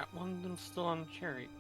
Crap, one of them's still on the chariot.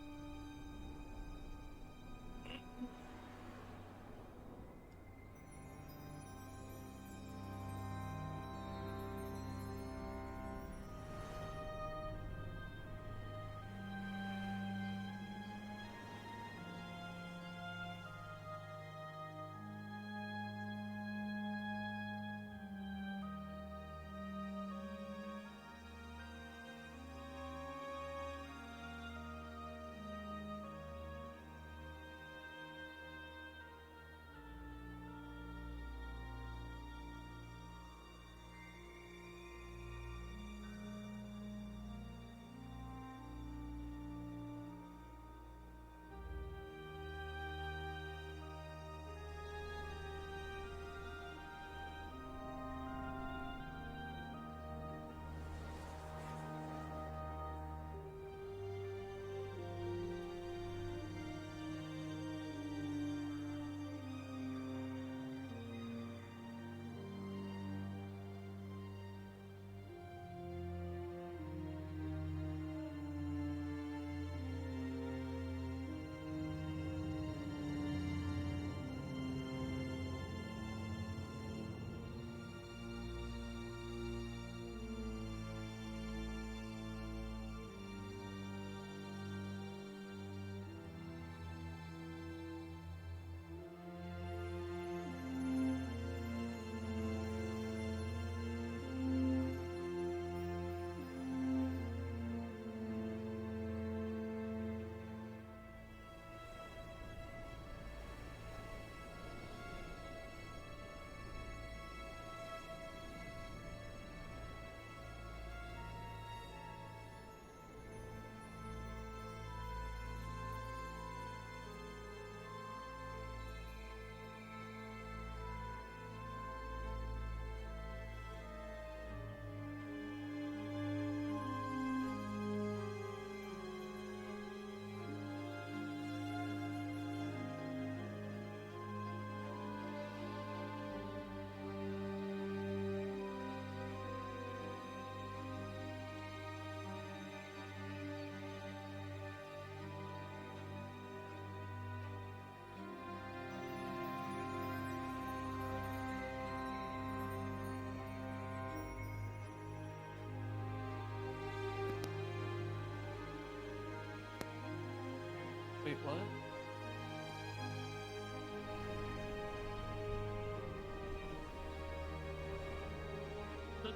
Wait, what?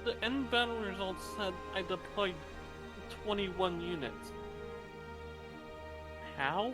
The end battle results said I deployed 21 units. How?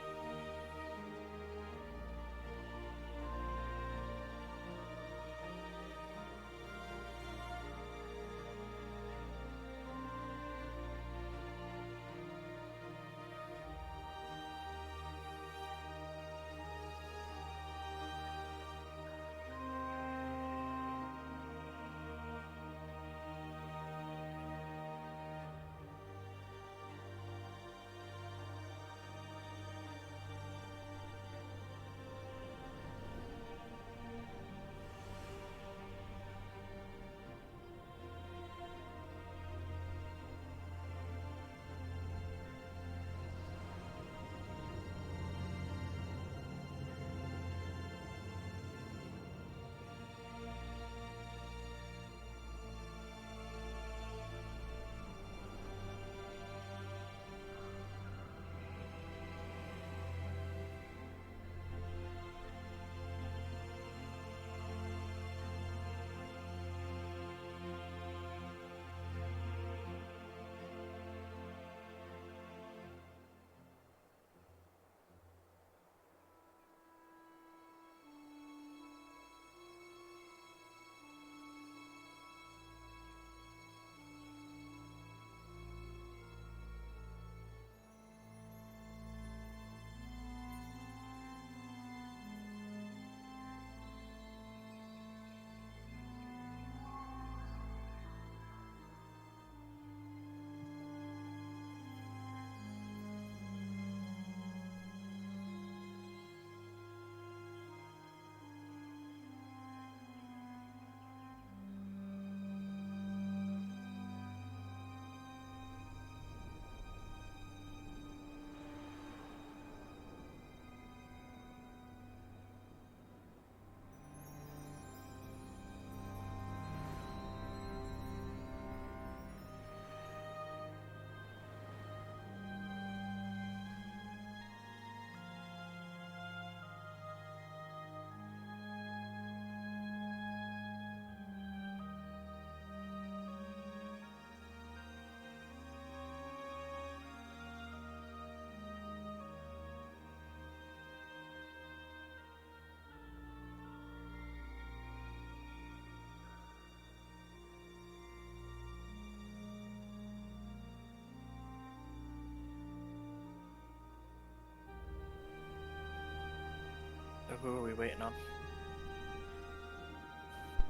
who are we waiting on?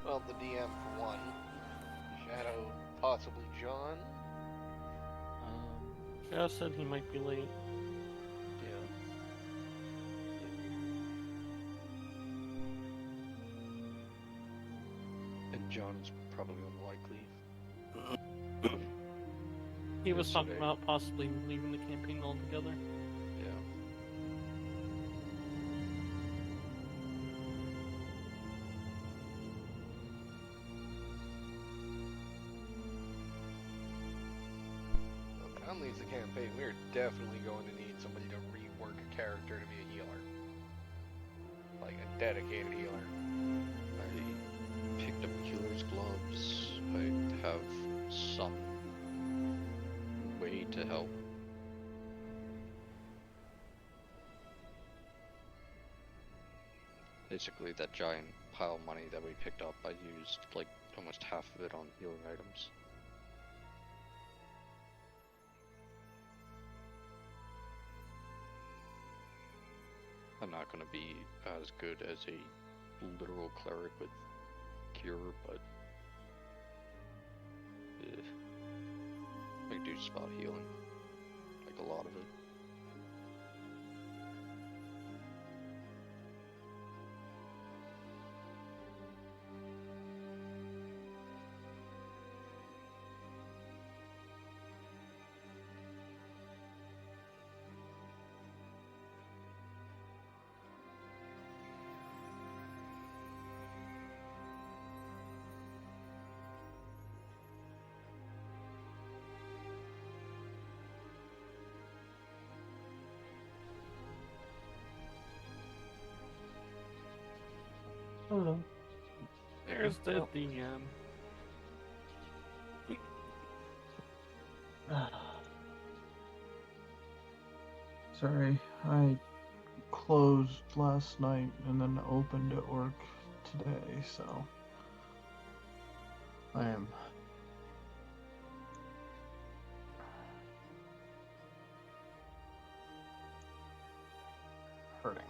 Well, the DM for one. Shadow, possibly John. Shadow said he might be late. Yeah. And John's probably unlikely. He was talking Yesterday. about possibly leaving the campaign altogether. Yeah. If John leaves the campaign, we're definitely going to need somebody to rework a character to be a healer. Like a dedicated healer. I picked up healer's gloves. I have some way to help. Basically, that giant pile of money that we picked up, I used like almost half of it on healing items. I'm not going to be as good as a literal cleric with cure, but I can do spot healing, like a lot of it. Hello. There's the DM. Sorry, I closed last night and then opened at work today, so I am hurting.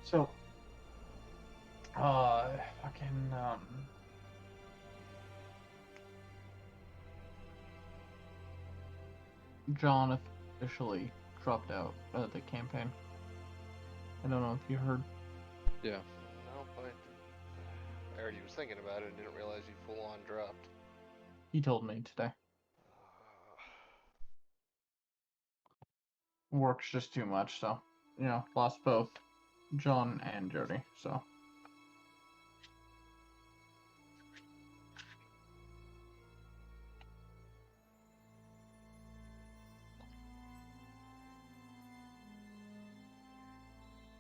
So, fucking, John officially dropped out of the campaign. I don't know if you heard. Yeah. No, but I already was thinking about it and didn't realize he full on dropped. He told me today. Work's just too much, so, lost both John and Jody, so.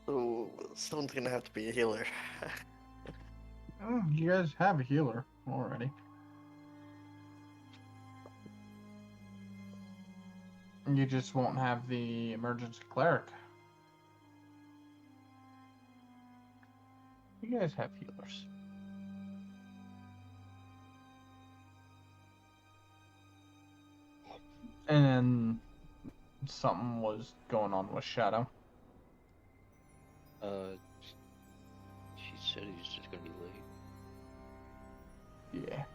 So, someone's gonna have to be a healer. You guys have a healer already. You just won't have the emergency cleric. You guys have healers. And then something was going on with Shadow. She said he's just gonna be late. Yeah.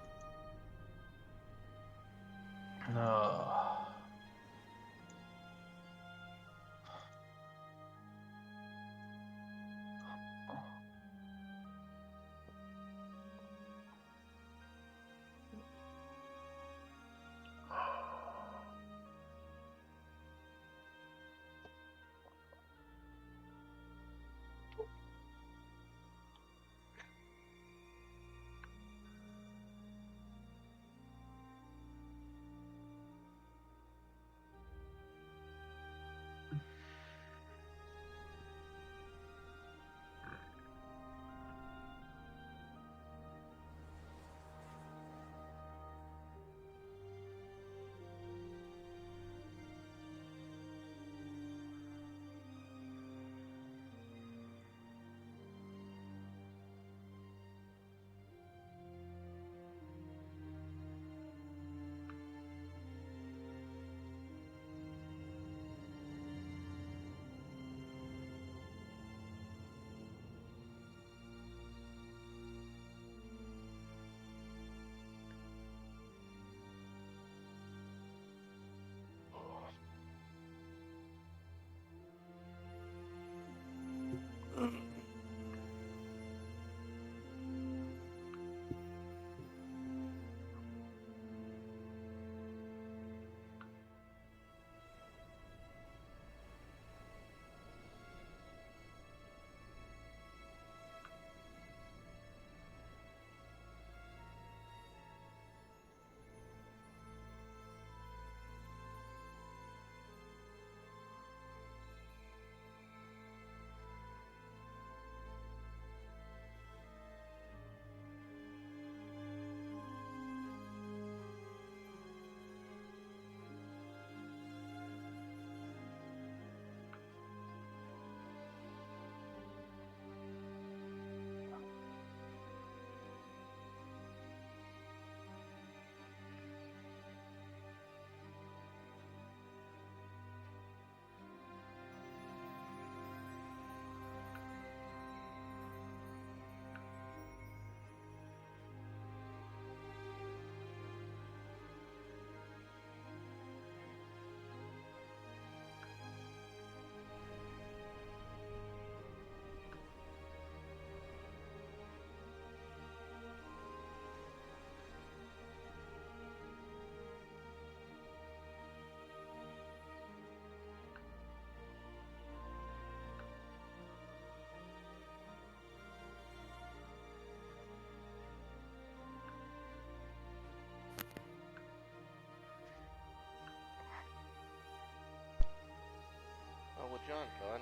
Con.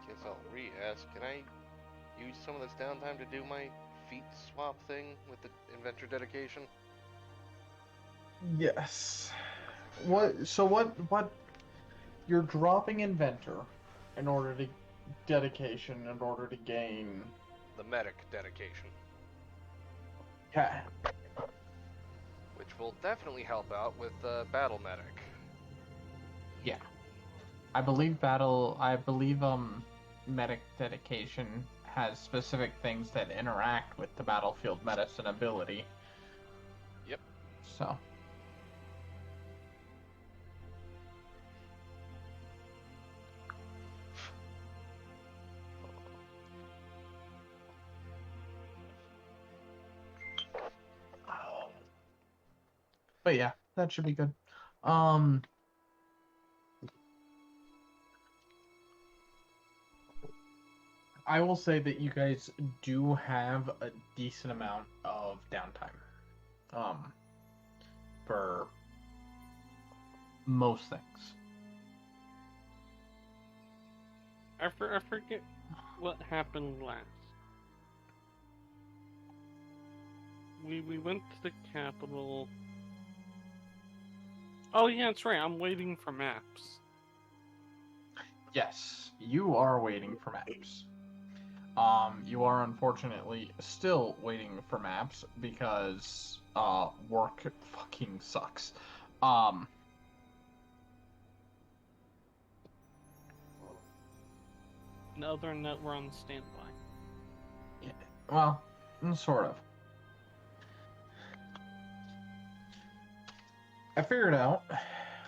Guess I'll re-ask. Can I use some of this downtime to do my feat swap thing with the inventor dedication? Yes. What you're dropping inventor in order to dedication in order to gain The medic dedication, okay. which will definitely help out with battle medic. Yeah. I believe medic dedication has specific things that interact with the battlefield medicine ability. Yep. So but yeah, that should be good. I will say that you guys do have a decent amount of downtime. For most things. I forget what happened last. We went to the capital. Oh yeah, that's right. I'm waiting for maps. Yes, you are waiting for maps. You are unfortunately still waiting for maps because work fucking sucks. Other than that, we're on standby. Yeah, well, sort of. I figured out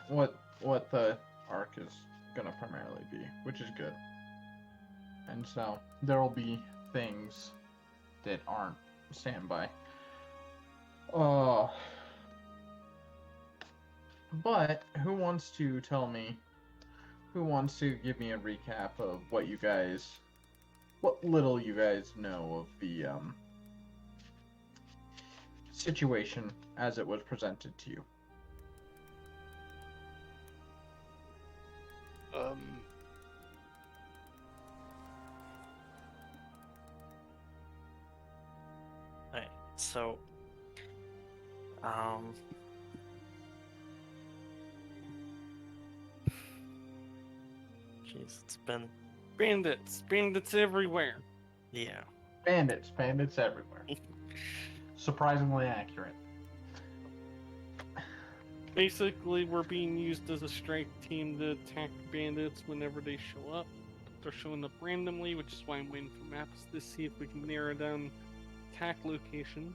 what the arc is gonna primarily be, which is good. And so there will be things that aren't standby. But who wants to tell me? Who wants to give me a recap of what little you guys know of the situation as it was presented to you? Alright, so jeez, it's been Bandits everywhere. yeah. Bandits everywhere. Surprisingly accurate. Basically, we're being used as a strike team to attack bandits whenever they show up. They're showing up randomly, which is why I'm waiting for maps to see if we can narrow down attack location.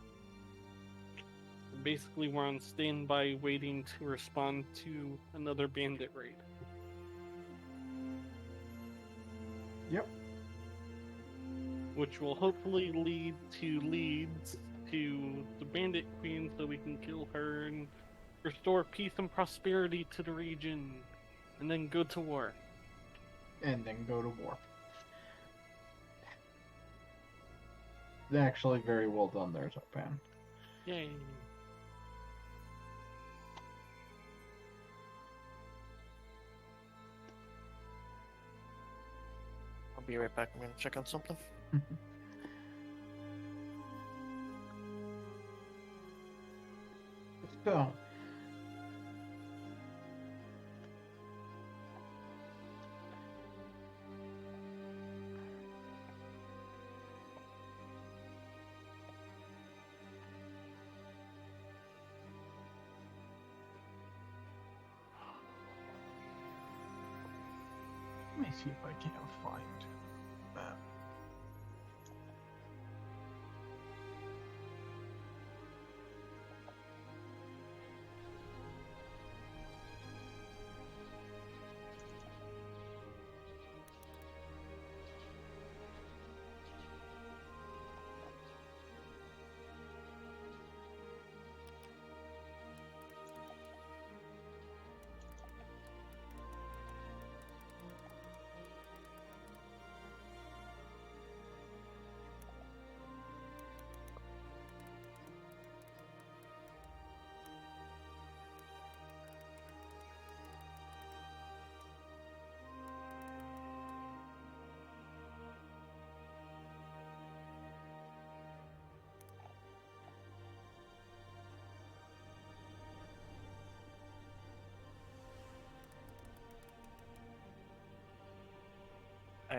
Basically, we're on standby waiting to respond to another bandit raid. Yep. Which will hopefully lead to leads to the Bandit Queen so we can kill her and restore peace and prosperity to the region. And then go to war. Actually, very well done there, Xopan. Yay. I'll be right back. I'm gonna check on something. So, let me see if I can find that.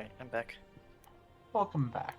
Alright, I'm back. Welcome back.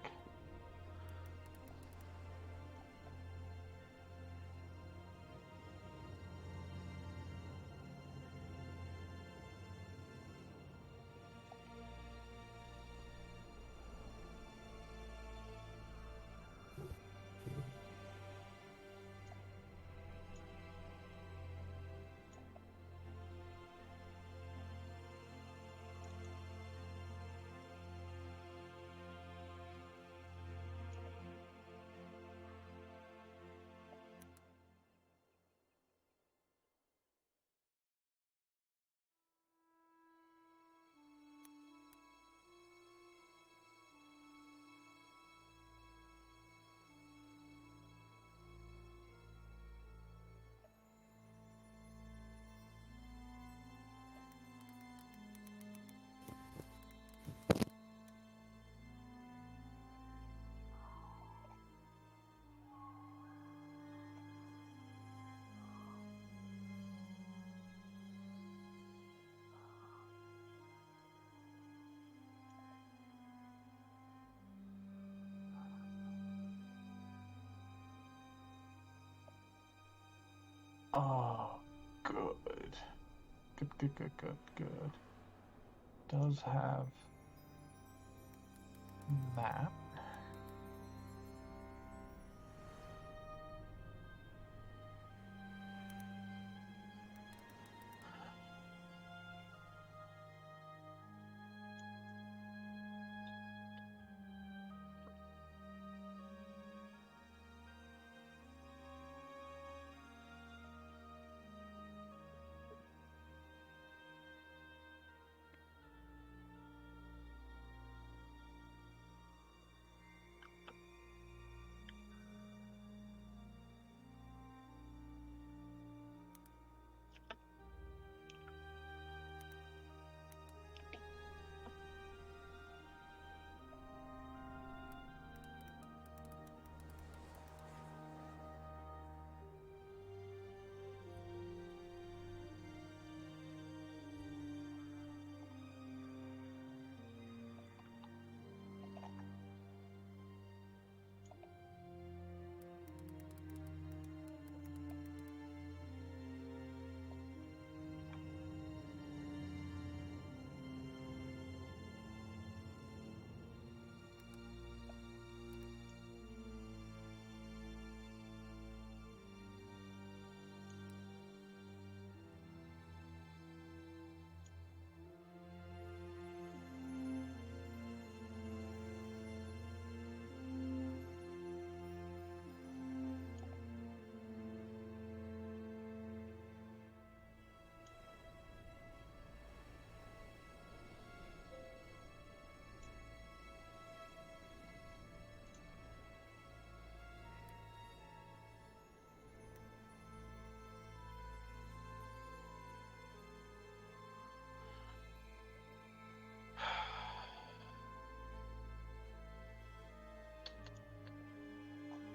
Oh, good. Good. Does have that.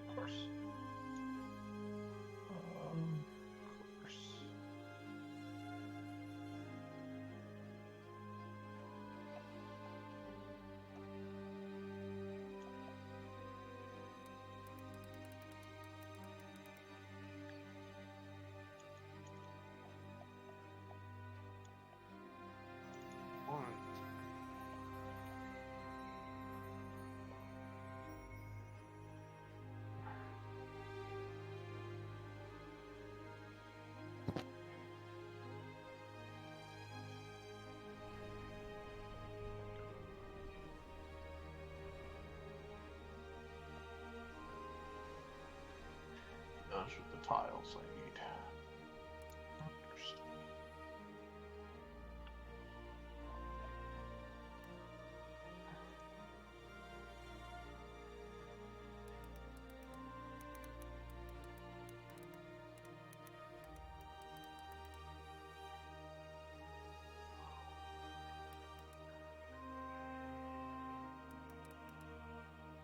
Of course. Of course. Those are the tiles I need.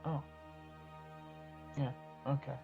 Oh. Yeah, okay.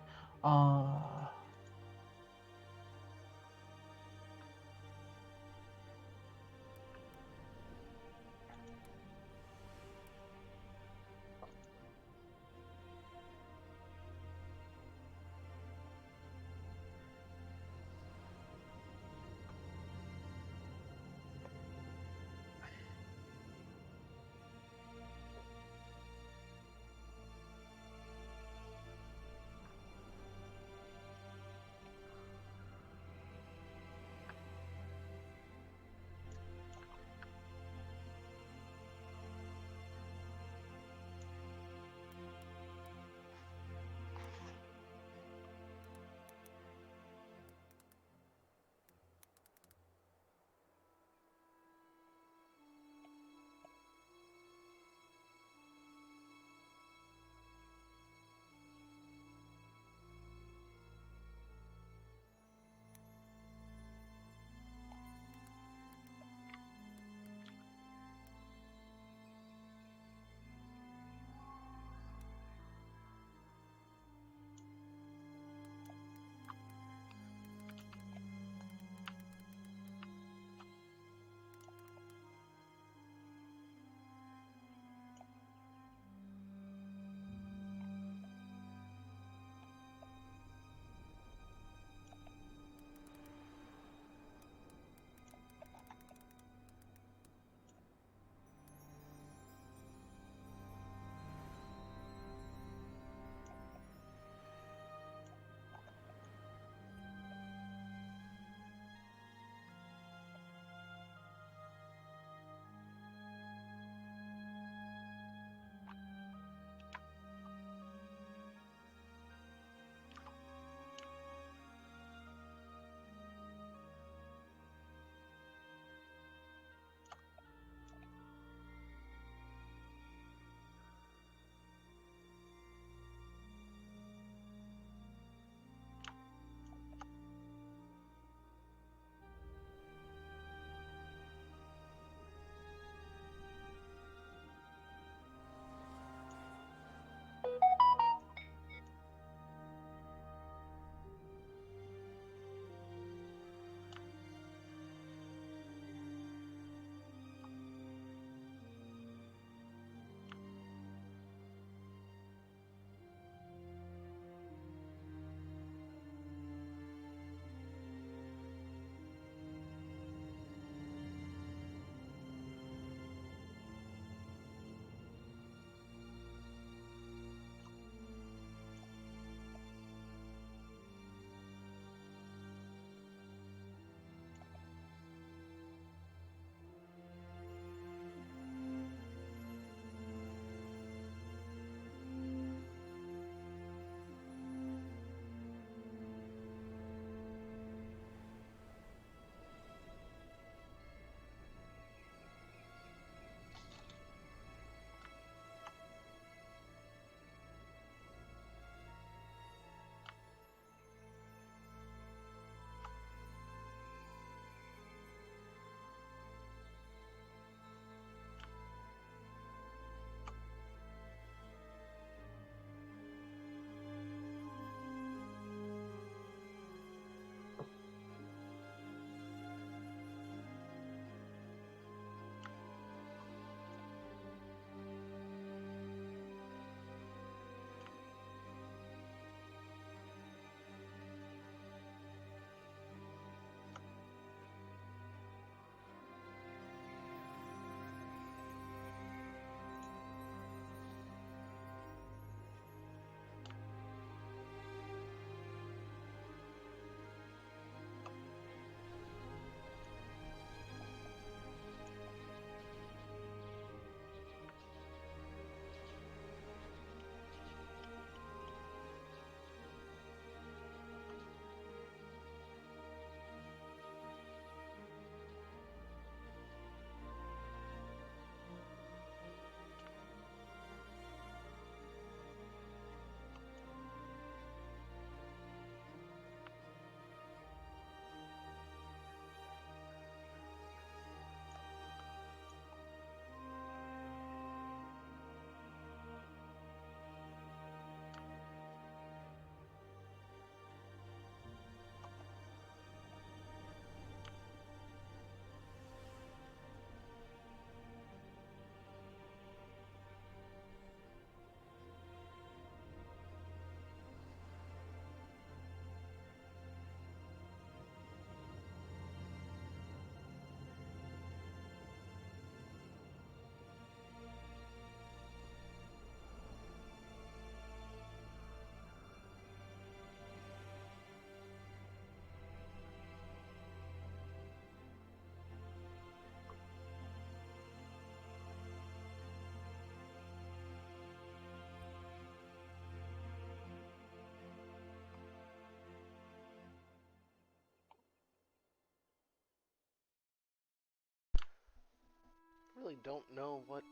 really don't know what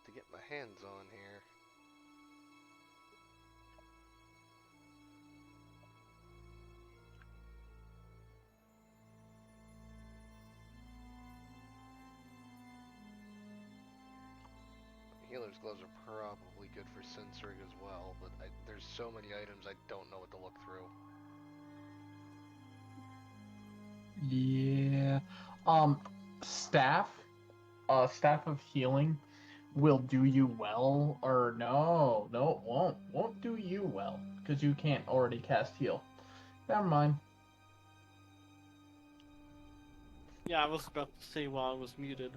to get my hands on here. Healer's gloves are probably good for censoring as well, but there's so many items I don't know what to look through. Yeah. Staff. Staff of healing will do you well, or no, it won't. Won't do you well because you can't already cast heal. Never mind. Yeah, I was about to say while I was muted.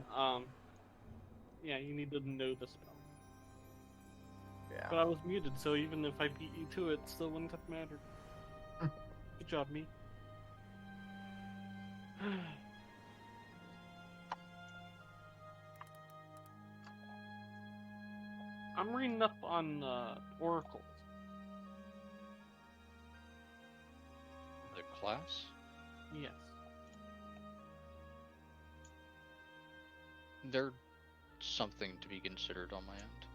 Yeah, you need to know the spell. Yeah. But I was muted, so even if I beat you to it, it still wouldn't have mattered. Good job, me. I'm reading up on oracles. The class? Yes. They're something to be considered on my end.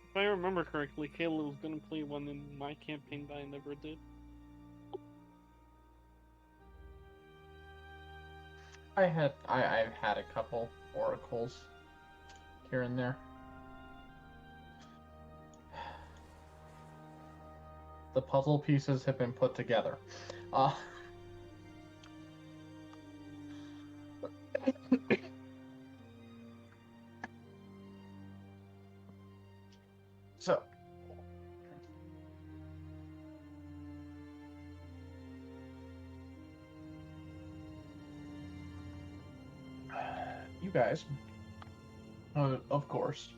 If I remember correctly, Kayla was gonna play one in my campaign, but I never did. I've had a couple oracles here and there. The puzzle pieces have been put together. So, you guys, of course,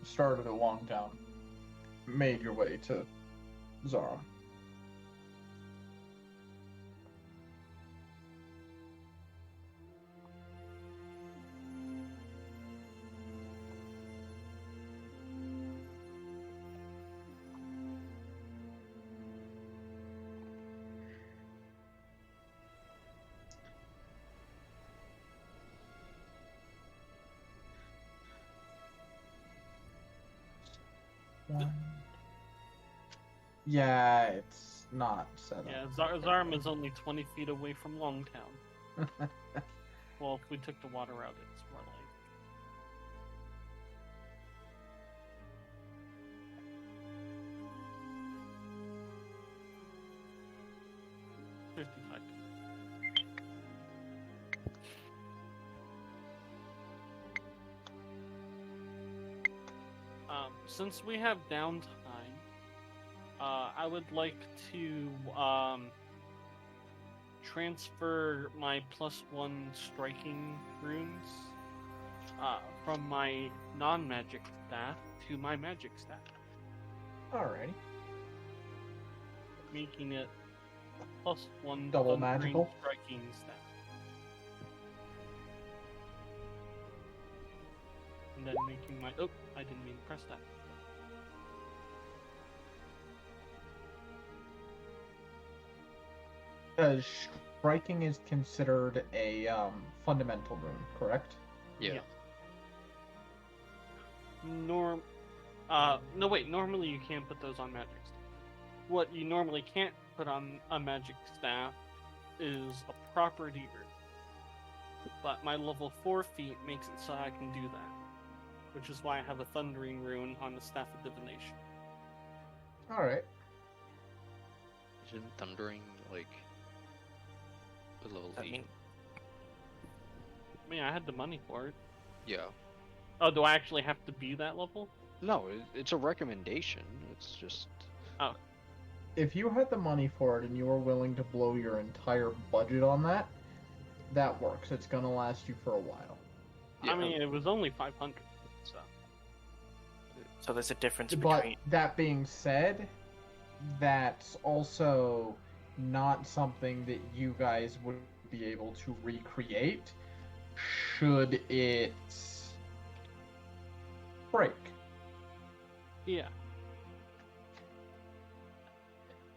started at Longtown, made your way to Zara. Yeah, it's not set up. Yeah, Zarm is only 20 feet away from Longtown. Well, if we took the water out, it's more like... $55. Since we have downtime, I would like to transfer my +1 striking runes from my non-magic staff to my magic staff, Alrighty. making it +1 Double thundering magical? striking staff. And then making my... Oh, I didn't mean to press that. Striking is considered a fundamental rune, correct? Yeah. No wait, normally you can't put those on magic staff. What you normally can't put on a magic staff is a property rune. But my level 4 feat makes it so I can do that. Which is why I have a thundering rune on the Staff of Divination. Alright. Isn't thundering like a level 8? I mean, I had the money for it. Yeah. Oh, do I actually have to be that level? No, it's a recommendation. It's just... Oh. If you had the money for it and you were willing to blow your entire budget on that, that works. It's gonna last you for a while. Yeah. I mean, it was only 500, so... So there's a difference But between. that being said, that's also not something that you guys would be able to recreate should it break. Yeah.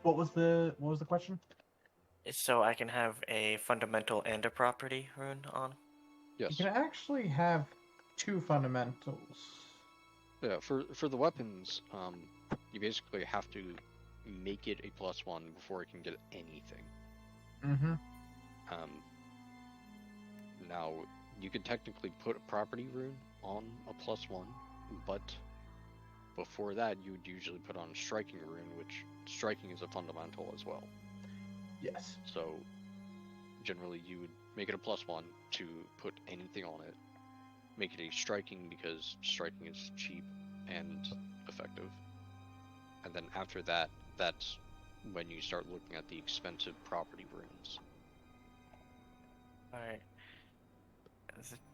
What was the question? So I can have a fundamental and a property rune on. Yes. You can actually have 2 fundamentals. Yeah, for the weapons, you basically have to make it a +1 before it can get anything. Mm-hmm. Now, you could technically put a property rune on a +1, but before that, you would usually put on a striking rune, which striking is a fundamental as well. Yes. So, generally, you would make it a +1 to put anything on it. Make it a striking because striking is cheap and effective. And then after that, that's when you start looking at the expensive property runes. Alright.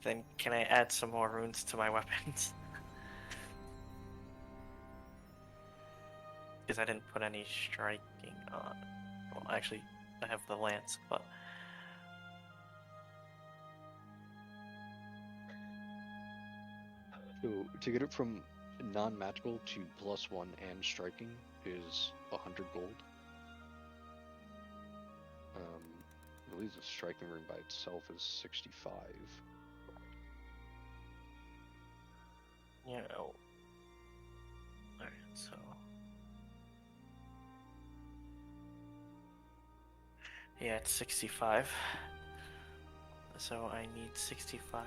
Then can I add some more runes to my weapons? Because I didn't put any striking on. Well, actually, I have the lance, but... So, to get it from non-magical to +1 and striking is 100 gold. I believe the striking rune by itself is 65. You know... Alright, so... Yeah, it's 65. So I need 65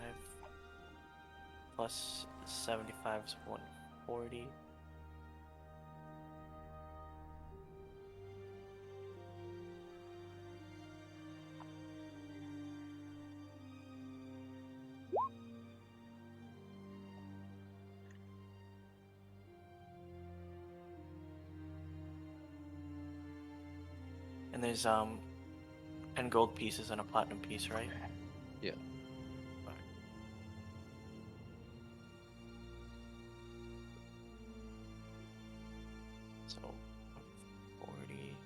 plus 75 is 140. And there's 10 gold pieces and a platinum piece, right? Yeah. So 40.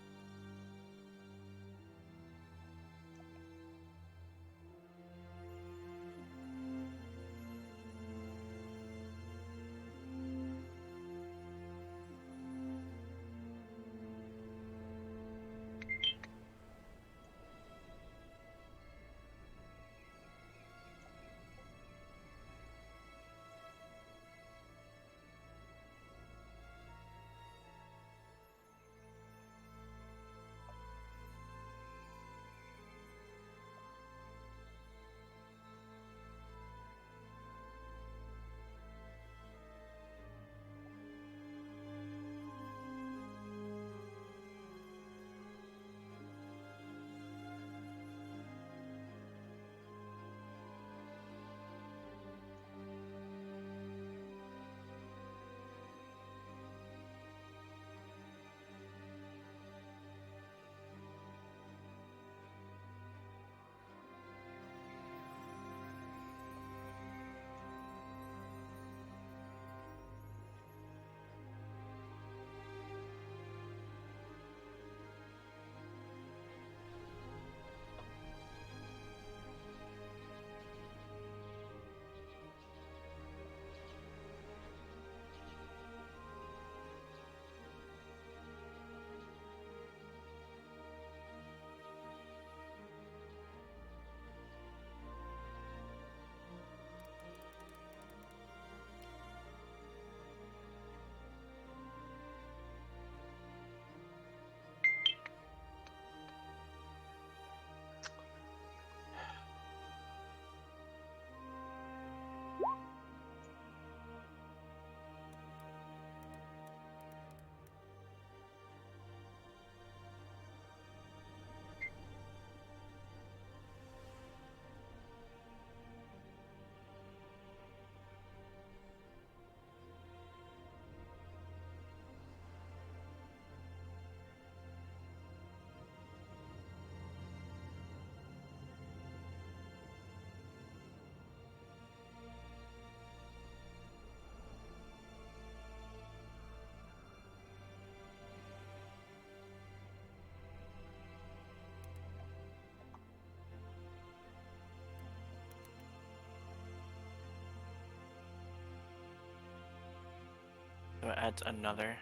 So it adds another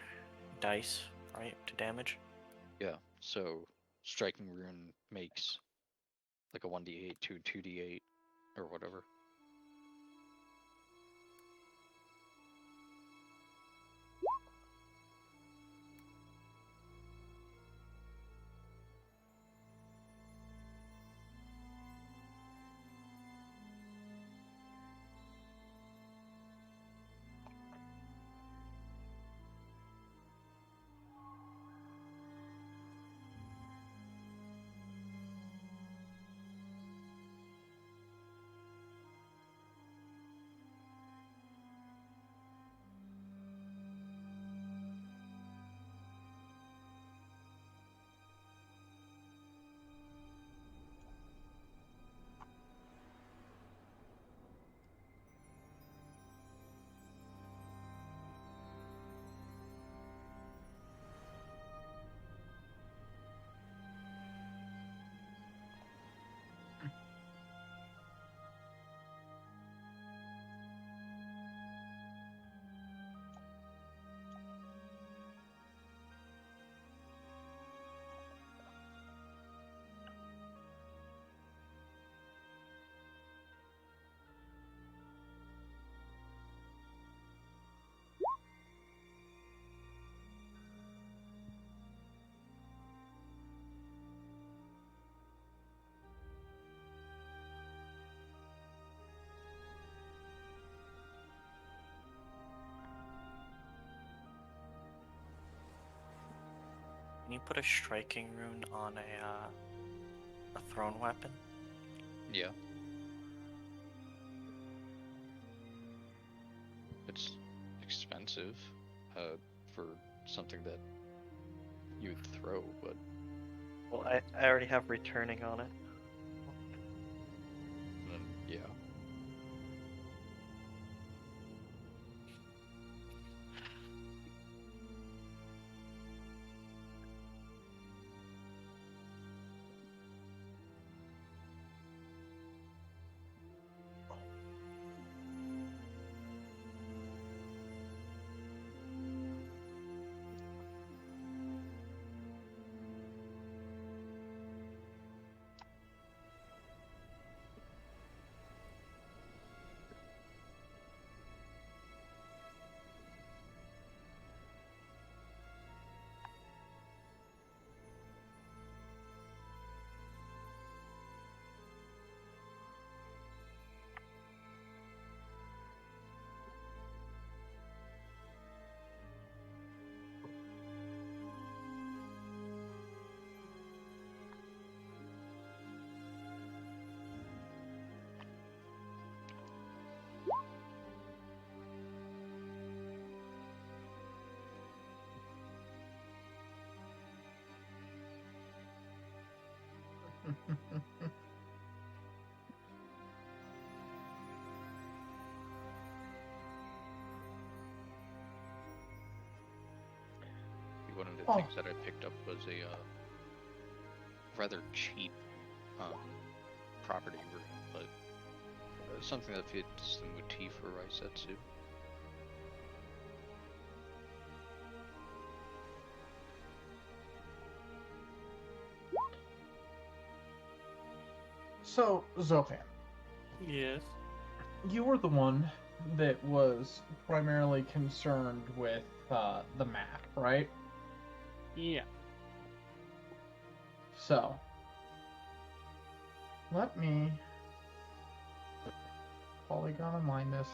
dice, right, to damage? Yeah, so striking rune makes like a 1d8 to 2d8 or whatever. Can you put a striking rune on a thrown weapon? Yeah. It's expensive for something that you would throw, but Well, I already have returning on it. then, yeah. One of the Oh. things that I picked up was a rather cheap property room, but something that fits the motif for Raisetsu. So, Xopan, Yes. you were the one that was primarily concerned with the map, right? Yeah. So, let me polygon align this.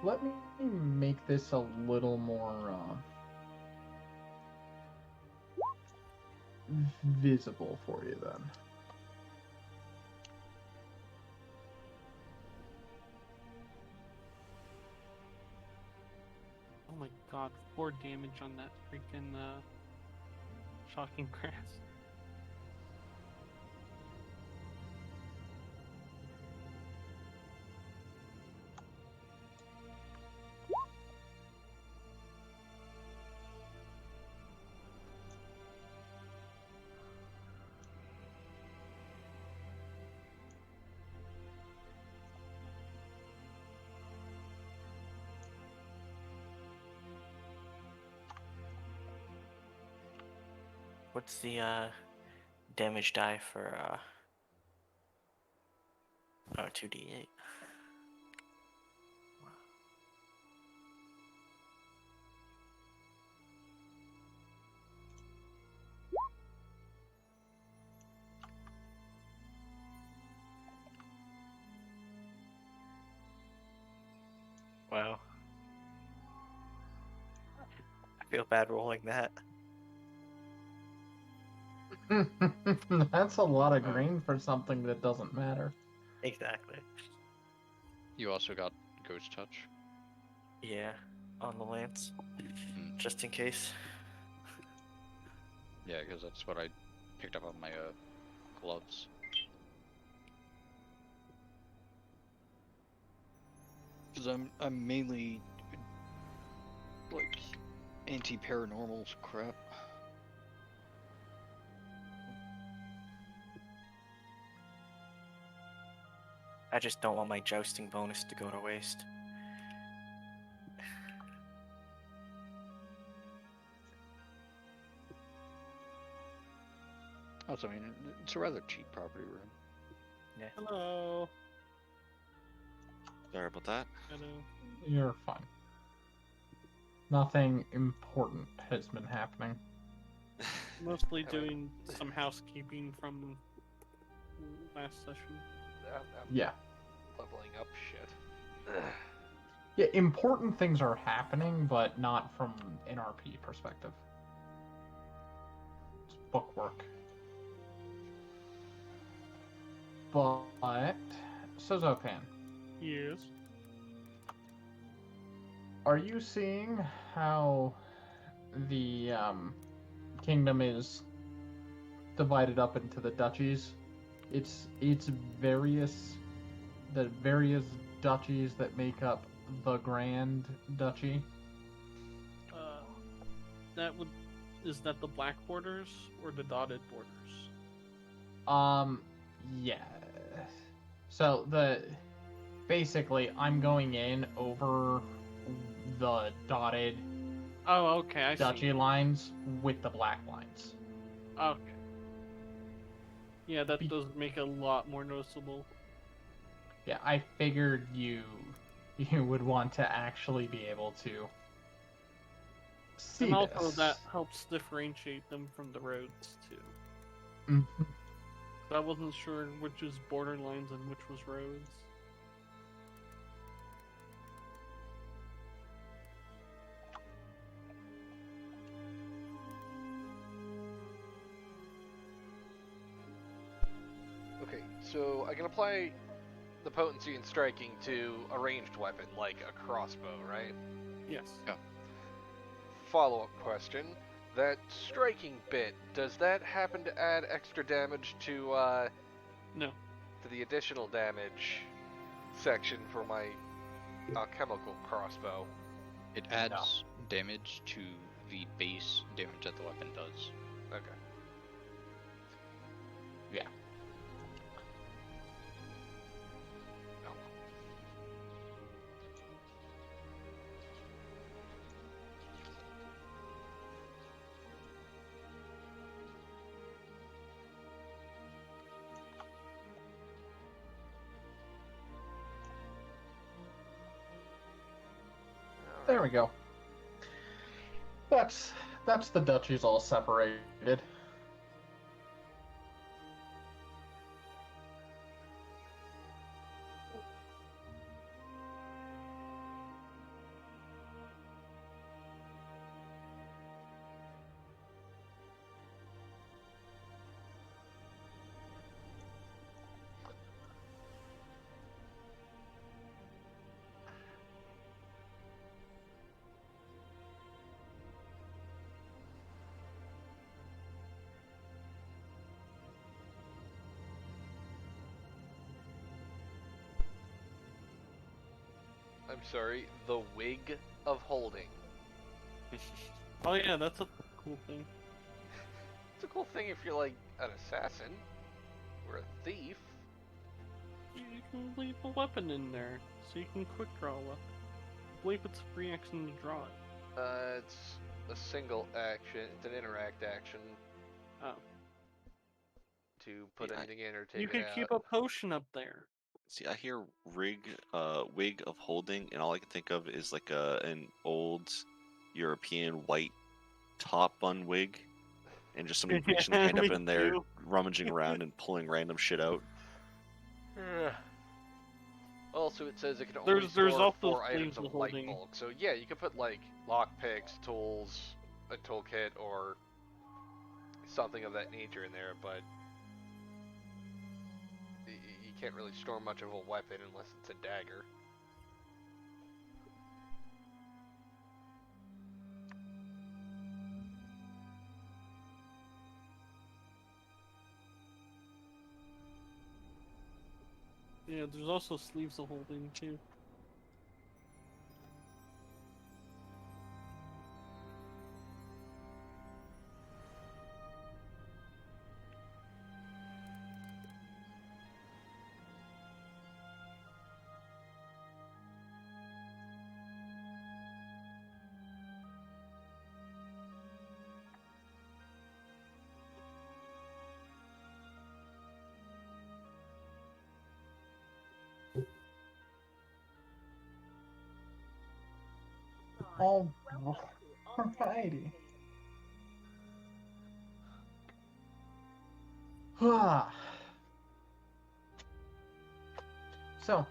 Let me make this a little more visible for you then. Oh my god, 4 damage on that freaking shocking grass. What's the damage die for 2d8. Wow. I feel bad rolling that. That's a lot of green for something that doesn't matter. Exactly. You also got Ghost Touch. Yeah, on the lance, Hmm. just in case. Yeah, because that's what I picked up on my gloves. Because I'm mainly like anti-paranormal crap. I just don't want my jousting bonus to go to waste. Also, I mean, it's a rather cheap property room. Yeah. Hello. Sorry about that. Hello. You're fine. Nothing important has been happening. Mostly doing some housekeeping from last session. I'm Yeah. leveling up shit. Yeah, important things are happening, but not from an RP perspective. It's bookwork. But, so Xopan, Yes. are you seeing how the kingdom is divided up into the duchies? It's the various duchies that make up the Grand Duchy. Is that the black borders or the dotted borders? Yeah. So basically I'm going in over the dotted Oh, okay, I duchy see. lines with the black lines. Okay. Yeah, that Be- does make it a lot more noticeable. Yeah, I figured you would want to actually be able to see And also this. that helps differentiate them from the roads too. Mhm. I wasn't sure which was borderlines and which was roads. Okay, so I can apply the potency and striking to a ranged weapon like a crossbow, right? Yes. Yeah. Follow-up question. That striking bit, does that happen to add extra damage to No. to the additional damage section for my alchemical crossbow? It adds damage to the base damage that the weapon does. Okay. Yeah. Oh. There we go. That's the duchies all separated. I'm sorry, the wig of holding. Oh yeah, that's a cool thing. It's a cool thing if you're like an assassin or a thief. You can leave a weapon in there, so you can quick draw a weapon. I believe it's a free action to draw it. It's a single action. It's an interact action. Oh. to put Yeah, anything in or take You it could out. keep a potion up there. See, I hear wig of holding, and all I can think of is like an old European white top bun wig, and just somebody reaching their hand up Me in there, too. rummaging around and pulling random shit out. Also, it says it can only There's store also 4 items sleeves of light holding. bulk. So yeah, you could put like lockpicks, tools, a toolkit, or something of that nature in there, but you can't really store much of a weapon unless it's a dagger. Yeah, there's also sleeves of holding too. Alrighty. So,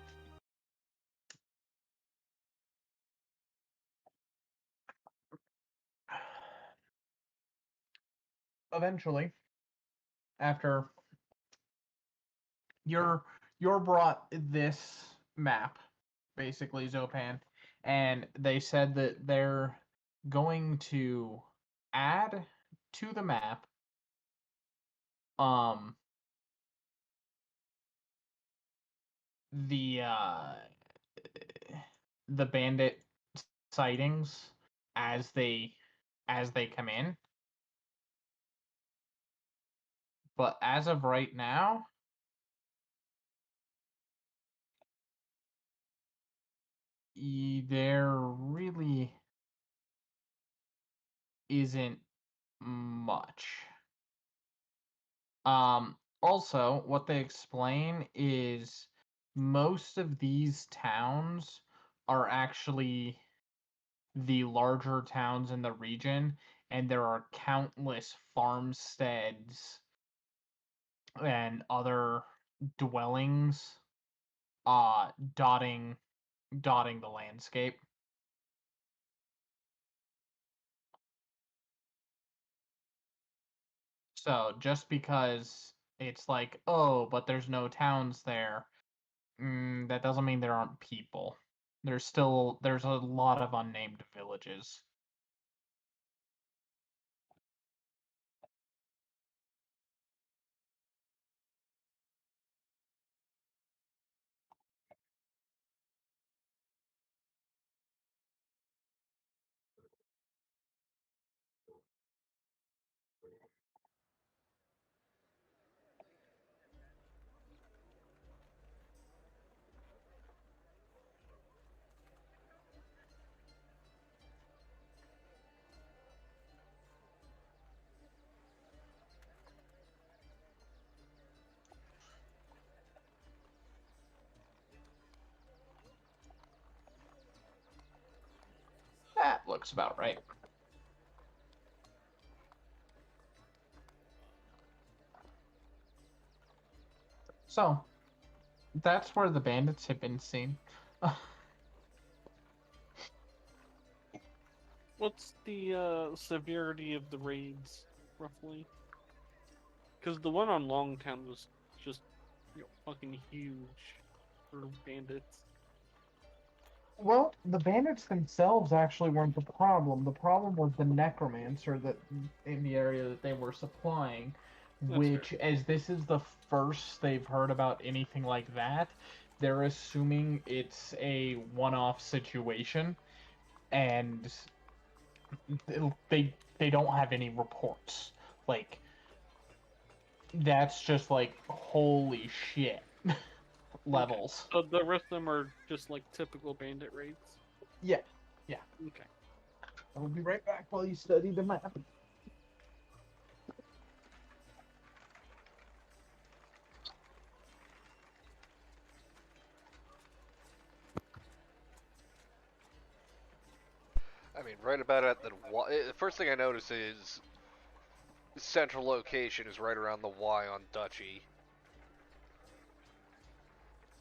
eventually, after you're brought this map, basically Xopan, and they said that they're going to add to the map the bandit sightings as they come in. But as of right now, there really isn't much. Also, what they explain is most of these towns are actually the larger towns in the region, and there are countless farmsteads and other dwellings dotting the landscape. So just because it's like, oh, but there's no towns there, that doesn't mean there aren't people. There's a lot of unnamed villages. That looks about right. So, that's where the bandits have been seen. What's the severity of the raids, roughly? Because the one on Longtown was just fucking huge for bandits. Well, the bandits themselves actually weren't the problem. The problem was the necromancer that in the area that they were supplying, which, as this is the first they've heard about anything like that, they're assuming it's a one-off situation, and they don't have any reports. Like, that's just like, holy shit levels. So the rest of them are just like typical bandit raids? Yeah. Okay. I'll be right back while you study the map. right about at the the first thing I notice is central location is right around the Y on Duchy.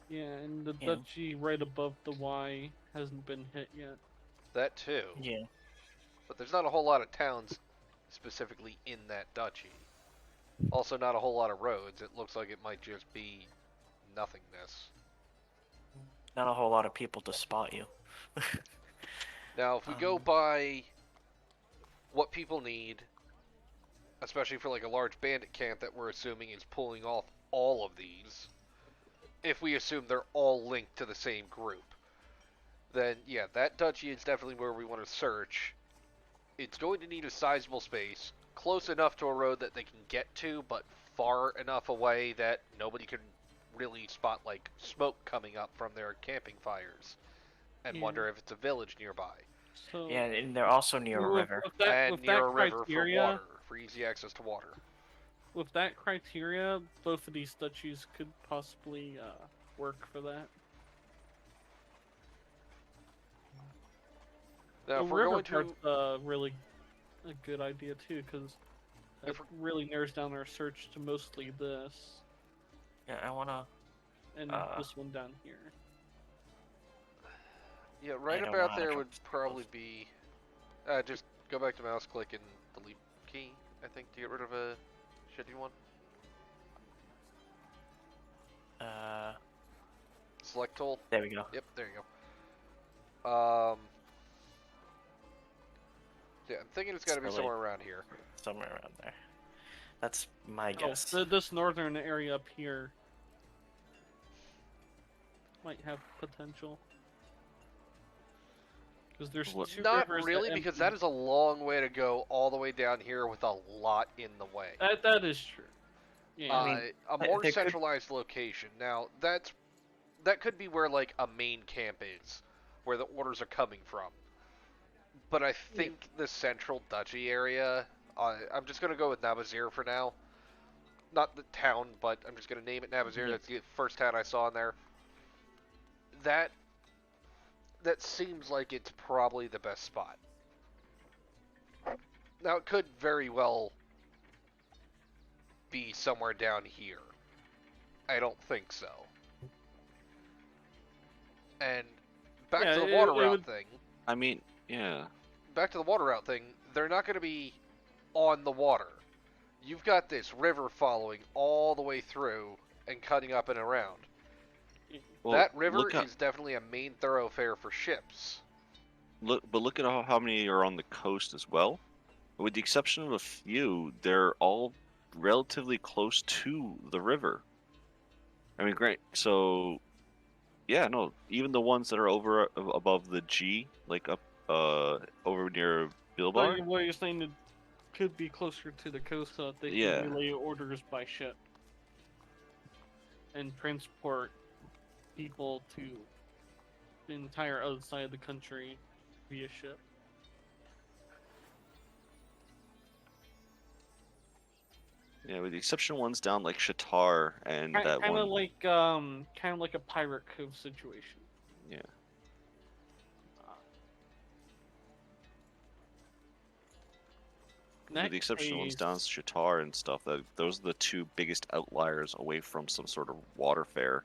Yeah, and the Yeah. duchy right above the Y hasn't been hit yet. That too. Yeah. But there's not a whole lot of towns specifically in that duchy. Also, not a whole lot of roads. It looks like it might just be nothingness. Not a whole lot of people to spot you. Now, if we go by what people need, especially for like a large bandit camp that we're assuming is pulling off all of these, if we assume they're all linked to the same group, then yeah, that duchy is definitely where we want to search. It's going to need a sizable space, close enough to a road that they can get to, but far enough away that nobody can really spot like smoke coming up from their camping fires and Yeah. wonder if it's a village nearby. So Yeah, and they're also near a river. With that, And with near that a river criteria, for water, for easy access to water. with that criteria, both of these duchies could possibly work for that. Now, the if we're river going to, part's really a good idea too, because it If really narrows down our search to mostly this Yeah, I wanna. and this one down here. yeah, right don't know about how to there jump would this probably be. Just go back to mouse click and delete key. I think to get rid of a shitty one. Select tool. There we go. Yep, there you go. Yeah, I'm thinking it's got to be Really- somewhere around here. Somewhere around there. That's my Oh, guess. this northern area up here might have potential. Because there's What- two Not rivers really, because empty. that is a long way to go all the way down here with a lot in the way. That is true. Yeah. I mean, A more they could- centralized location. Now, that could be where like a main camp is, where the orders are coming from. But I think the central duchy area, I'm just gonna go with Nabazir for now. Not the town, but I'm just gonna name it Nabazir. Yeah. That's the first town I saw in there. That seems like it's probably the best spot. Now it could very well be somewhere down here. I don't think so. And back Yeah, to the it water route would- thing. I mean, yeah. Back to the water route thing. They're not going to be on the water. You've got this river following all the way through and cutting up and around. Well, That river look at, is definitely a main thoroughfare for ships. look at how many are on the coast as well. With the exception of a few, they're all relatively close to the river. I mean, great. So, yeah, no, even the ones that are over above the G, like up over near Bilbar. What you're saying, it could be closer to the coast so that they Yeah. can relay orders by ship and transport people to the entire other side of the country via ship. Yeah, with the exception of ones down like Shatar and that Kind one. of like a pirate cove situation. Yeah. In With that the exception of ones case- down Shatar and stuff, those are the two biggest outliers away from some sort of water fare.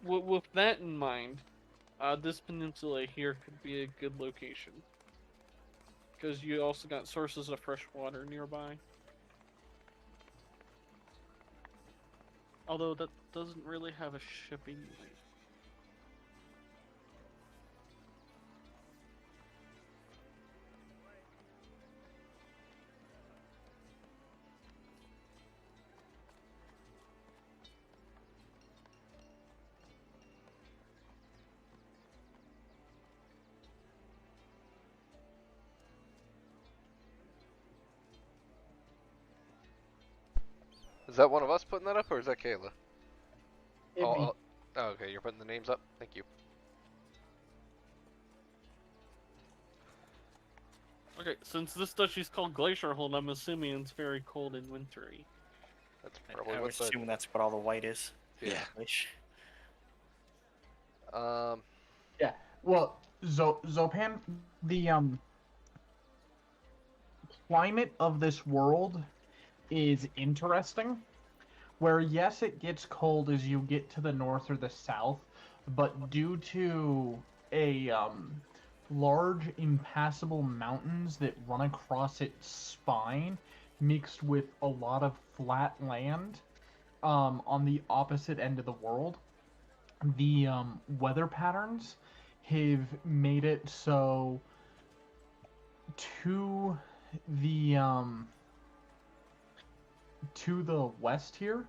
With that in mind, this peninsula here could be a good location. Because you also got sources of fresh water nearby. Although that doesn't really have a shipping link. Is that one of us putting that up, or is that Kayla? It'd be- Oh, okay, you're putting the names up? Thank you. Okay, since this duchy's called Glacier Hold, I'm assuming it's very cold and wintry. That's I probably would what the... assume that's what all the white is. Yeah. Which, Um, Well, Xopan, climate of this world is interesting, where yes, it gets cold as you get to the north or the south, but due to a large impassable mountains that run across its spine, mixed with a lot of flat land on the opposite end of the world, the weather patterns have made it so to the west here,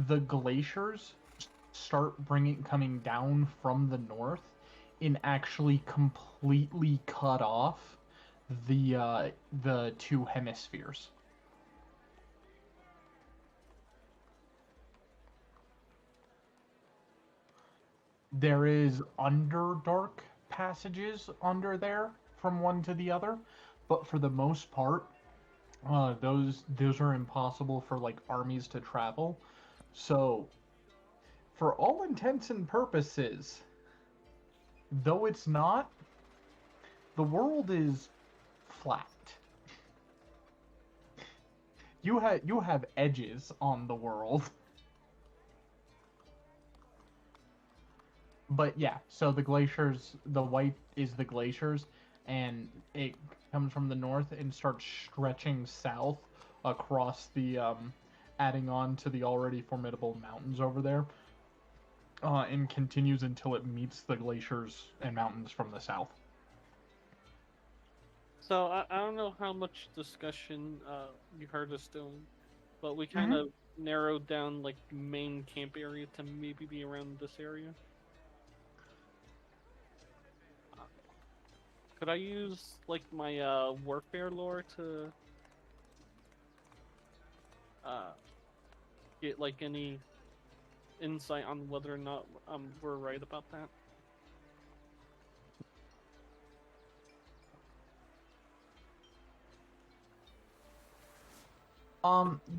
the glaciers start coming down from the north and actually completely cut off the two hemispheres. There is underdark passages under there from one to the other, but for the most part, those are impossible for like armies to travel. So, for all intents and purposes, though it's not, the world is flat. You have edges on the world. But yeah, so the glaciers, the white is the glaciers, and it comes from the north and starts stretching south across the, adding on to the already formidable mountains over there, and continues until it meets the glaciers and mountains from the south. So I don't know how much discussion you heard us doing, but we kind of narrowed down like the main camp area to maybe be around this area. Could I use like my warfare lore to get like any insight on whether or not we're right about that?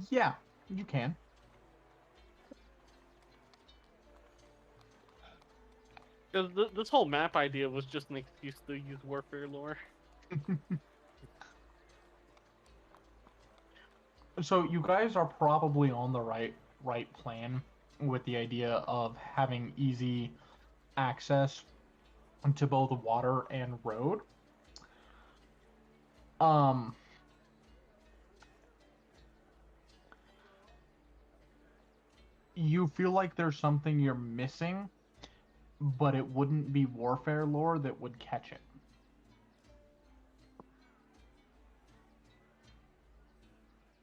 Yeah, you can. Because this whole map idea was just an excuse to use warfare lore. So you guys are probably on the right plan with the idea of having easy access to both water and road. You feel like there's something you're missing, but it wouldn't be warfare lore that would catch it.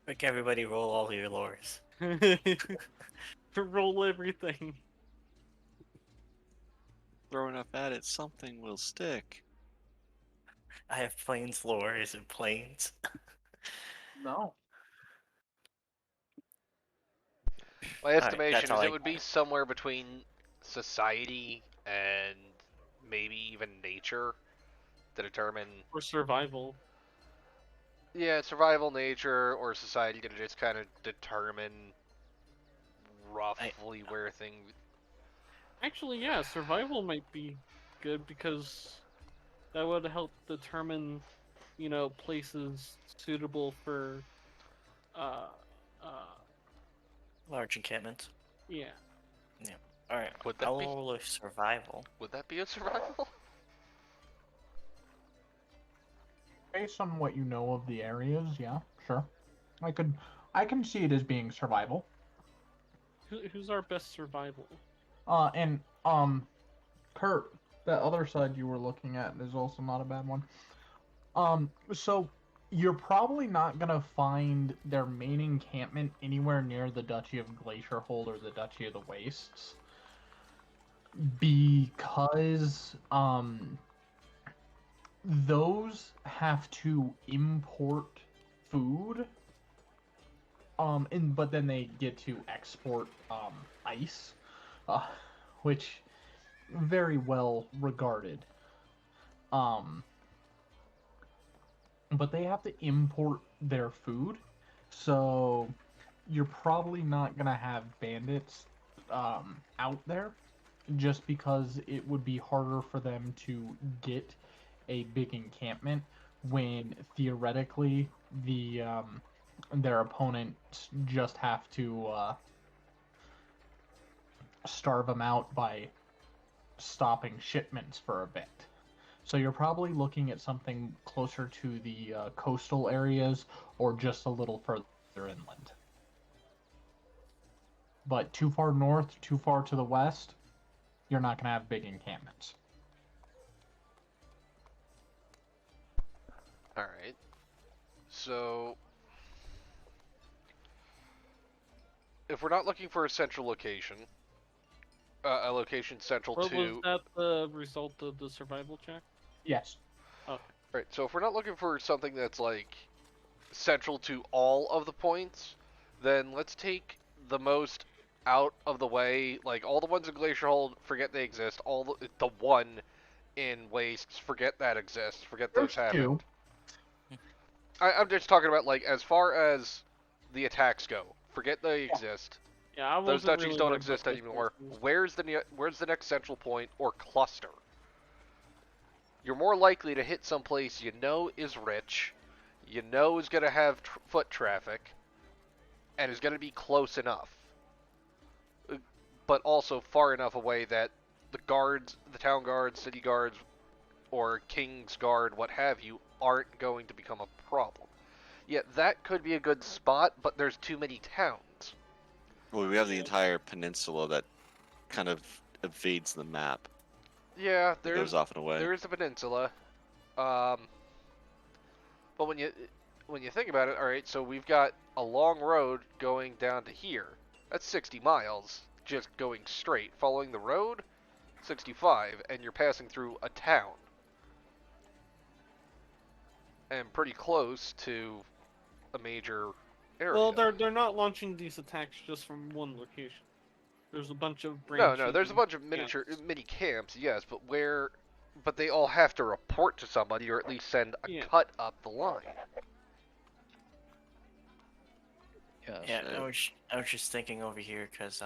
Make everybody roll all your lores. Roll everything. Throw enough at it, something will stick. I have planes lore. Is it planes? No. My estimation that's is all it I would be somewhere between society and maybe even nature to determine. Or survival. Yeah, survival, nature, or society to just kind of determine roughly where things. Actually, yeah, survival might be good because that would help determine, you know, places suitable for, Large encampments. yeah. Yeah. All right. Would that I'll be- roll a survival. Would that be a survival? Based on what you know of the areas, yeah, sure. I can see it as being survival. Who's our best survival? And Kurt, that other side you were looking at is also not a bad one. So you're probably not gonna find their main encampment anywhere near the Duchy of Glacierhold or the Duchy of the Wastes, because those have to import food, but then they get to export ice, which very well regarded. But they have to import their food, so you're probably not gonna have bandits out there, just because it would be harder for them to get a big encampment when theoretically their opponents just have to starve them out by stopping shipments for a bit. So you're probably looking at something closer to the coastal areas or just a little further inland. But too far north, too far to the west, you're not going to have big encampments. Alright. So, if we're not looking for a central location, a location central Was to... that the result of the survival check? Yes. Okay. Right, so if we're not looking for something that's, like, central to all of the points, then let's take the most out of the way, like, all the ones in Glacier Hold, forget they exist. All the one in Wastes, forget that exists. Forget those happened. I'm just talking about, like, as far as the attacks go, forget they exist. Yeah, I Those wasn't duchies really don't worried exist about those anymore. places. Where's the next central point or cluster? You're more likely to hit someplace you know is rich, you know is going to have foot traffic, and is going to be close enough. But also far enough away that the guards, the town guards, city guards, or King's Guard, what have you, aren't going to become a problem. Yet that could be a good spot, but there's too many towns. Well, we have the entire peninsula that kind of evades the map. Yeah, It goes off and away. there is a peninsula. But when you think about it, all right, so we've got a long road going down to here. That's 60 miles, just going straight, following the road, 65, and you're passing through a town. And pretty close to a major area. Well, they're not launching these attacks just from one location. There's a bunch of No, branching there's a bunch of mini camps, yes, but they all have to report to somebody or at least send a cut up the line. Yeah, I was just thinking over here because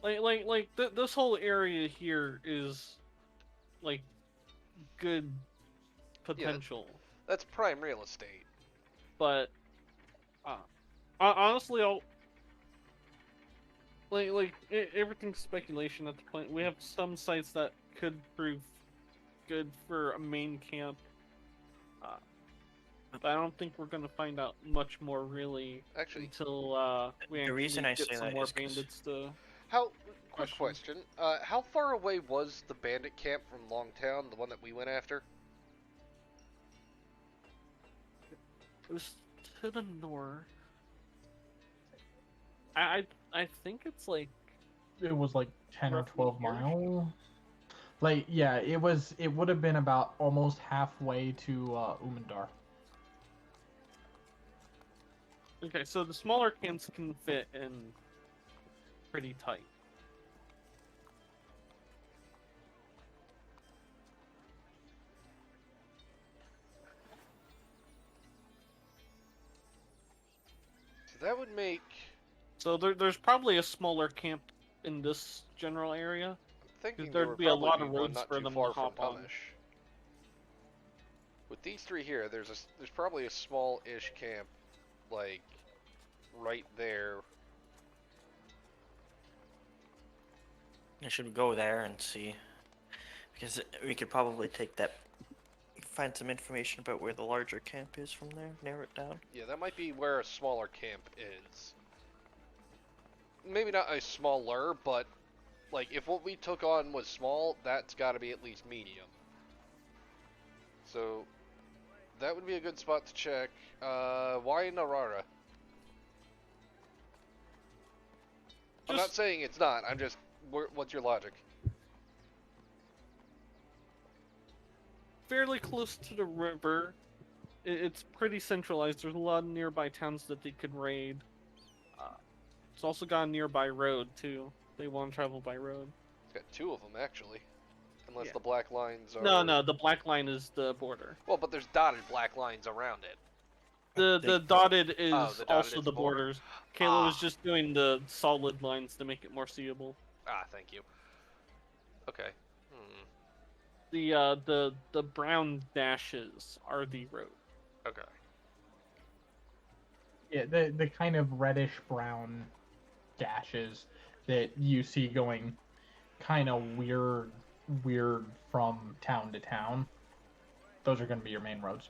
this whole area here is like good potential. Yeah, that's prime real estate. But honestly, everything's speculation at the point. We have some sites that could prove good for a main camp. But I don't think we're gonna find out much more really until we the reason I get say some that more is 'cause- bandits to. Quick question. How far away was the bandit camp from Longtown, the one that we went after? It was to the north. I think it's like. It was like 10 or roughly 12 here. miles. Like, yeah, it would have been about almost halfway to Umandar. Okay, so the smaller camps can fit in pretty tight. So that would make... So there's probably a smaller camp in this general area. I'm thinking There'd there would be a lot probably of be one roads not for too them far to from hop on. Punish. With these three here, there's probably a small-ish camp, like, right there. I should go there and see, because we could probably take that, find some information about where the larger camp is from there, narrow it down. Yeah, that might be where a smaller camp is. Maybe not a smaller, but, like, if what we took on was small, that's got to be at least medium. So, that would be a good spot to check. Why Narara? I'm not saying it's not, I'm just... What's your logic? Fairly close to the river. It's pretty centralized. There's a lot of nearby towns that they could raid. It's also got a nearby road, too. They want to travel by road. It's got two of them, actually. Unless Yeah. the black lines are... No, the black line is the border. Well, but there's dotted black lines around it. The dotted is Oh, the dotted also is the border. borders. Kayla was just doing the solid lines to make it more seeable. Ah, thank you. Okay. The brown dashes are the road. Okay. Yeah, the kind of reddish brown dashes that you see going kind of weird from town to town. Those are going to be your main roads.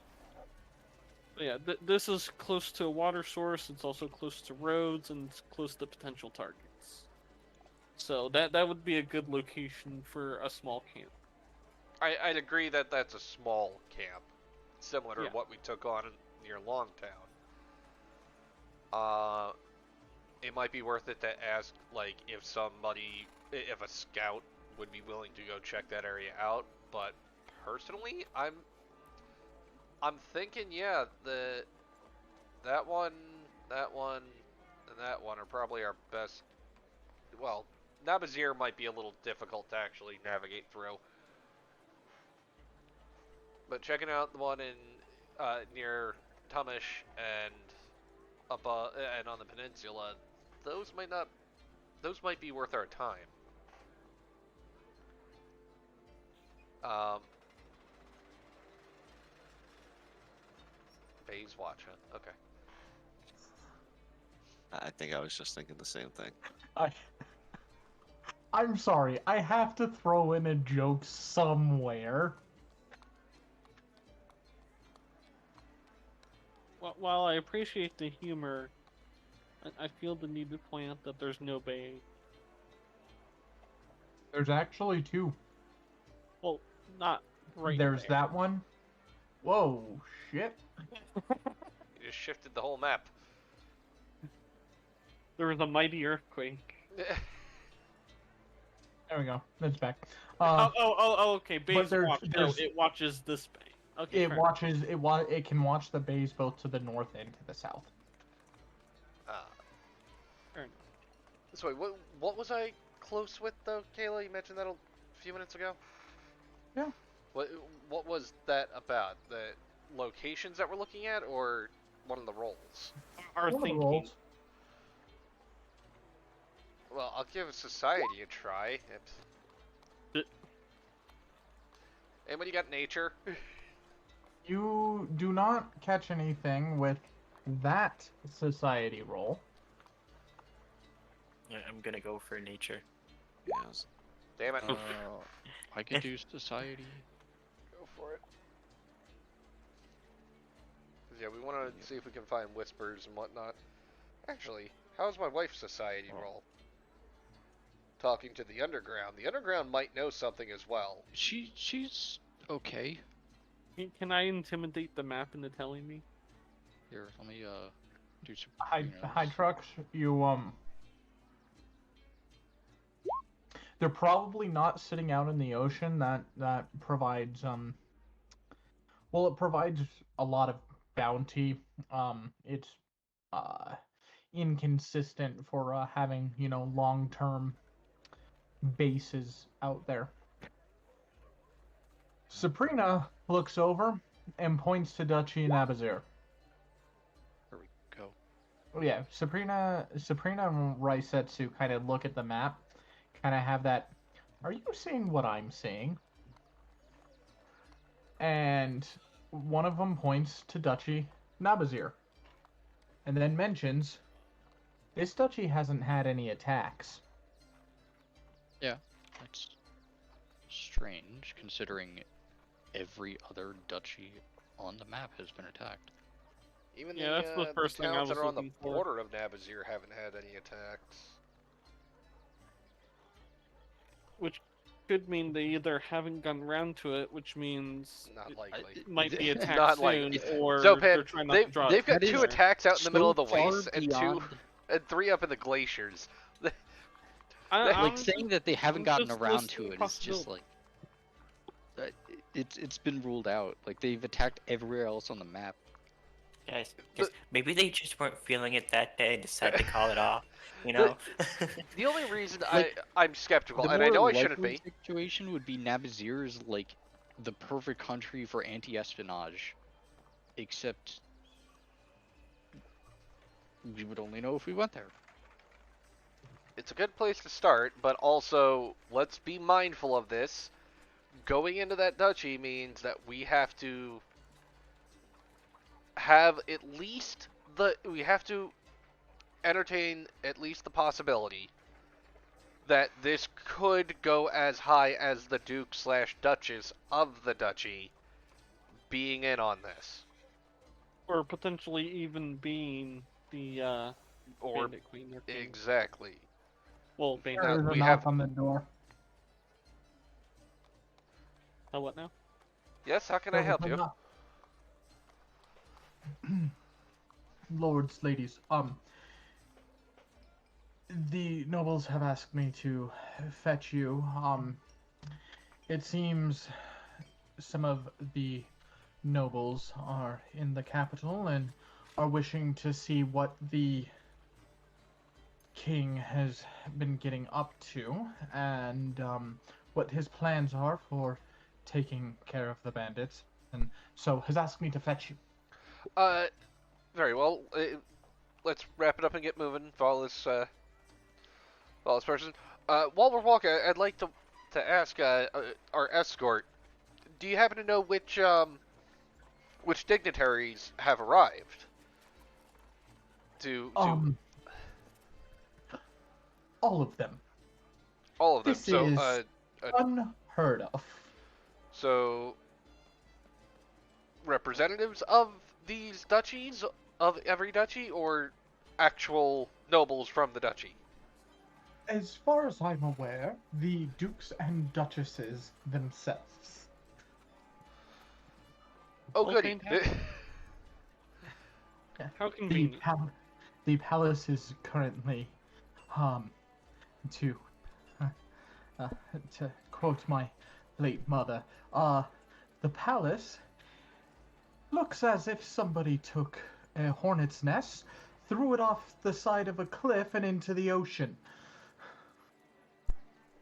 Yeah, this is close to a water source. It's also close to roads and it's close to potential targets. So that would be a good location for a small camp. I'd agree that that's a small camp, similar to Yeah. what we took on near Longtown. It might be worth it to ask, like, if a scout would be willing to go check that area out. But personally, I'm thinking, yeah, that one, and that one are probably our best. Well, Nabazir might be a little difficult to actually navigate through. But checking out the one in near Tumish and above and on the peninsula, those might be worth our time. Bays watching. Okay. I think I was just thinking the same thing. I'm sorry, I have to throw in a joke somewhere. While I appreciate the humor, I feel the need to point out that there's no bay. There's actually two. Well, not right There's there. that one. Whoa, shit. You just shifted the whole map. There was a mighty earthquake. There we go. It's back. Okay. Bays there's- watch. No, there's- it watches this bay. Okay. It fair watches. It can watch the bays both to the north and to the south. Fair enough. So wait, what was I close with though, Kayla? You mentioned that a few minutes ago. Yeah. What was that about? The locations that we're looking at, or one of the roles? Our One of the thinking. roles. Well, I'll give society a try. And when you got nature, You do not catch anything with that society roll. Yeah, I'm gonna go for nature. Yes. damn it, I could do society. go for it. 'Cause, yeah, we want to see if we can find whispers and whatnot. Actually, how's my wife's society roll? Talking to the underground. The underground might know something as well. She's okay. Can I intimidate the map into telling me? Here, let me do some. High trucks. They're probably not sitting out in the ocean. That provides well, it provides a lot of bounty. It's inconsistent for having long-term bases out there. Ssapriina looks over and points to Duchy and Abazir. There we go. Oh yeah, Ssapriina and Raisetsu kind of look at the map, kind of have that, are you seeing what I'm seeing? And one of them points to Duchy Nabazir, and then mentions, this duchy hasn't had any attacks. That's strange, considering every other duchy on the map has been attacked. Even Yeah, that's the first thing I towns that was are on the looking for. border of Nabazir haven't had any attacks. Which could mean they either haven't gotten around to it, which means Not it likely. might be attacked Not soon, likely. or Zopan, they're trying not to draw they've got attention two there. attacks out in the middle of the far wastes and beyond- three up in the glaciers. I'm like saying that they haven't I'm gotten just around listing to it is just possibilities. like it's been ruled out. Like they've attacked everywhere else on the map. Guys, maybe they just weren't feeling it that day and decided to call it off. You know. The only reason Like, I'm skeptical, The and I more know I shouldn't likely be, situation would be Nabazir is like the perfect country for anti-espionage, except we would only know if we went there. it's a good place to start, but also let's be mindful of this. going into that duchy means that we have to have we have to entertain at least the possibility that this could go as high as the Duke / Duchess of the duchy being in on this. Or potentially even being the Or Bandit Queen or King. exactly. Well, Bandit. There's a we knock have- on the door. Oh, what now? Yes, how can I There help was a you? knock. Lords, ladies, the nobles have asked me to fetch you. It seems some of the nobles are in the capital and are wishing to see what the king has been getting up to and what his plans are for taking care of the bandits, and so has asked me to fetch you. Very well. Let's wrap it up and get moving. Follow this person. While we're walking, I'd like to ask our escort. Do you happen to know which dignitaries have arrived? All of them. All of them. This So is unheard of. So representatives of these duchies, of every duchy, or actual nobles from the duchy? As far as I'm aware, the dukes and duchesses themselves. Oh, Well, goody. fantastic. How convenient. The palace is currently, to quote my late mother, the palace looks as if somebody took a hornet's nest, threw it off the side of a cliff and into the ocean.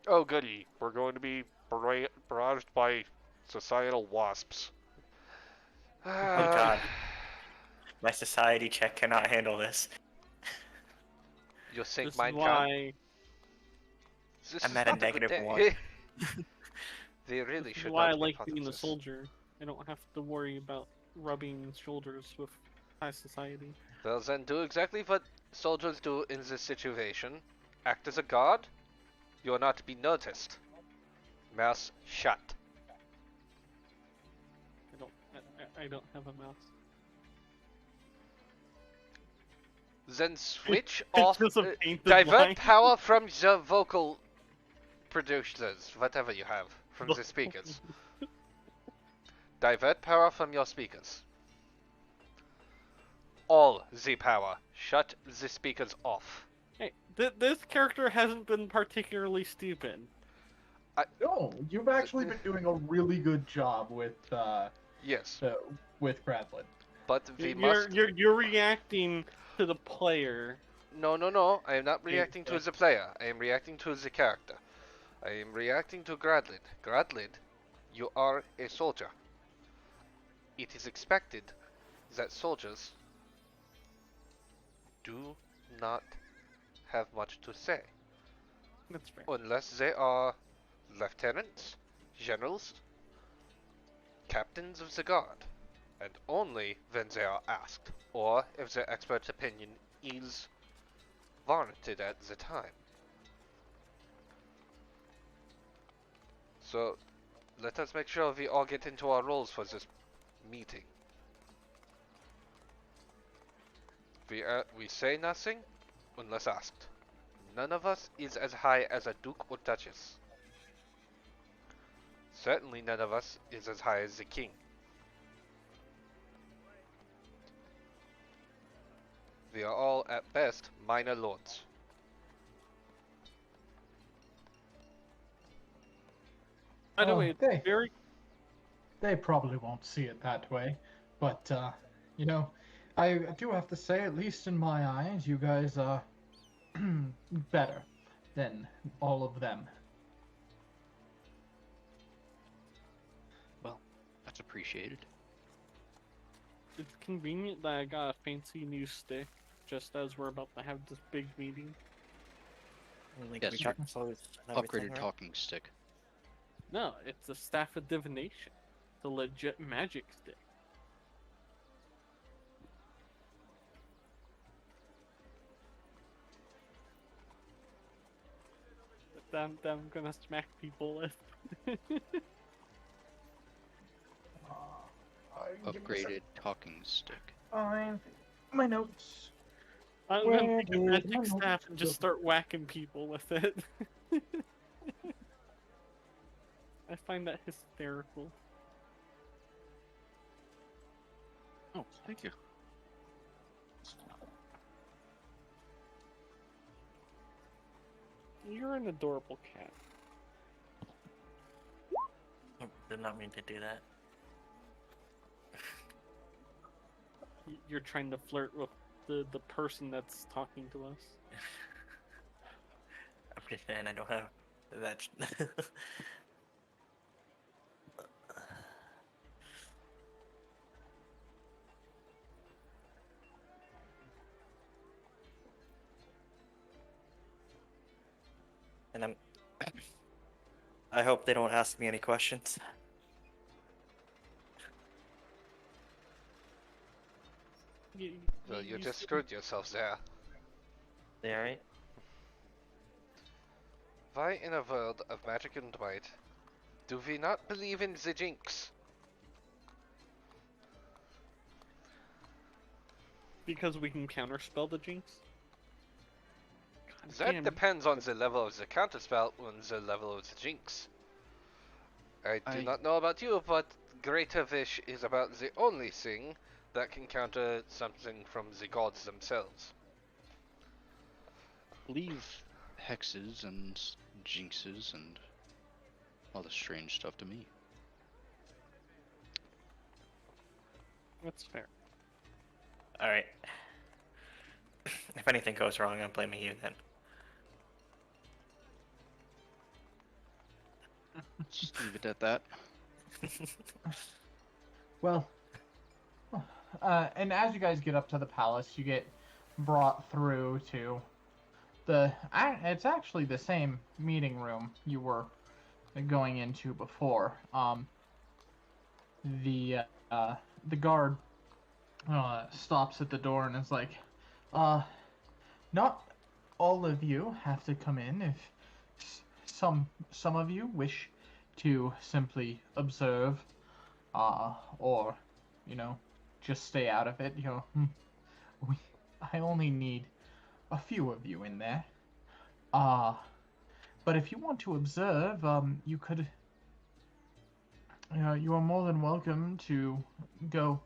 Oh, goody. We're going to be barraged by societal wasps. Oh god. My society check cannot handle this. You think This is mine can? why. This I'm is at a not good negative day. one. They really This is should why I not be like part of being a this. soldier. I don't have to worry about rubbing shoulders with high society. Well, then do exactly what soldiers do in this situation. Act as a guard. You are not to be noticed. Mouth shut. I don't have a mouse. Then switch It's off. just a painted Divert line. power from the vocal producers, whatever you have, from the speakers. Divert power from your speakers. All the power. Shut the speakers off. Hey, this character hasn't been particularly stupid. No, you've actually been doing a really good job with Yes, Gradlid. but we You're must. you're reacting to the player. No. I am not reacting to the player. I am reacting to the character. I am reacting to Gradlid. Gradlid, you are a soldier. It is expected that soldiers do not have much to say. That's right. Unless they are lieutenants, generals, captains of the guard, and only when they are asked, or if their expert opinion is warranted at the time. So, let us make sure we all get into our roles for this meeting. We say nothing unless asked. None of us is as high as a duke or duchess. Certainly none of us is as high as the king. We are all, at best, minor lords. By the way, it's very They probably won't see it that way, but you know, I do have to say, at least in my eyes, you guys are better than all of them. Well, that's appreciated. it's convenient that I got a fancy new stick just as we're about to have this big meeting. Like, Yes, we sir. got clothes and everything, Upgraded right? talking stick. No, it's a staff of divination. It's a legit magic stick. That I'm gonna smack people with. Upgraded talking stick. Fine. My notes. I'm Where gonna take a did my magic notes staff and just go? start whacking people with it. I find that hysterical. Oh, thank you. You're an adorable cat. I did not mean to do that. You're trying to flirt with the person that's talking to us. I'm just saying I don't have that. And I hope they don't ask me any questions. So you just screwed yourself there. They alright? Why in a world of magic and might do we not believe in the jinx? Because we can counterspell the jinx? God That damn. depends on the level of the counterspell and the level of the jinx. I do not know about you, but Greater Wish is about the only thing that can counter something from the gods themselves. Leave hexes and jinxes and all the strange stuff to me. That's fair. Alright. If anything goes wrong, I'm blaming you then. Just leave it at that. Well, and as you guys get up to the palace, you get brought through to it's actually the same meeting room you were going into before. The guard stops at the door and is like, not all of you have to come in. If some of you wish to simply observe, or, just stay out of it, I only need a few of you in there. But if you want to observe, you could, you are more than welcome to go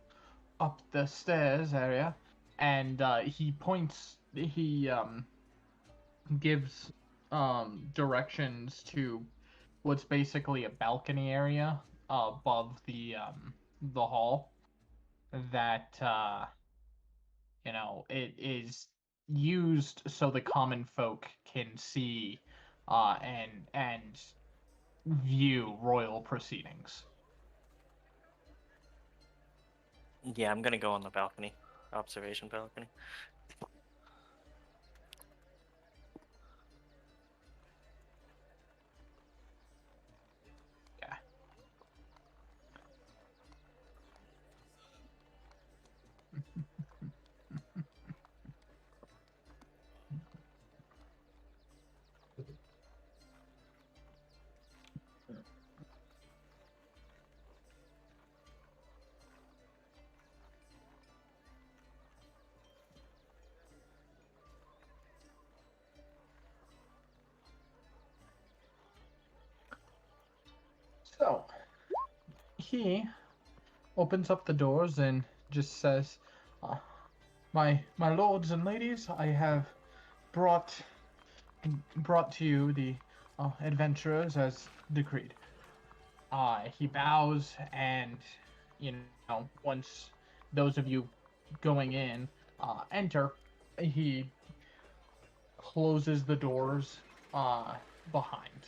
up the stairs area, and he gives directions to what's basically a balcony area above the hall that it is used so the common folk can see and view royal proceedings. Yeah, I'm gonna go on the balcony. Observation balcony. Yeah. So, he opens up the doors and just says, my lords and ladies, I have brought to you the adventurers as decreed. He bows, and once those of you going in enter, he closes the doors behind.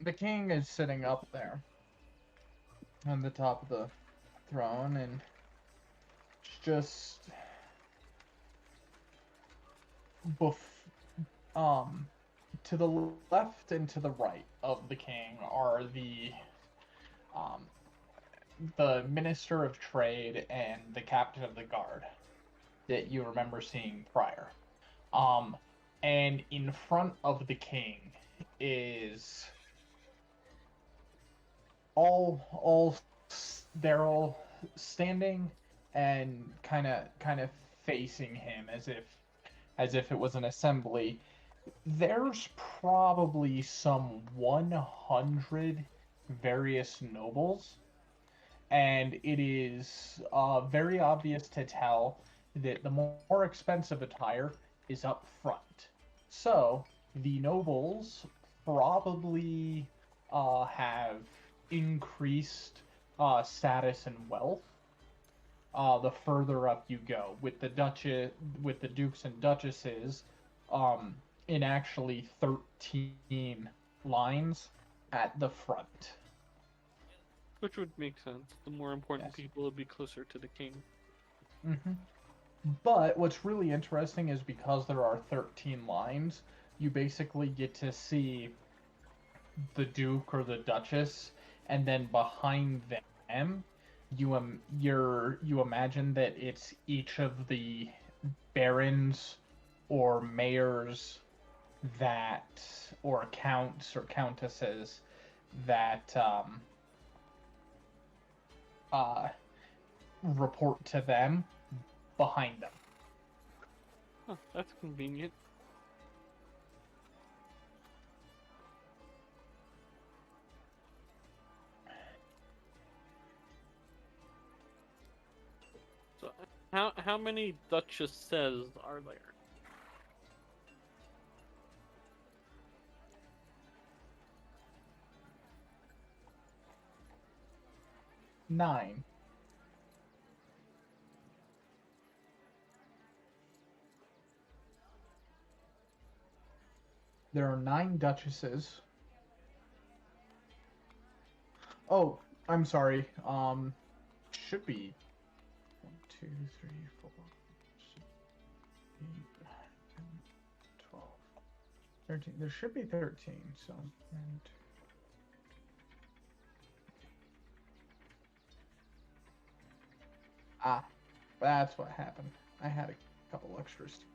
The king is sitting up there on the top of the throne, and just to the left and to the right of the king are the Minister of Trade and the Captain of the Guard that you remember seeing prior. And in front of the king is they're all standing and kind of facing him as if it was an assembly. There's probably some 100 various nobles, and it is very obvious to tell that the more expensive attire is up front. So the nobles probably have increased status and wealth the further up you go. With the dukes and duchesses, in actually 13 lines at the front. Which would make sense. The more important Yes. people would be closer to the king. Mm-hmm. But what's really interesting is because there are 13 lines, you basically get to see the Duke or the Duchess, and then behind them, you imagine that it's each of the barons or mayors or counts or countesses that report to them behind them. Huh, that's convenient. So, how many duchesses are there? Nine. There are 9 duchesses. Oh, I'm sorry. Should be 1, 2, 3, 4, 6, 8, 9, 10, 12, 13. There should be 13. So, 1, 2. Ah, that's what happened. I had a couple extras.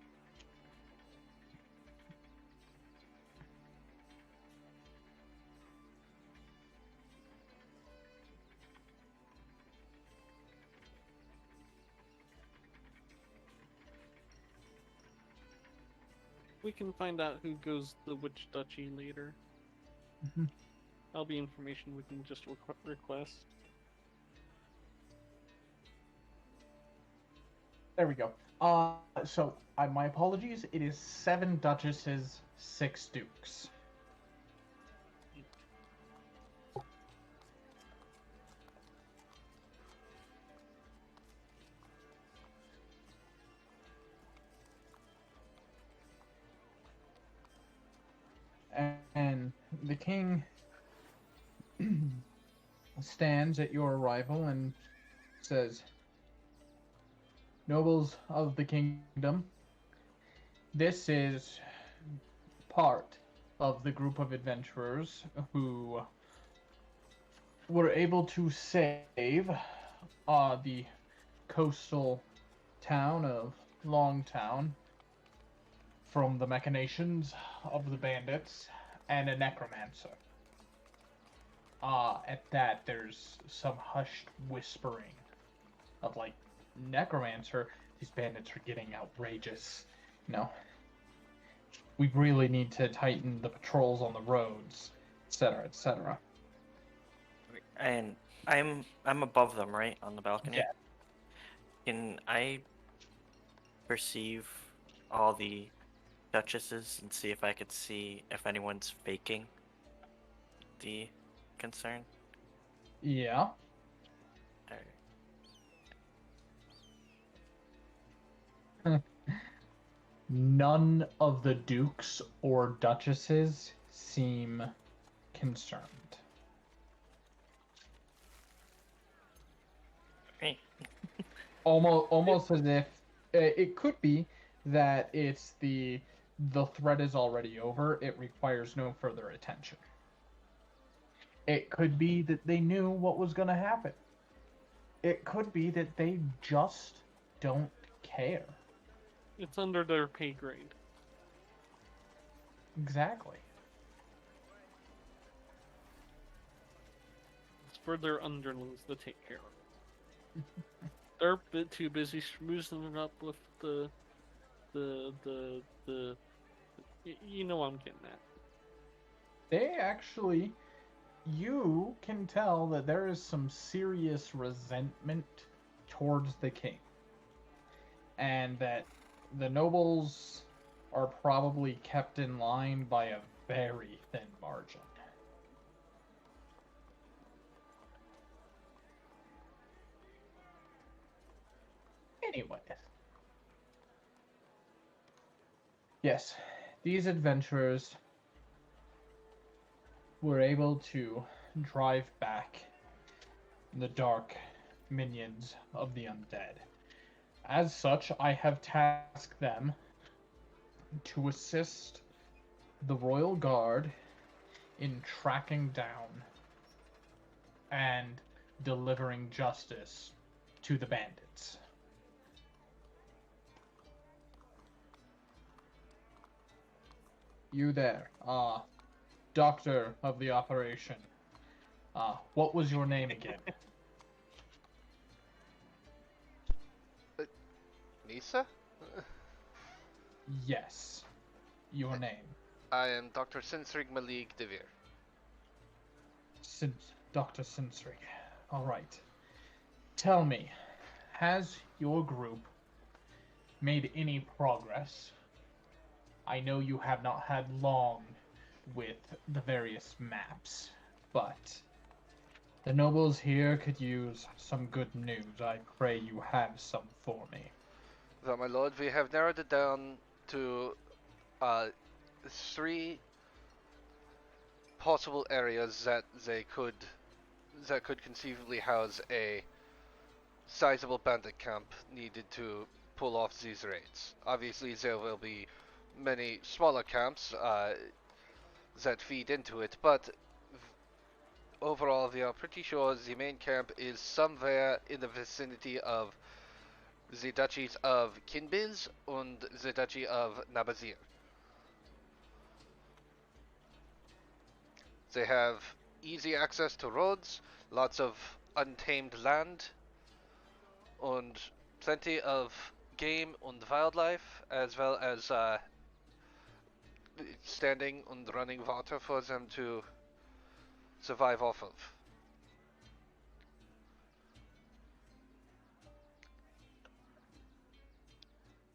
We can find out who goes the which duchy later. Mm-hmm. That'll be information we can just request. There we go. So my apologies. It is 7 duchesses, 6 dukes. And the king stands at your arrival and says, "Nobles of the kingdom, this is part of the group of adventurers who were able to save the coastal town of Longtown from the machinations of the bandits and a necromancer." At that, there's some hushed whispering of, like, necromancer, these bandits are getting outrageous. No. We really need to tighten the patrols on the roads, etc., etc. And I'm above them, right, on the balcony? Yeah. Can I perceive all the duchesses and see if I could see if anyone's faking the concern? Yeah. Alright. None of the dukes or duchesses seem concerned. Hey. Almost as if it could be that it's the threat is already over, it requires no further attention. It could be that they knew what was going to happen. It could be that they just don't care. It's under their pay grade. Exactly. It's for their underlings to take care of. They're a bit too busy schmoozing it up with the you know what I'm getting at. They actually, you can tell that there is some serious resentment towards the king. And that the nobles are probably kept in line by a very thin margin. Anyways. Yes, these adventurers were able to drive back the dark minions of the undead. As such, I have tasked them to assist the Royal Guard in tracking down and delivering justice to the bandits. You there, doctor of the operation. What was your name again? Nisa? Yes. Your name. I am Dr. Sensrig Malik DeVir. Dr. Sensrig. Alright. Tell me, has your group made any progress? I know you have not had long with the various maps, but the nobles here could use some good news. I pray you have some for me. Well, my lord, we have narrowed it down to 3 possible areas that could conceivably house a sizable bandit camp needed to pull off these raids. Obviously, there will be many smaller camps that feed into it, but overall, we are pretty sure the main camp is somewhere in the vicinity of the duchies of Kinbiz and the duchy of Nabazir. They have easy access to roads, lots of untamed land, and plenty of game and wildlife, as well as standing and running water for them to survive off of.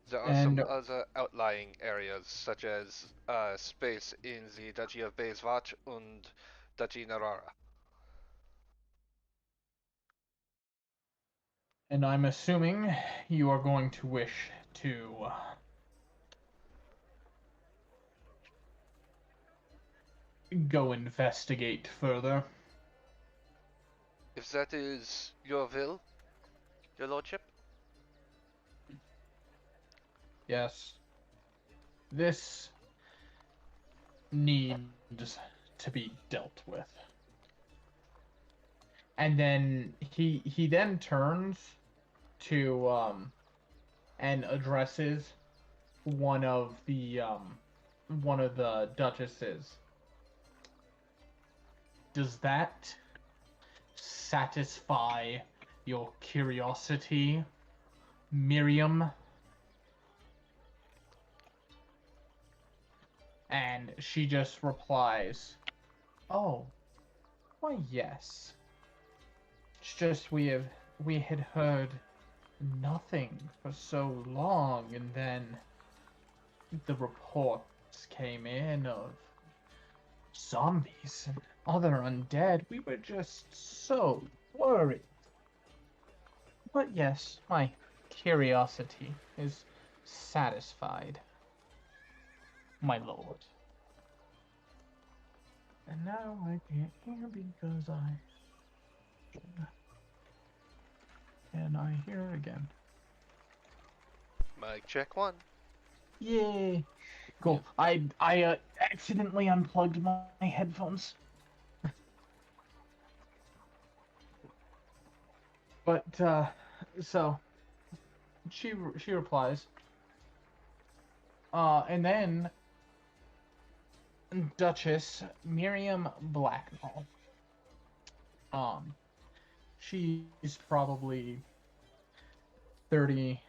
There are some other outlying areas, such as space in the Duchy of Bezvach and Duchy Narara. And I'm assuming you are going to wish to go investigate further. If that is your will, your lordship? Yes. This needs to be dealt with. And then he then turns to and addresses one of the duchesses. Does that satisfy your curiosity, Miriam? And she just replies, "Oh, why yes. It's just we had heard nothing for so long, and then the reports came in of zombies and other undead. We were just so worried. But yes, my curiosity is satisfied, my lord. And now I can't hear because and I hear again. Mic check 1. Yay! Cool. I accidentally unplugged my headphones. But so she replies. And then Duchess Miriam Blacknall. She's probably 30,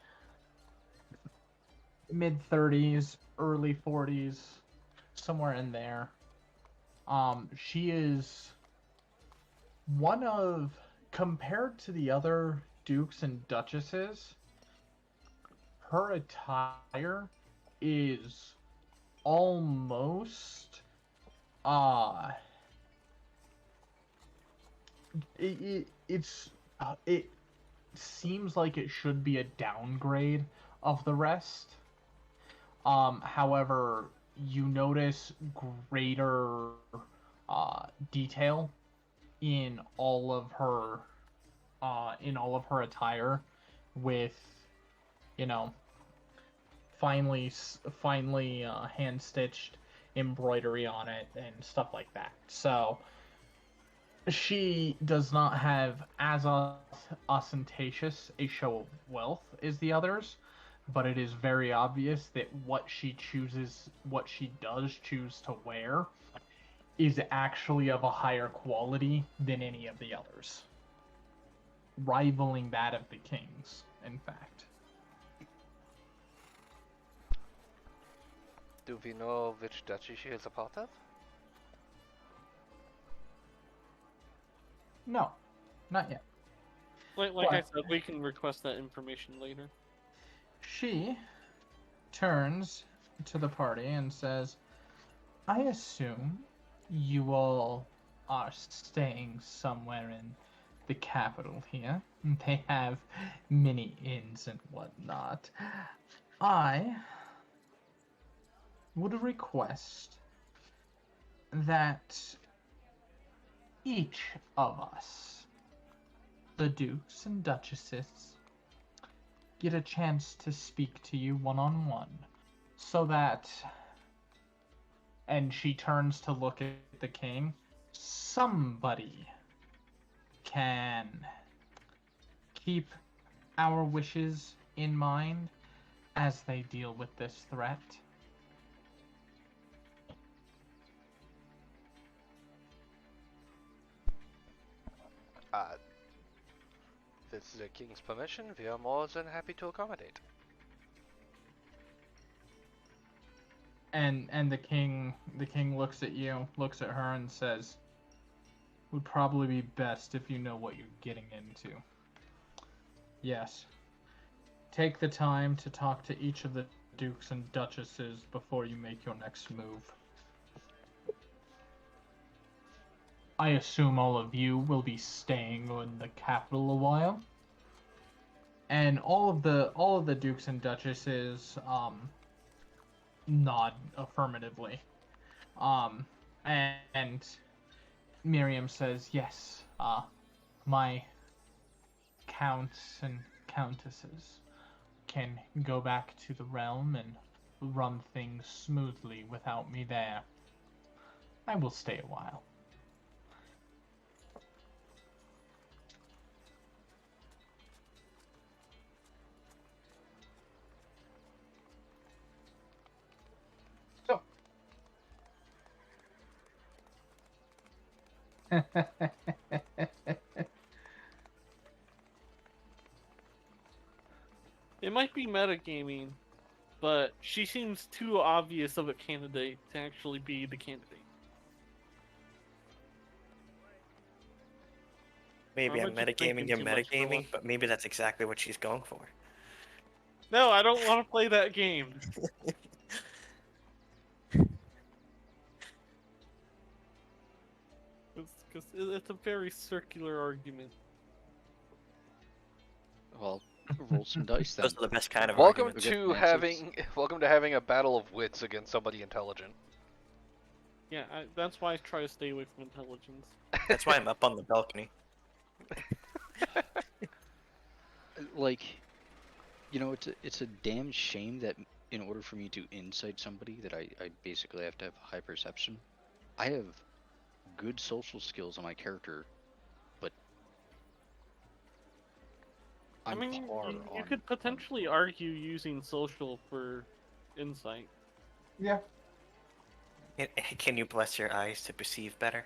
mid-30s, early 40s, somewhere in there. She is one of, compared to the other dukes and duchesses, her attire is almost, it seems like it should be a downgrade of the rest. However, you notice greater detail in all of her attire, with, you know, finely hand stitched embroidery on it and stuff like that. So she does not have as ostentatious a show of wealth as the others, but it is very obvious that what she does choose to wear is actually of a higher quality than any of the others, rivaling that of the kings, in fact. Do we know which duchy she is a part of? No, not yet. Like I said, we can request that information later. She turns to the party and says, I assume you all are staying somewhere in the capital here. They have many inns and whatnot. I would request that each of us, the dukes and duchesses, get a chance to speak to you one-on-one, so that, and she turns to look at the king, somebody can keep our wishes in mind as they deal with this threat. With the king's permission, we are more than happy to accommodate. And the king looks at you, looks at her, and says, "Would probably be best if you know what you're getting into. Yes. Take the time to talk to each of the dukes and duchesses before you make your next move. I assume all of you will be staying in the capital a while." And all of the dukes and duchesses nod affirmatively. And Miriam says, "Yes, my counts and countesses can go back to the realm and run things smoothly without me there. I will stay a while." So, It might be metagaming, but she seems too obvious of a candidate to actually be the candidate. Maybe Or I'm am I just thinking metagaming, you're too much for metagaming, one? but maybe that's exactly what she's going for. No, I don't want to play that game. It's a very circular argument. Well, roll some dice then. Those are the best kind of Welcome arguments. to having a battle of wits against somebody intelligent. Yeah, that's why I try to stay away from intelligence. That's why I'm up on the balcony. Like, you know, it's a damn shame that in order for me to insight somebody, that I basically have to have high perception. I have good social skills on my character, but I'm I mean, par you on, could potentially argue using social for insight. Yeah. Can you bless your eyes to perceive better?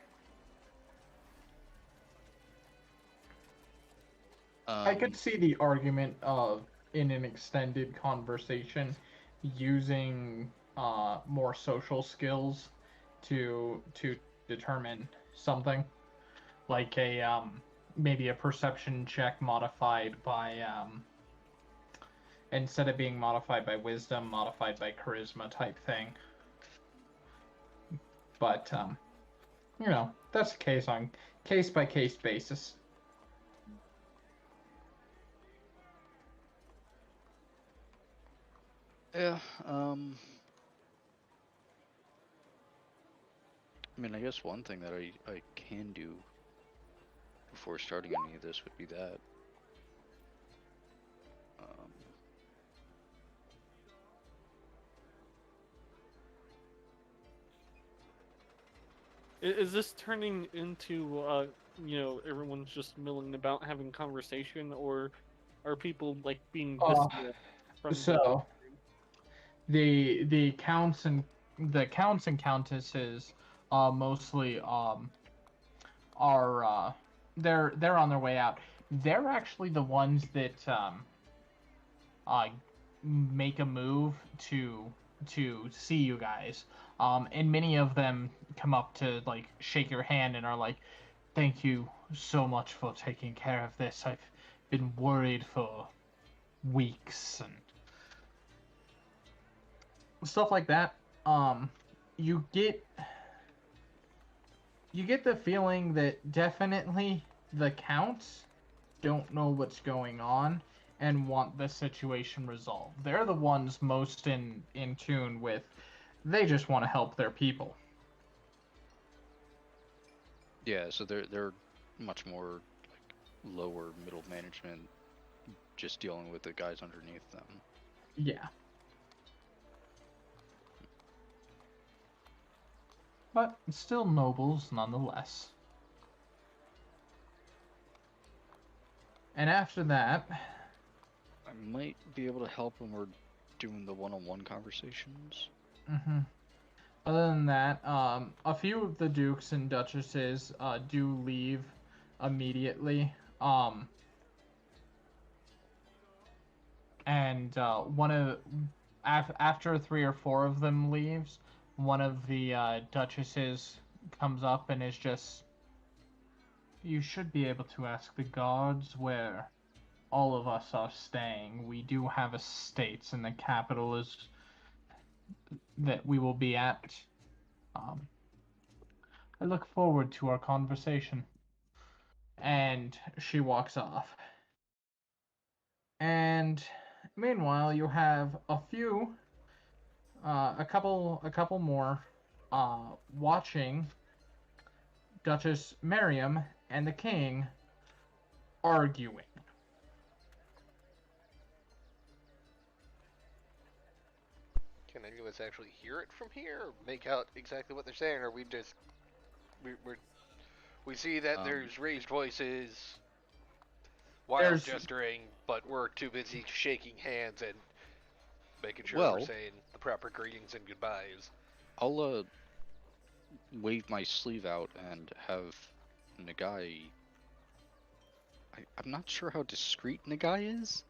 I could see the argument of, in an extended conversation, using more social skills to determine something, like a maybe a perception check modified by instead of being modified by wisdom, modified by charisma type thing. But you know, that's a case by case basis. Yeah, I mean, I guess one thing that I can do before starting any of this would be that. Is this turning into, you know, everyone's just milling about having conversation, or are people like being distant from So the counts and countesses mostly are they're on their way out. They're actually the ones that make a move to see you guys. And many of them come up to like shake your hand and are like, "Thank you so much for taking care of this. I've been worried for weeks," and stuff like that. You get the feeling that definitely the counts don't know what's going on and want the situation resolved. They're the ones most in tune with. They just want to help their people. Yeah, so they're much more like lower middle management, just dealing with the guys underneath them. Yeah. But still nobles nonetheless. And after that, I might be able to help when we're doing the one-on-one conversations. Other than that, a few of the dukes and duchesses do leave immediately. And after 3 or 4 of them leaves, one of the duchesses comes up and is just, "You should be able to ask the guards where all of us are staying. We do have estates, and the capital is that we will be at. I look forward to our conversation." And she walks off. And meanwhile, you have a couple more watching Duchess Miriam and the king arguing. Can any of us actually hear it from here, or make out exactly what they're saying, or we just we see that there's raised voices, wild gesturing, but we're too busy shaking hands and making sure we're saying the proper greetings and goodbyes. I'll wave my sleeve out and have Nagai. I'm not sure how discreet Nagai is.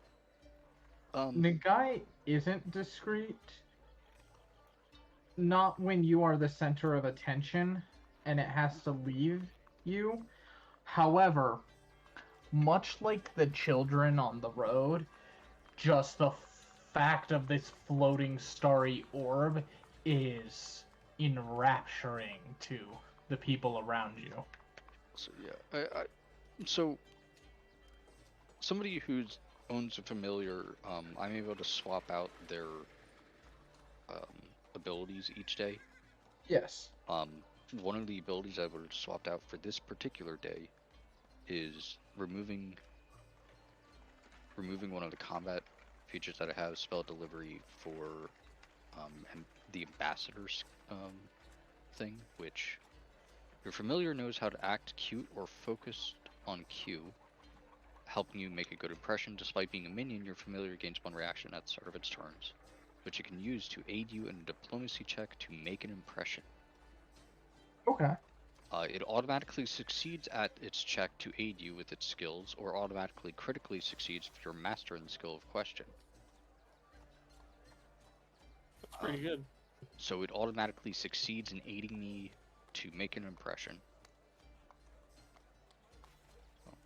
Nagai isn't discreet. Not when you are the center of attention and it has to leave you. However, much like the children on the road, just the fact of this floating starry orb is enrapturing to the people around you. So yeah, so somebody who owns a familiar, I'm able to swap out their abilities each day. Yes. One of the abilities I would have swapped out for this particular day is removing one of the combat features that I have, spell delivery, for and the ambassador's thing, which your familiar knows how to act cute or focused on cue, helping you make a good impression. Despite being a minion, your familiar gains one reaction at the start of its turns, which it can use to aid you in a diplomacy check to make an impression. Okay. It automatically succeeds at its check to aid you with its skills, or automatically critically succeeds if you're master in the skill of question. That's pretty good. So it automatically succeeds in aiding me to make an impression. So,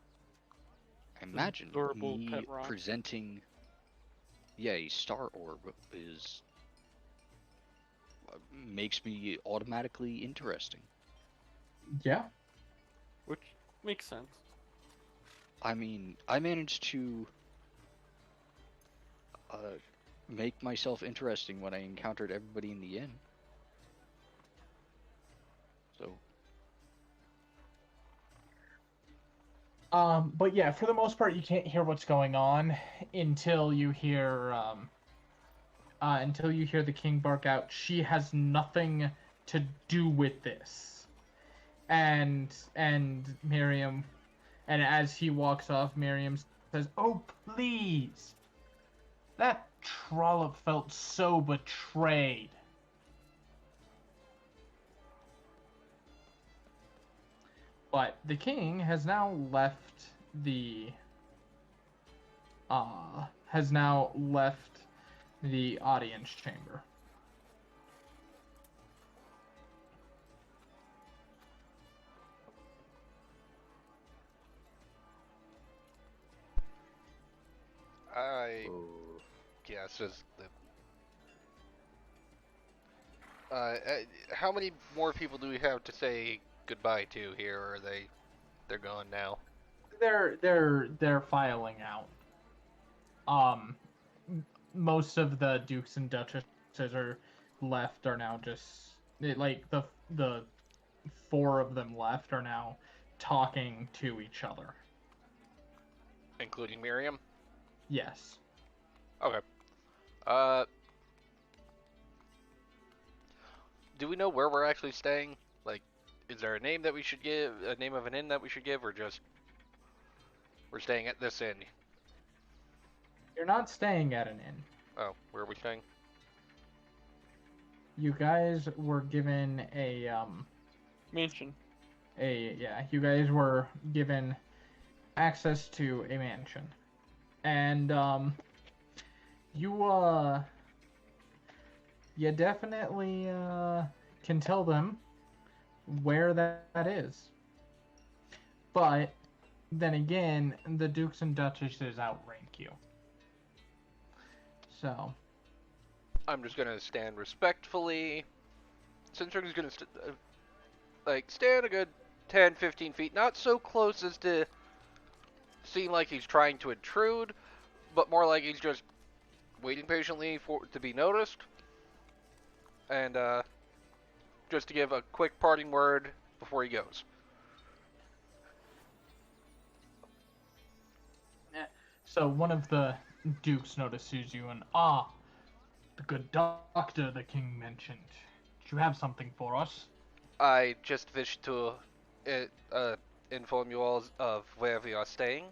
I imagine adorable me pet rock. presenting, a star orb is makes me automatically interesting. Yeah. Which makes sense. I mean, I managed to make myself interesting when I encountered everybody in the inn. So. But yeah, for the most part, you can't hear what's going on until you hear the king bark out, "She has nothing to do with this." And Miriam, and as he walks off, Miriam says, "Oh, please. That trollop felt so betrayed." But the king has now left the audience chamber. I guess is the. How many more people do we have to say goodbye to here? Or they're gone now? They're filing out. Most of the dukes and duchesses are now just like the four of them left are now talking to each other. Including Miriam? Yes. Okay. Do we know where we're actually staying? Like, is there a name that we should give? A name of an inn that we should give? Or just we're staying at this inn? You're not staying at an inn. Oh, where are we staying? You guys were given a Mansion. You guys were given access to a mansion. And you definitely can tell them where that is. But then again, the dukes and duchesses outrank you. So I'm just gonna stand respectfully. Sintrig's gonna stand a good 10-15 feet, not so close as to seem like he's trying to intrude, but more like he's just waiting patiently to be noticed. And just to give a quick parting word before he goes. So one of the dukes notices you and, the good doctor the king mentioned. Do you have something for us? I just wish to inform you all of where we are staying,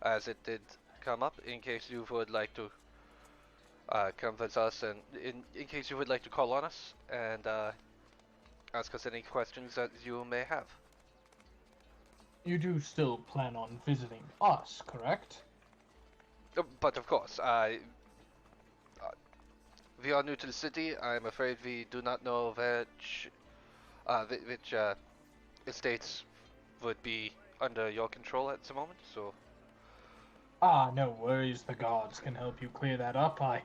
as it did come up, in case you would like to come with us, and in case you would like to call on us and ask us any questions that you may have. You do still plan on visiting us, correct? But of course, we are new to the city. I'm afraid we do not know which estates would be under your control at the moment, so... No worries, the gods can help you clear that up. I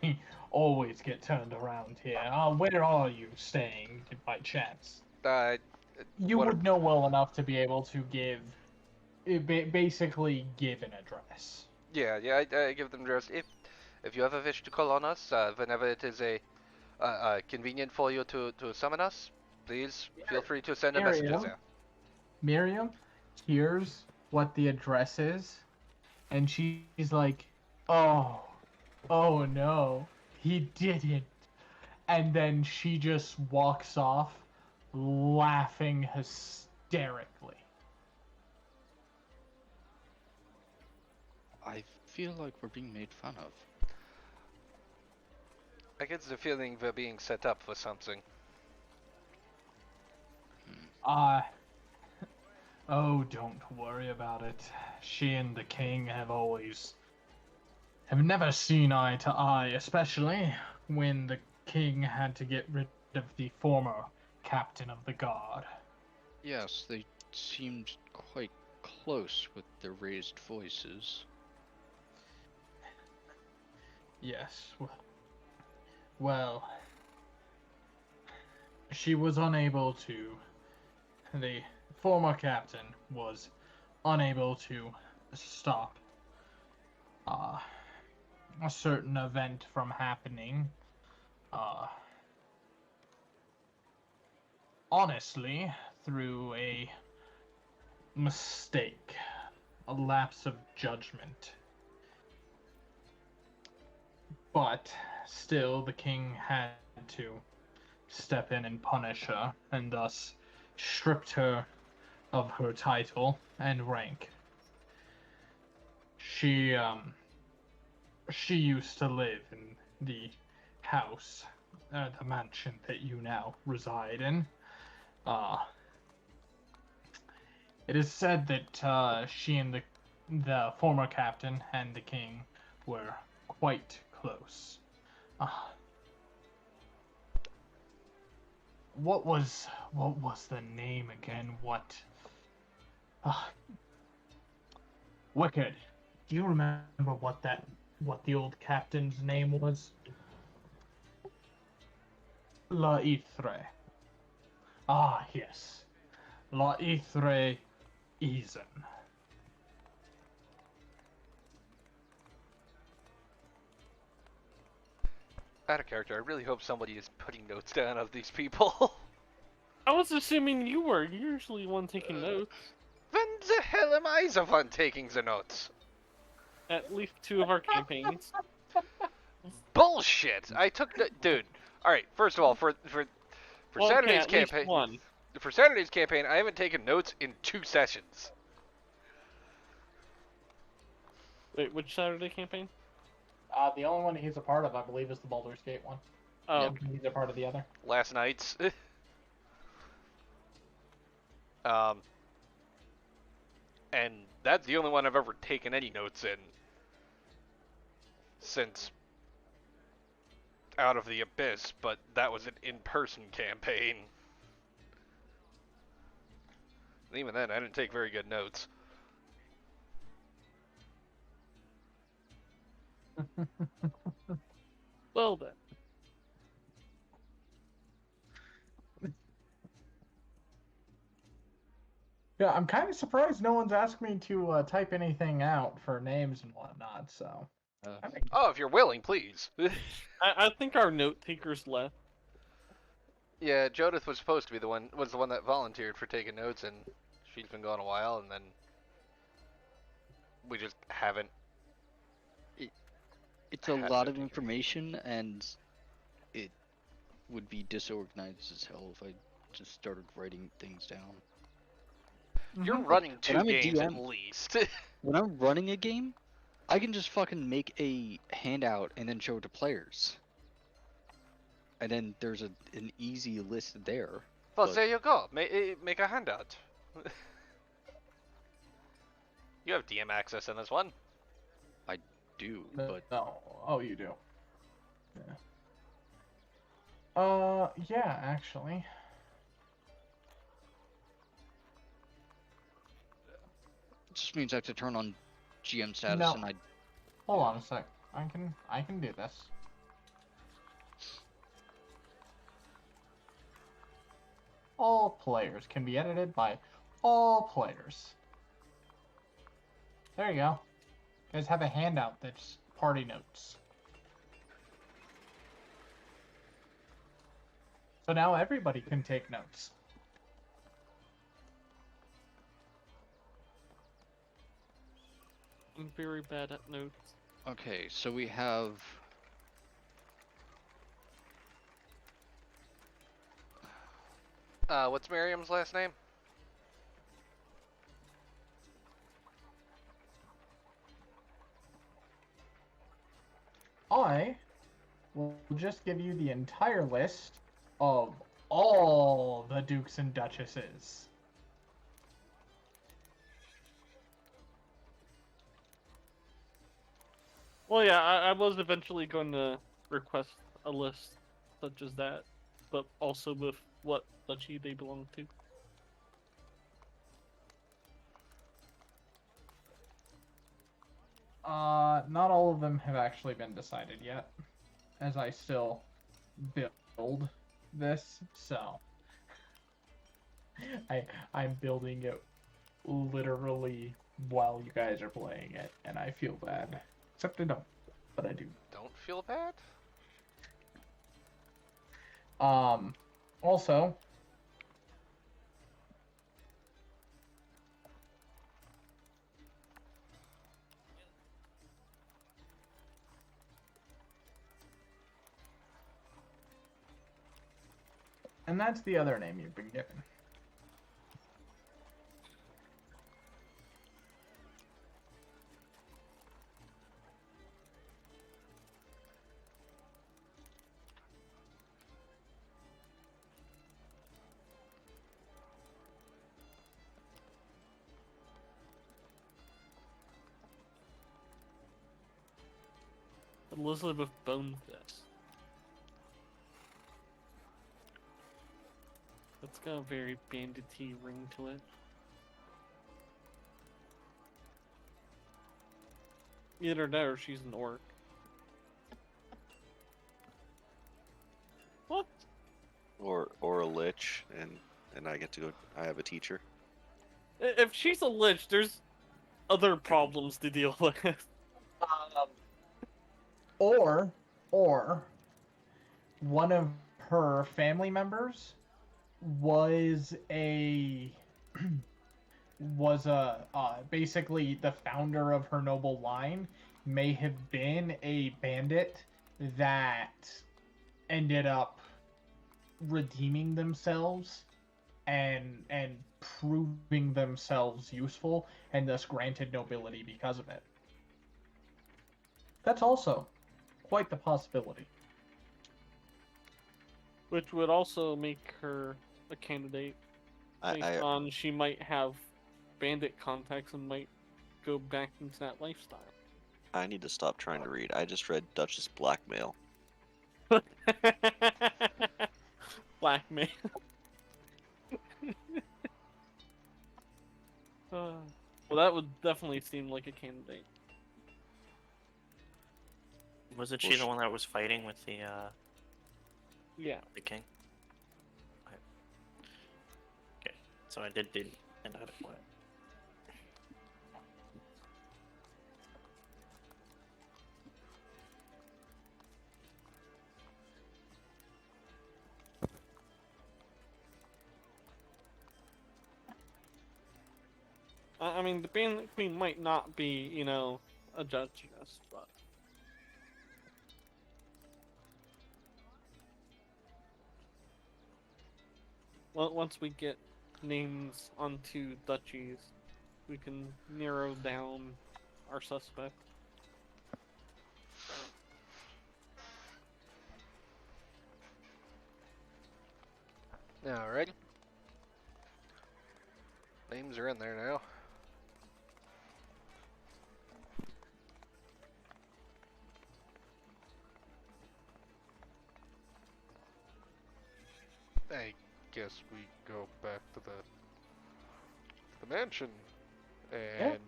always get turned around here. Where are you staying, by chance? You would know well enough to be able to basically give an address. Yeah, I give them address. If you ever wish to call on us, whenever it is convenient for you to summon us, please feel free to send a message there. Miriam hears what the address is, and she's like, oh no, he didn't. and then she just walks off, laughing hysterically. I feel like we're being made fun of. I get the feeling we're being set up for something. Oh, don't worry about it. She and the king have never seen eye to eye, especially when the king had to get rid of the former captain of the guard. Yes, they seemed quite close with their raised voices. Yes, well, she was unable to. The former captain was unable to stop a certain event from happening. Honestly, through a mistake, a lapse of judgment. But still, the king had to step in and punish her, and thus stripped her of her title and rank. She used to live in the house, the mansion that you now reside in. It is said that she and the former captain and the king were quite close. What was the name again? Wicked. Do you remember what the old captain's name was? La Ithre. Ah, yes. La Ithre Eason. Out of character, I really hope somebody is putting notes down of these people. I was assuming you were. You're usually the one taking notes. When the hell am I the one taking the notes? At least 2 of our campaigns. Bullshit! I took dude. All right. First of all, for Well, Saturday's okay, at least campaign, 1. for Saturday's campaign, I haven't taken notes in 2 sessions. Wait, which Saturday campaign? The only one he's a part of, I believe, is the Baldur's Gate one. Oh, Yep. okay. He's a part of the other. Last night's. And that's the only one I've ever taken any notes in since Out of the Abyss, but that was an in-person campaign. And even then, I didn't take very good notes. Well then. Yeah, I'm kind of surprised no one's asked me to type anything out for names and whatnot, so... Oh, if you're willing, please. I think our note takers left. Yeah, Jodith was supposed to be the one that volunteered for taking notes, and she's been gone a while, and then we just haven't. It's a Had lot to of take it. information, and it would be disorganized as hell if I just started writing things down. You're running 2 When I'm a games at DM least. When I'm running a game, I can just fucking make a handout and then show it to players. And then there's an easy list there. Well, But- there you go. Make a handout. You have DM access in this one. Do, But but oh, you do. Yeah, actually. it just means I have to turn on GM status No. and I Hold on a sec. I can do this. All players can be edited by all players. There you go. You guys have a handout that's party notes. So now everybody can take notes. I'm very bad at notes. Okay, so we have What's Miriam's last name? I will just give you the entire list of all the dukes and duchesses. Well, yeah, I was eventually going to request a list such as that, but also with what duchy they belong to. Not all of them have actually been decided yet, as I still build this, so I'm building it literally while you guys are playing it, and I feel bad. Except I don't, but I do. Don't feel bad? Also, and that's the other name you've been given. Elizabeth Bonefist. That's got a very bandity ring to it. Either that or she's an orc. What? Or a lich, and I get to go. I have a teacher. If she's a lich, there's other problems to deal with. Or one of her family members was basically the founder of her noble line, may have been a bandit that ended up redeeming themselves and proving themselves useful, and thus granted nobility because of it. That's also quite the possibility. Which would also make her a candidate based on she might have bandit contacts and might go back into that lifestyle. I need to stop trying to read. I just read Duchess Blackmail. Blackmail. Well, that would definitely seem like a candidate. Wasn't she the one that was fighting with the Yeah. the king? Okay, so I did end out of what? I mean, the Bandit Queen might not be, you know, a duchess, but once we get names onto duchies, we can narrow down our suspect. Alright. Names are in there now. I guess we go back to the mansion and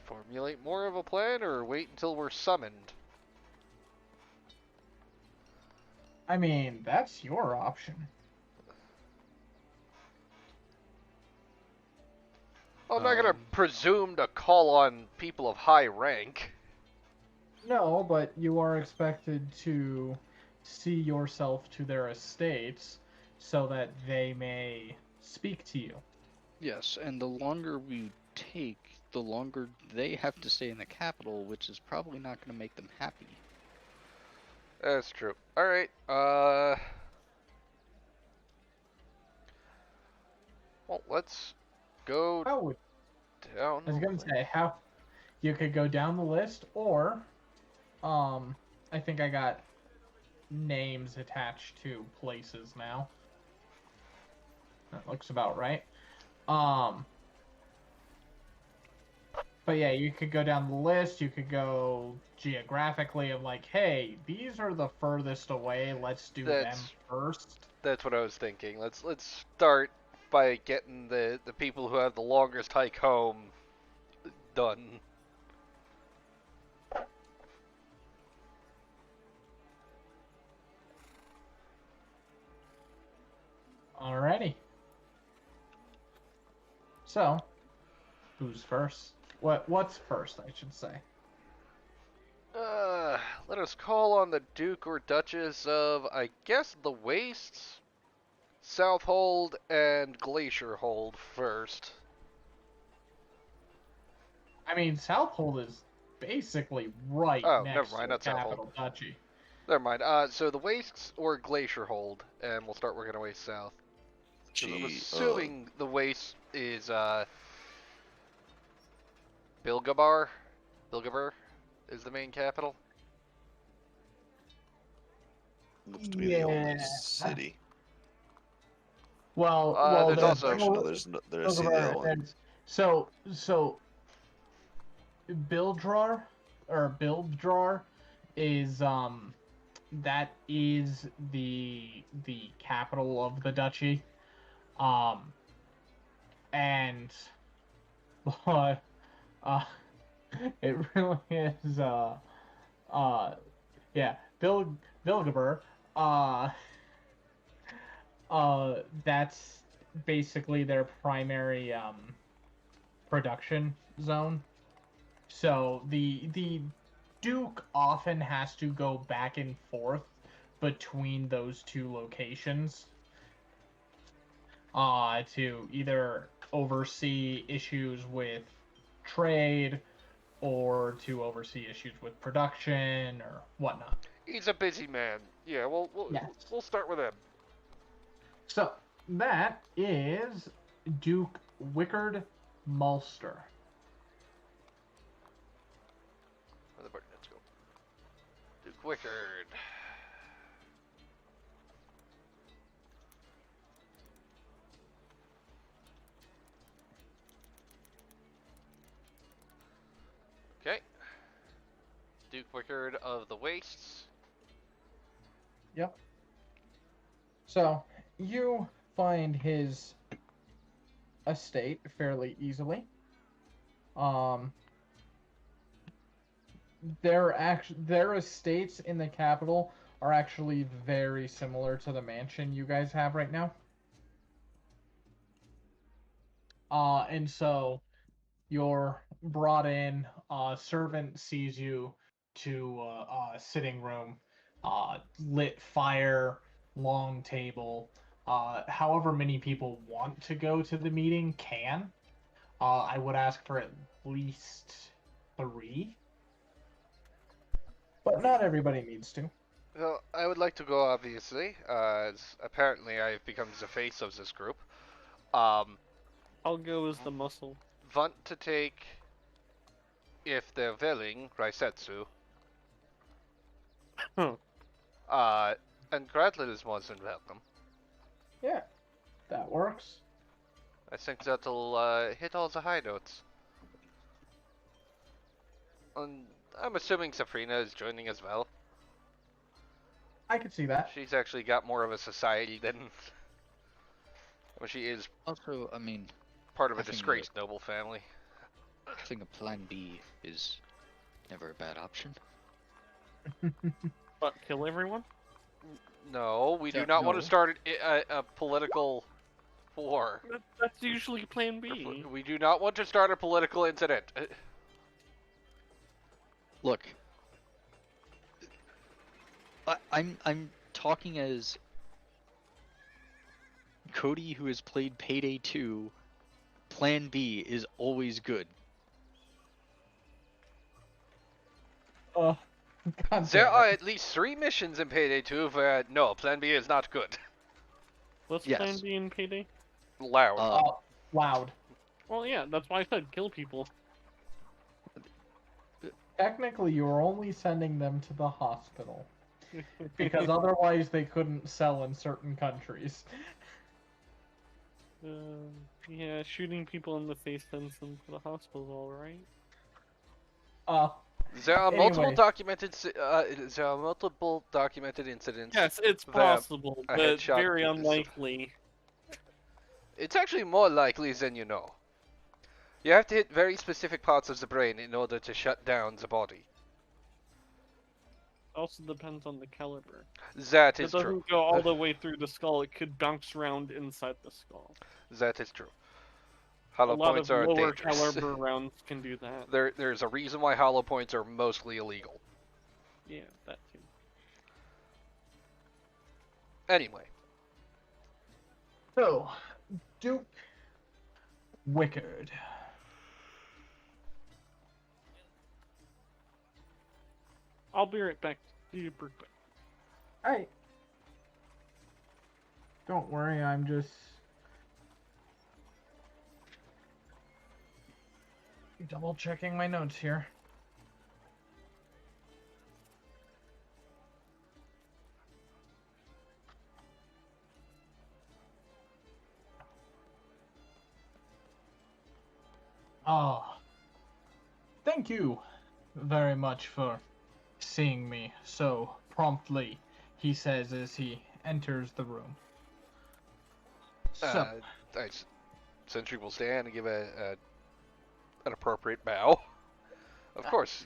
formulate more of a plan, or wait until we're summoned. I mean, that's your option. I'm not gonna presume to call on people of high rank. No, but you are expected to see yourself to their estates so that they may speak to you. Yes, and the longer we take, the longer they have to stay in the capital, which is probably not going to make them happy. That's true. Alright, Well, let's go How would down. I was gonna say how you could go down the list, or I think I got names attached to places now. That looks about right. But yeah, you could go down the list. You could go geographically of like, hey, these are the furthest away. Let's do them first. That's what I was thinking. Let's start by getting the people who have the longest hike home done. Alrighty. So, who's first? What's first, I should say. Let us call on the Duke or Duchess of, I guess, the Wastes, Southhold, and Glacier Hold first. I mean, Southhold is basically right next never mind, to not the Southhold. capital duchy. Never mind. So the Wastes or Glacier Hold, and we'll start working our way south. 'Cause I'm assuming the Waste is Bilgabar. Bilgabar is the main capital. Looks to be the only city. Well, there's also Actually, no, there's the other one. So Bildrar is that is the capital of the duchy, and it really is yeah, Bilgabar, that's basically their primary production zone. So the Duke often has to go back and forth between those two locations to either oversee issues with trade or to oversee issues with production or whatnot. He's a busy man. Yeah, we'll start with him. So that is Duke Wickard Mulster. Where the button? Let's go. Duke Wickard. Okay. Duke Wickard of the Wastes. Yep. So you find his estate fairly easily. Their estates in the capital are actually very similar to the mansion you guys have right now. And so you're brought in, servant sees you to a sitting room, lit fire, long table. However many people want to go to the meeting can. I would ask for at least 3. But not everybody needs to. Well, I would like to go, obviously, as apparently I've become the face of this group. I'll go as the muscle. Want to take, if they're willing, Raisetsu. And Gradlid is more than welcome. Yeah, that works. I think that'll hit all the high notes. And I'm assuming Ssapriina is joining as well. I could see that. She's actually got more of a society than... Well, she is Also, I mean, part of a I think disgraced noble family. I think a plan B is never a bad option. What, kill everyone? No, we do Yeah, not want no. to start a political war. That's usually plan B. We do not want to start a political incident. Look, I'm talking as Cody, who has played Payday 2. Plan B is always good. God There damn are it. at least 3 missions in Payday 2 where no, Plan B is not good. What's Yes. plan B in Payday? Loud. Loud. Well, yeah, that's why I said kill people. Technically, you were only sending them to the hospital. Because otherwise they couldn't sell in certain countries. Yeah, shooting people in the face sends them to the hospital, alright. There are multiple anyway. documented incidents. Yes, it's that possible, a but headshot very is- unlikely. It's actually more likely than you know. You have to hit very specific parts of the brain in order to shut down the body. Also depends on the caliber. That It is true. doesn't go all the way through the skull, it could bounce around inside the skull. That is true. A Hollow lot points of are lower dangerous. caliber rounds can do that. There's a reason why hollow points are mostly illegal. Yeah, that too. Anyway, So, Duke Wickard. I'll be right back. Super quick. Hey. Don't worry, I'm just double checking my notes here. Ah, thank you very much for seeing me so promptly, he says as he enters the room. So, Sentry will stand and give an appropriate bow. Of course,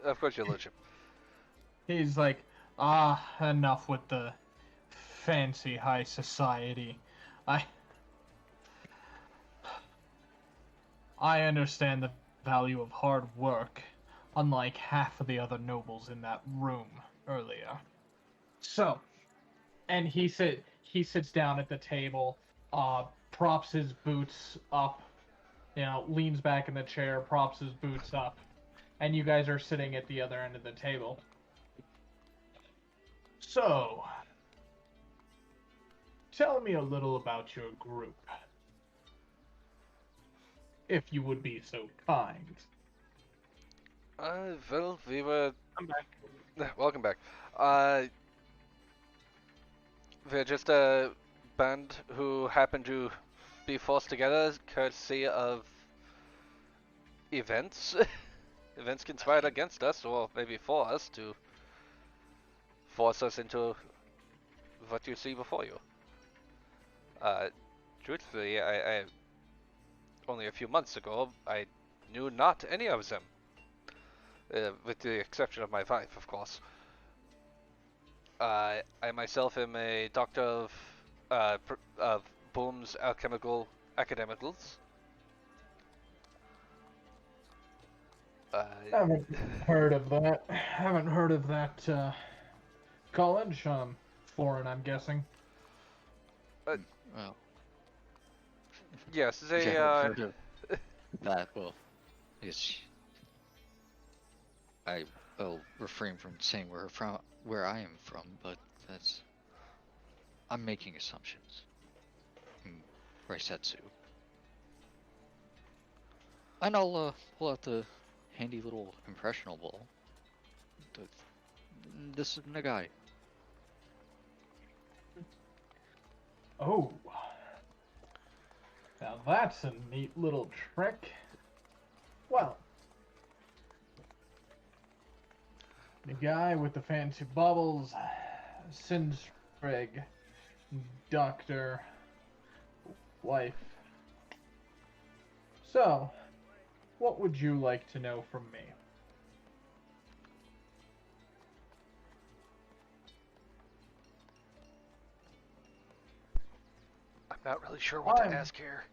of course, your lordship. he's like, enough with the fancy high society. I understand the value of hard work, unlike half of the other nobles in that room earlier. So, and he sits down at the table, props his boots up, leans back in the chair, props his boots up, and you guys are sitting at the other end of the table. So, tell me a little about your group, if you would be so kind. Well, we were. I'm back. Welcome back. We're just a band who happened to be forced together courtesy of events. Events conspired against us, or maybe for us, to force us into what you see before you. Truthfully, I only a few months ago, I knew not any of them. With the exception of my wife, of course. I myself am a doctor of Boom's alchemical academicals. Haven't heard of that. Haven't heard of that college. Foreign, I'm guessing. Well, Yes, if they you haven't heard of that, well, yes. I will refrain from saying where I am from, but I'm making assumptions. Raisetsu. And I'll pull out the handy little impressionable. This is Nagai. Oh. Now that's a neat little trick. Well, the guy with the fancy bubbles, Sinstrig, doctor, wife. So, what would you like to know from me? I'm not really sure what I'm- to ask here.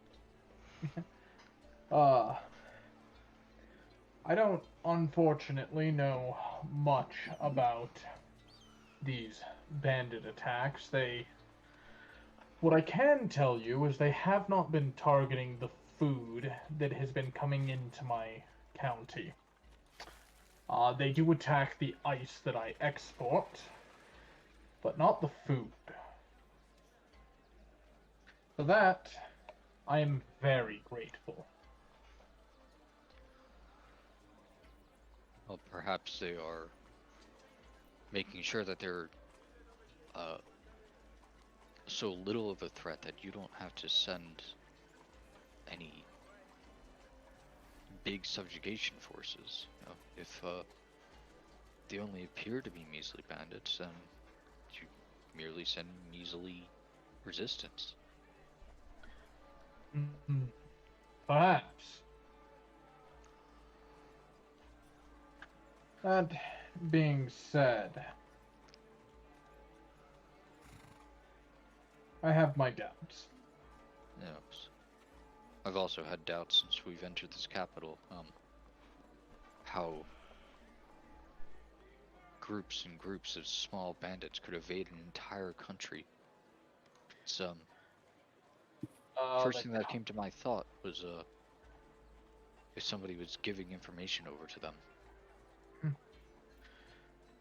I don't unfortunately know much about these bandit attacks. What I can tell you is they have not been targeting the food that has been coming into my county. They do attack the ice that I export, but not the food. For that, I am very grateful. Well, perhaps they are making sure that they're so little of a threat that you don't have to send any big subjugation forces. You know, if they only appear to be measly bandits, then you merely send measly resistance. Perhaps. That being said, I have my doubts. Yes. I've also had doubts since we've entered this capital, how groups and groups of small bandits could evade an entire country. It's first thing that came to my thought was if somebody was giving information over to them.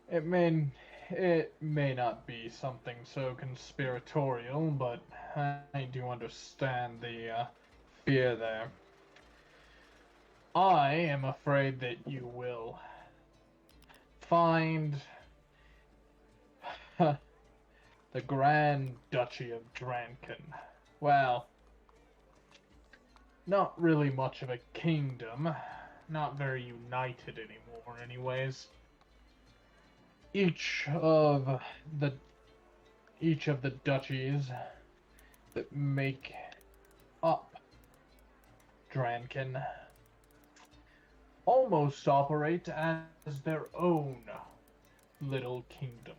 It may not be something so conspiratorial, but I do understand the fear there. I am afraid that you will find the Grand Duchy of Dranken. Well, not really much of a kingdom, not very united anymore anyways. Each of the duchies that make up Dranken almost operate as their own little kingdoms.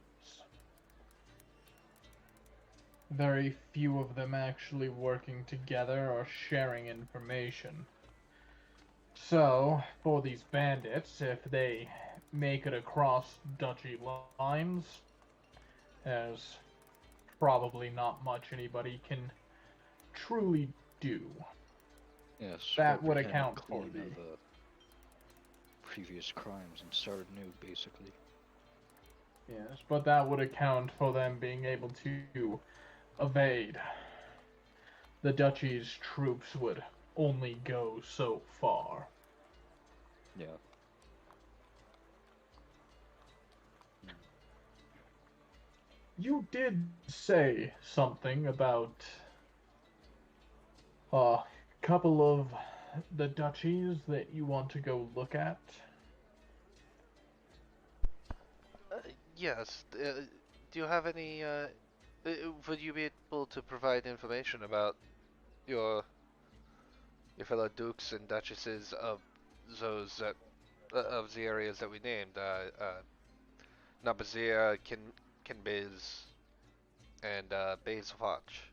Very few of them actually working together or sharing information. So, for these bandits, if they make it across duchy lines, there's probably not much anybody can truly do. Yes, That would kind of account for clean the of the previous crimes and started new, basically. Yes, but that would account for them being able to evade. The duchy's troops would only go so far. Yeah. You did say something about a couple of the duchies that you want to go look at. Yes. Do you have any? Would you be able to provide information about your fellow dukes and duchesses of those of the areas that we named? Nabazir, Kinbiz, and Bayswatch.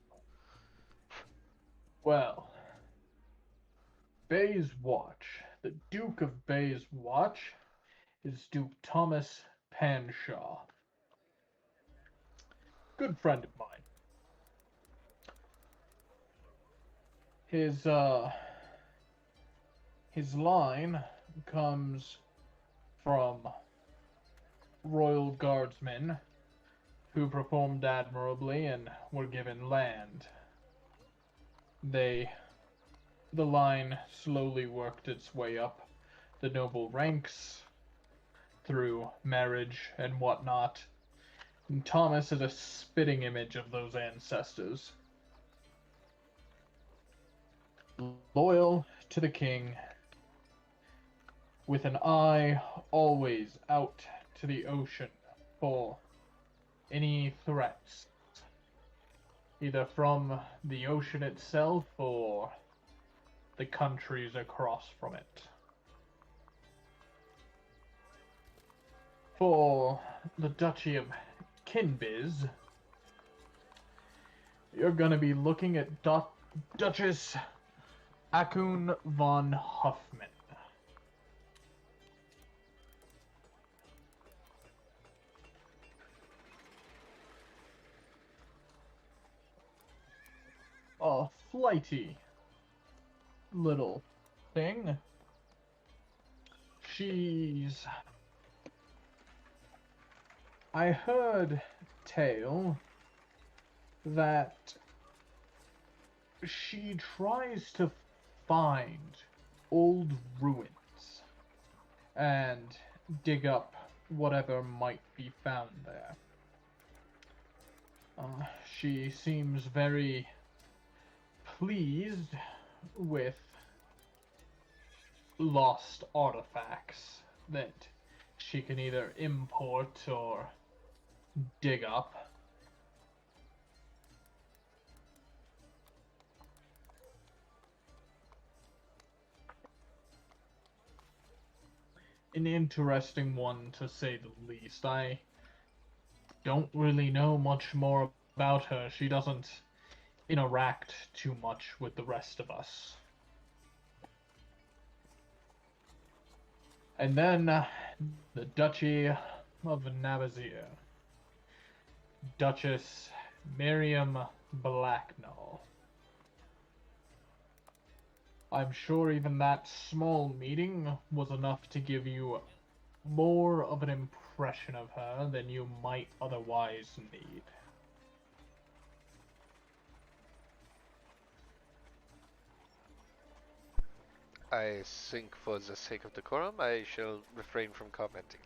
Well, Bayswatch. The Duke of Bayswatch is Duke Thomas Panshaw. Good friend of mine. His line comes from royal guardsmen who performed admirably and were given land. The line slowly worked its way up the noble ranks through marriage and whatnot. And Thomas is a spitting image of those ancestors. Loyal to the king, with an eye always out to the ocean for any threats, either from the ocean itself or the countries across from it. For the Duchy of Kinbiz, you're gonna be looking at Duchess Akun von Huffman. A flighty little thing. I heard tale that she tries to find old ruins and dig up whatever might be found there. She seems very pleased with lost artifacts that she can either import or dig up. An interesting one, to say the least. I don't really know much more about her. She doesn't interact too much with the rest of us. And then the Duchy of Nabazir. Duchess Miriam Blacknall. I'm sure even that small meeting was enough to give you more of an impression of her than you might otherwise need. I think for the sake of decorum, I shall refrain from commenting.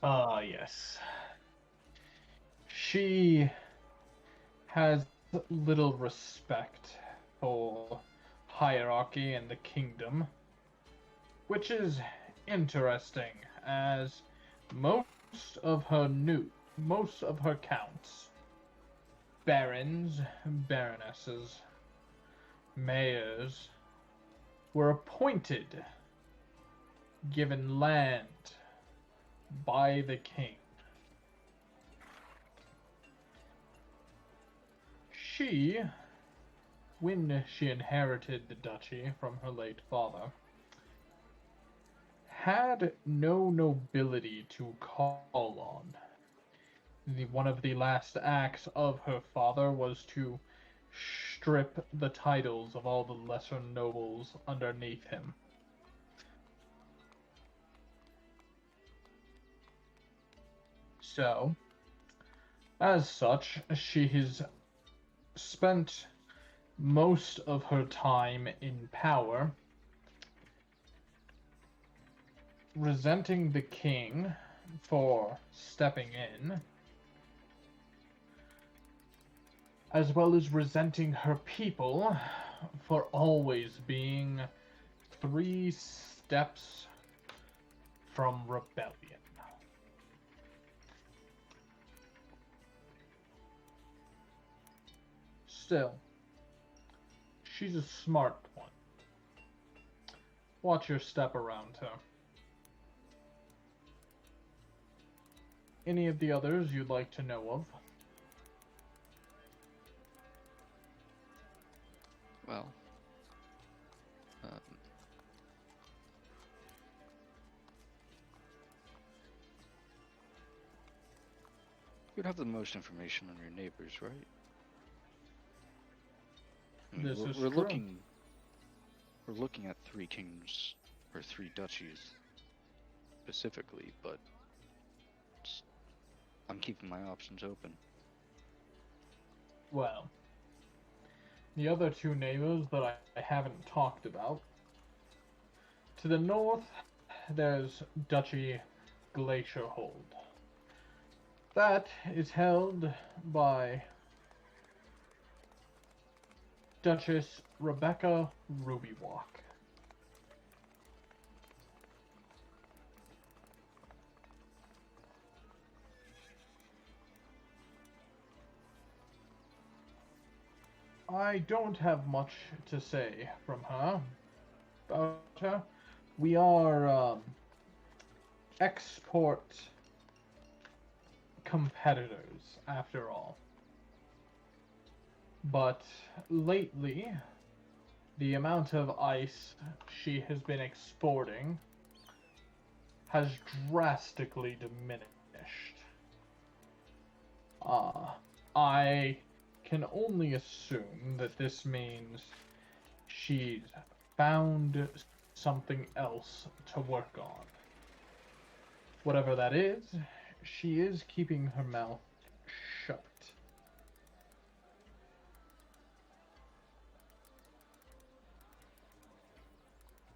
Ah, yes. She has little respect for hierarchy in the kingdom, which is interesting, as most of her counts, barons, baronesses, mayors, were appointed, given land by the king. She, when she inherited the duchy from her late father, had no nobility to call on. One of the last acts of her father was to strip the titles of all the lesser nobles underneath him. So, as such, she has spent most of her time in power resenting the king for stepping in, as well as resenting her people for always being 3 steps from rebellion. Still, she's a smart one. Watch your step around her. Any of the others you'd like to know of? Well, you'd have the most information on your neighbors, right? I mean, This is we're true. we're looking at 3 kingdoms or 3 duchies specifically, but I'm keeping my options open. Well, the other 2 neighbors that I haven't talked about. To the north, there's Duchy Glacierhold. That is held by Duchess Rebecca Rubywalk. I don't have much to say from her. About her. We are export competitors, after all. But lately, the amount of ice she has been exporting has drastically diminished. I can only assume that this means she's found something else to work on. Whatever that is, she is keeping her mouth shut.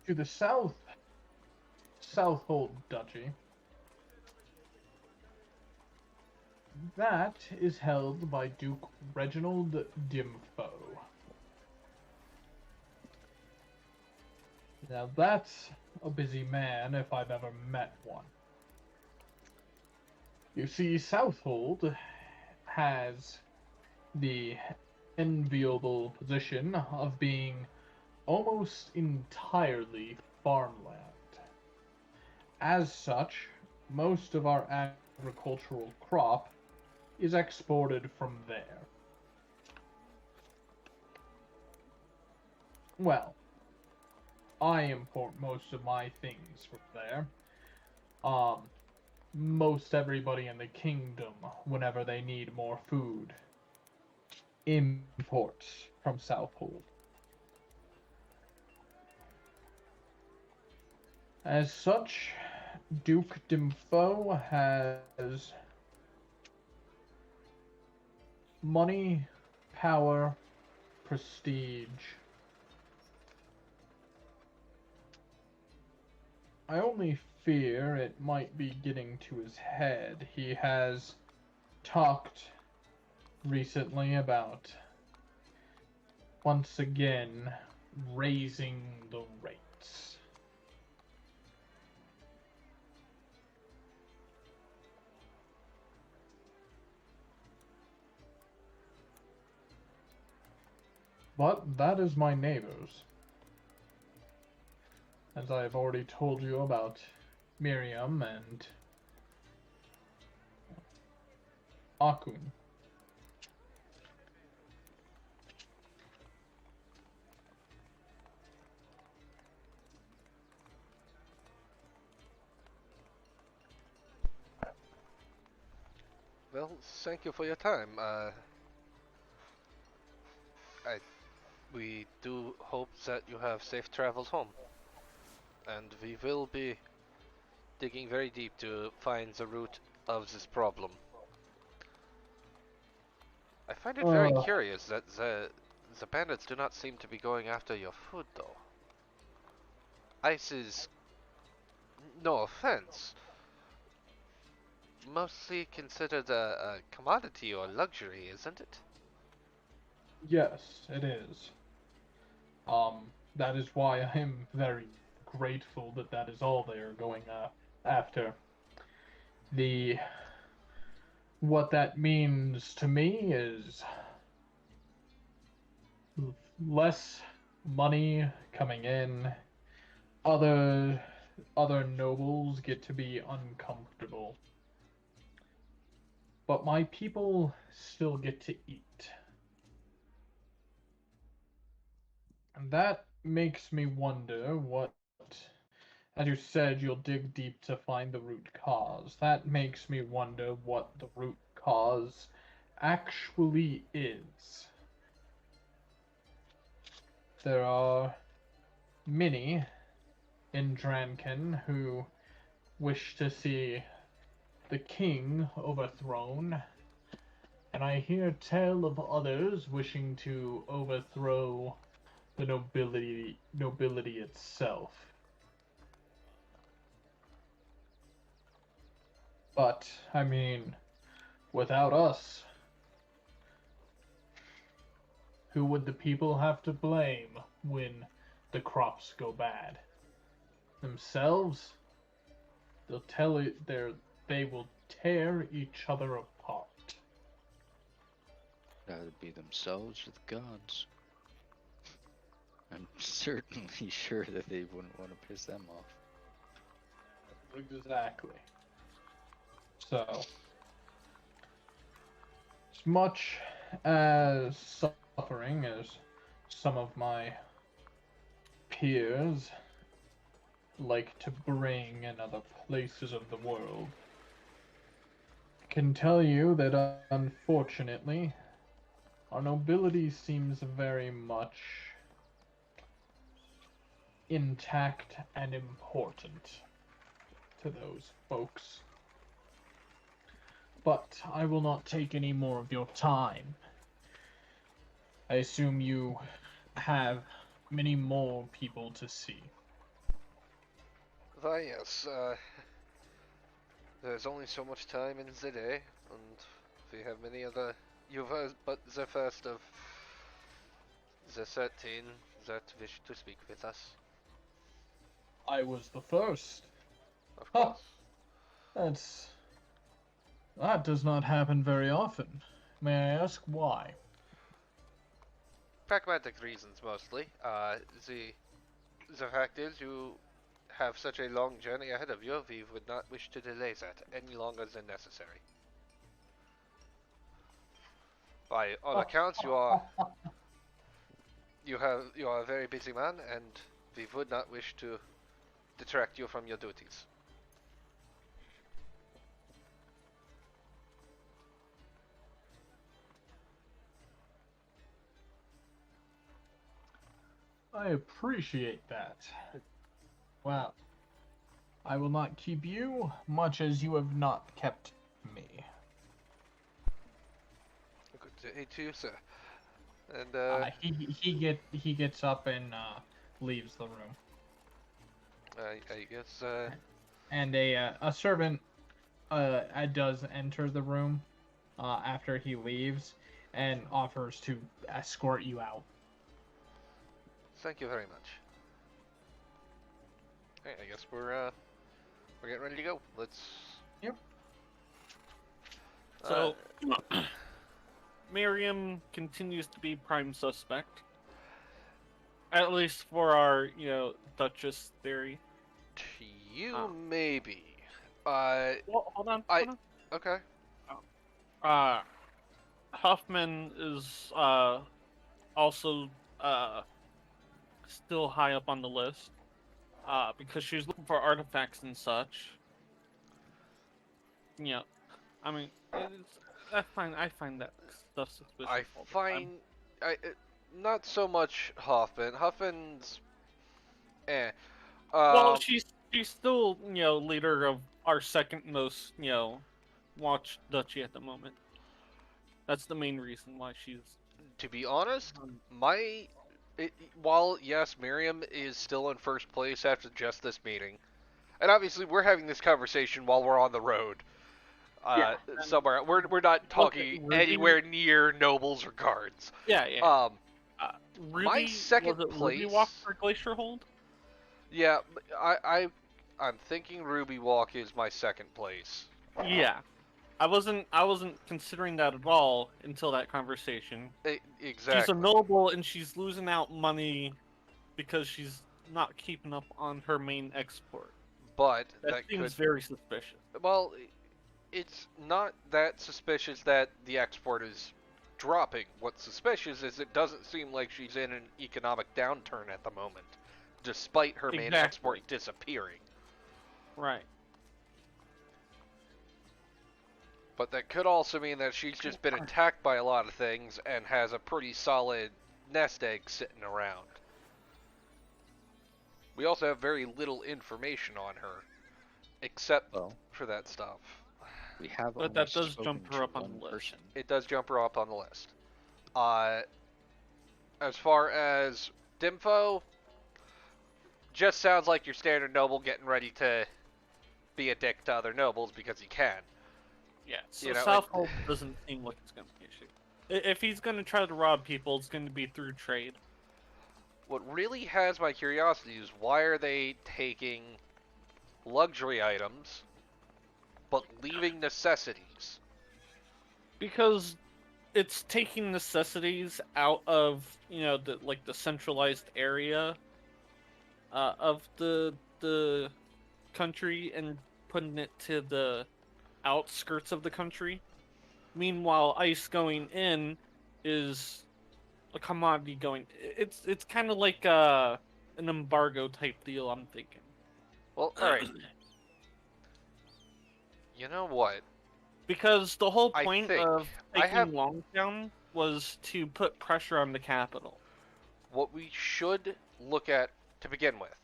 to the Southhold Duchy. That is held by Duke Reginald Dimfo. Now that's a busy man if I've ever met one. You see, Southhold has the enviable position of being almost entirely farmland. As such, most of our agricultural crop is exported from there. Well, I import most of my things from there. Most everybody in the kingdom, whenever they need more food, imports from Southhold. As such, Duke Dimfo has money, power, prestige. I only fear it might be getting to his head. He has talked recently about once again raising the rates. But that is my neighbors. As I have already told you about Miriam and Akun. Well, thank you for your time. We do hope that you have safe travels home. And we will be digging very deep to find the root of this problem. I find it very curious that the bandits do not seem to be going after your food, though. Ice is, no offense, mostly considered a commodity or luxury, isn't it? Yes, it is. That is why I am very grateful that that is all they are going after. What that means to me is less money coming in. Other nobles get to be uncomfortable. But my people still get to eat. And that makes me wonder what, as you said, you'll dig deep to find the root cause. That makes me wonder what the root cause actually is. There are many in Dranken who wish to see the king overthrown, and I hear tell of others wishing to overthrow the nobility itself. But, I mean, without us, who would the people have to blame when the crops go bad? Themselves? They will tear each other apart. That would be themselves or the gods. I'm certainly sure that they wouldn't want to piss them off. Exactly. So, as much as suffering as some of my peers like to bring in other places of the world, I can tell you that unfortunately, our nobility seems very much intact and important to those folks. But I will not take any more of your time. I assume you have many more people to see. Why, yes, there's only so much time in the day, and we have many other... You've but the first of the 13 that wish to speak with us. I was the first. Of Huh. course. That does not happen very often. May I ask why? Pragmatic reasons, mostly. The fact is, you have such a long journey ahead of you, we would not wish to delay that any longer than necessary. By all accounts, you are a very busy man, and we would not wish to detract you from your duties. I appreciate that. Well, I will not keep you, much as you have not kept me. Good day to you, sir. And He gets up and leaves the room. I guess And a servant does enter the room after he leaves and offers to escort you out. thank you very much. Alright, I guess we're getting ready to go. Let's. Yep. So, Miriam continues to be prime suspect. At least for our, Duchess theory. To you, maybe. Well, hold on. Okay. Huffman is also still high up on the list because she's looking for artifacts and such. Yeah, I mean, I find that stuff suspicious. I all the find time. not so much Hoffman. Huffman's, Well, she's still leader of our second most watched duchy at the moment. That's the main reason why she's. To be honest, while yes, Miriam is still in first place after just this meeting, and obviously we're having this conversation while we're on the road. Somewhere we're not talking anywhere near nobles or guards. Yeah. Ruby, my second was it place. Ruby Walk for Glacier Hold? Yeah, I'm thinking Ruby Walk is my second place. Yeah, I wasn't considering that at all until that conversation. Exactly. She's a noble and she's losing out money because she's not keeping up on her main export. But that seems very suspicious. Well, it's not that suspicious that the export is dropping. What's suspicious is it doesn't seem like she's in an economic downturn at the moment, despite her main export disappearing. Right. But that could also mean that she's just been attacked by a lot of things and has a pretty solid nest egg sitting around. We also have very little information on her, except for that stuff. We have, but that does jump her up on the list. It does jump her up on the list. As far as Dimfo, just sounds like your standard noble getting ready to be a dick to other nobles because he can. Yeah, so Southhold doesn't seem like it's going to be an issue. If he's going to try to rob people, it's going to be through trade. What really has my curiosity is why are they taking luxury items but leaving necessities? Because it's taking necessities out of, the centralized area of the country and putting it to the outskirts of the country. Meanwhile, ice going in is a commodity going. It's kind of like an embargo type deal, I'm thinking. Well, alright. You know what? Because the whole point of taking Longtown was to put pressure on the capital. What we should look at to begin with.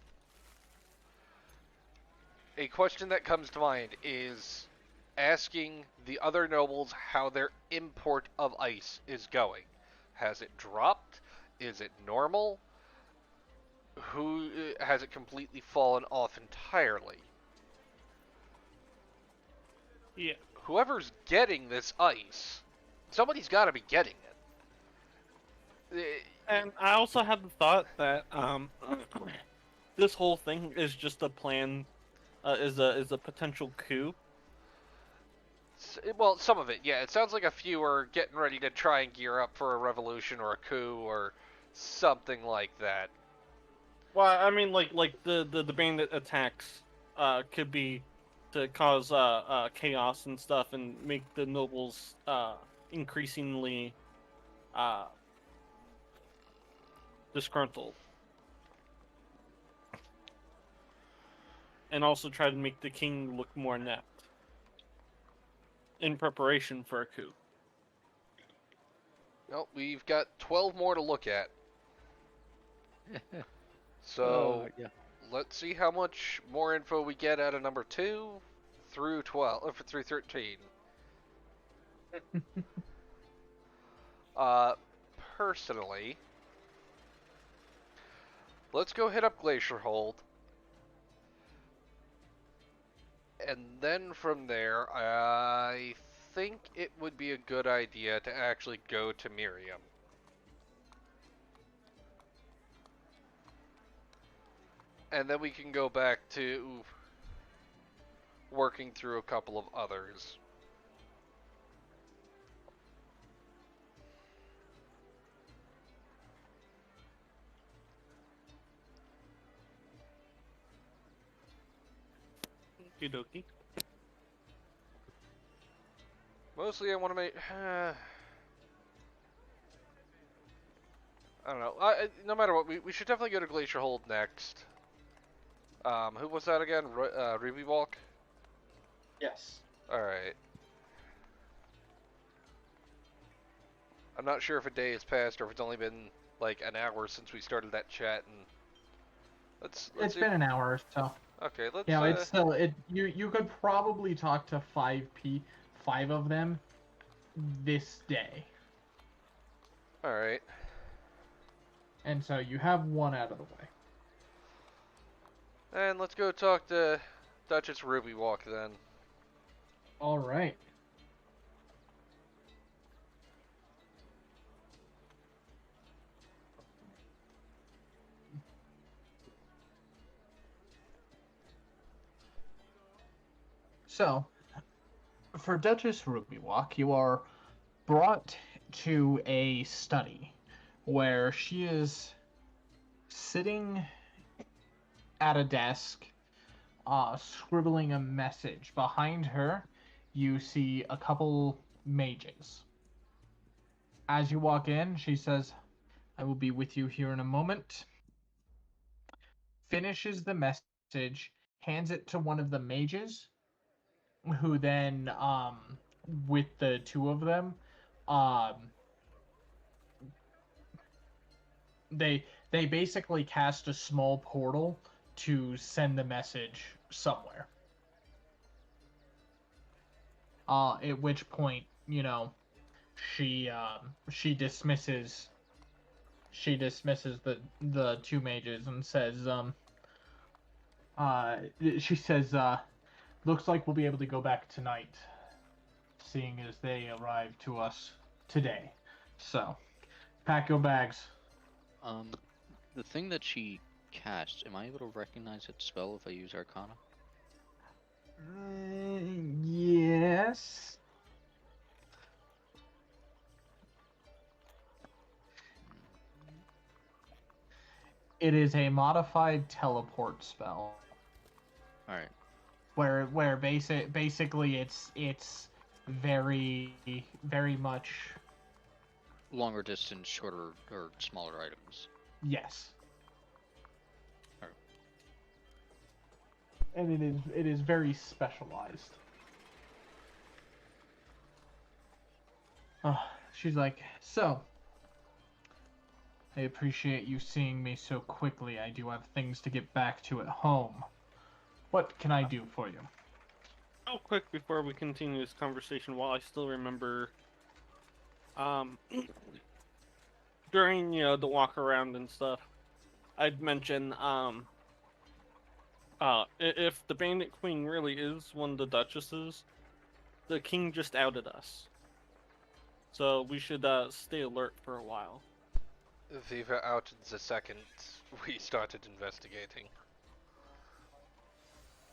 A question that comes to mind is asking the other nobles how their import of ice is going. Has it dropped? Is it normal? who has it completely fallen off entirely? Yeah. Whoever's getting this ice, somebody's got to be getting it. And I also had the thought that this whole thing is just a plan, is a potential coup. Well, some of it, yeah. It sounds like a few are getting ready to try and gear up for a revolution or a coup or something like that. Well, I mean, like the bandit attacks could be to cause chaos and stuff and make the nobles increasingly disgruntled. And also try to make the king look more inept in preparation for a coup. Well, we've got 12 more to look at. So, yeah. let's see how much more info we get out of number 2 through 12, or through 13. Personally, let's go hit up Glacier Hold. And then from there, I think it would be a good idea to actually go to Miriam. And then we can go back to working through a couple of others. Okie dokie. Mostly I want to make... I don't know. No matter what, we should definitely go to Glacier Hold next. Who was that again? Ruby Walk? Yes. Alright. I'm not sure if a day has passed or if it's only been like an hour since we started that chat, and let's It's see. been an hour or so. Okay, let's Yeah, it's still you could probably talk to five of them this day. Alright. And so you have one out of the way. And let's go talk to Duchess Ruby Walk then. All right. So, for Duchess Ruby Walk, you are brought to a study where she is sitting at a desk, scribbling a message. Behind her, you see a couple mages. As you walk in, she says, "I will be with you here in a moment." Finishes the message, hands it to one of the mages, who then, with the two of them, they basically cast a small portal to send the message somewhere. At which point, you know, she dismisses the two mages and says, she says, "Looks like we'll be able to go back tonight, seeing as they arrived to us today. So, pack your bags." The thing that she cast, am I able to recognize its spell if I use Arcana? Yes. It is a modified teleport spell. Alright. Where basically it's very much, Longer distance, shorter or smaller items. yes. Alright. And it is very specialized. She's like, "So, I appreciate you seeing me so quickly. I do have things to get back to at home. What can I do for you?" Real quick before we continue this conversation, while I still remember, during the walk around and stuff, I'd mention, if the Bandit Queen really is one of the Duchesses, the King just outed us. So we should stay alert for a while. We were out the second we started investigating.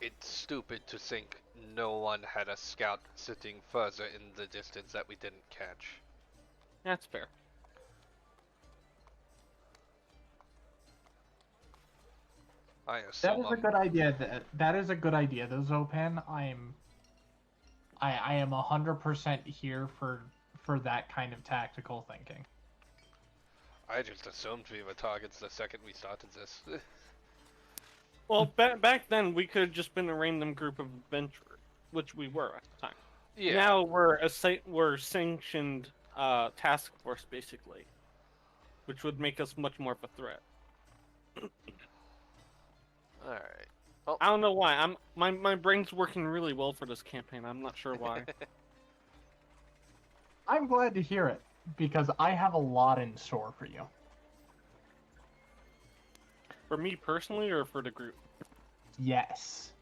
It's stupid to think no one had a scout sitting further in the distance that we didn't catch. That's fair. I That assume is a good idea. That is a good idea, though, Xopan. I am 100% here for that kind of tactical thinking. I just assumed we were targets the second we started this. Well, back then we could have just been a random group of adventurers, which we were at the time. Yeah. Now we're sanctioned task force basically, which would make us much more of a threat. Alright. Well, I don't know why. My brain's working really well for this campaign. I'm not sure why. I'm glad to hear it, because I have a lot in store for you. For me personally, or for the group? Yes.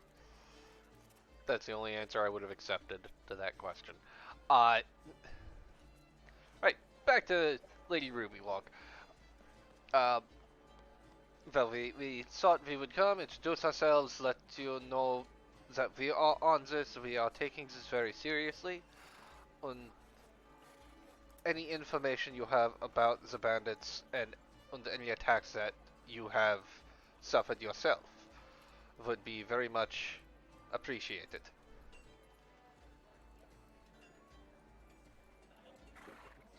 that's the only answer I would have accepted to that question. Right, back to Lady Ruby Walk. Well, we thought we would come, introduce ourselves, let you know that we are on this, we are taking this very seriously. On any information you have about the bandits and on any attacks that you have suffered yourself would be very much appreciated.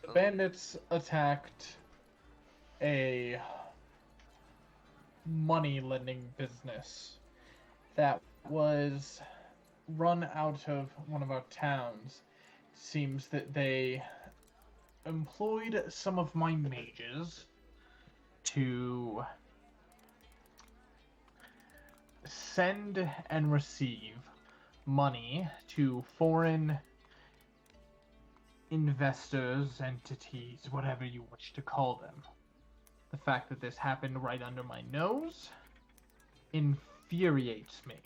The bandits attacked a money lending business that was run out of one of our towns. It seems that they employed some of my mages to send and receive money to foreign investors, entities, whatever you wish to call them. The fact that this happened right under my nose infuriates me.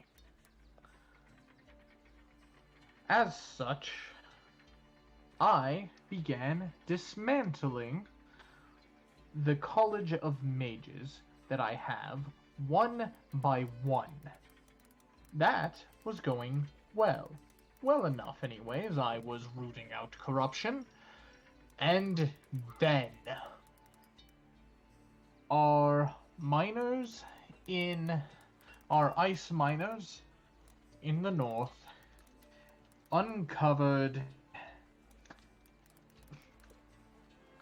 As such, I began dismantling the College of Mages that I have one by one. That was going well. Well enough, anyways. I was rooting out corruption. And then our ice miners in the north uncovered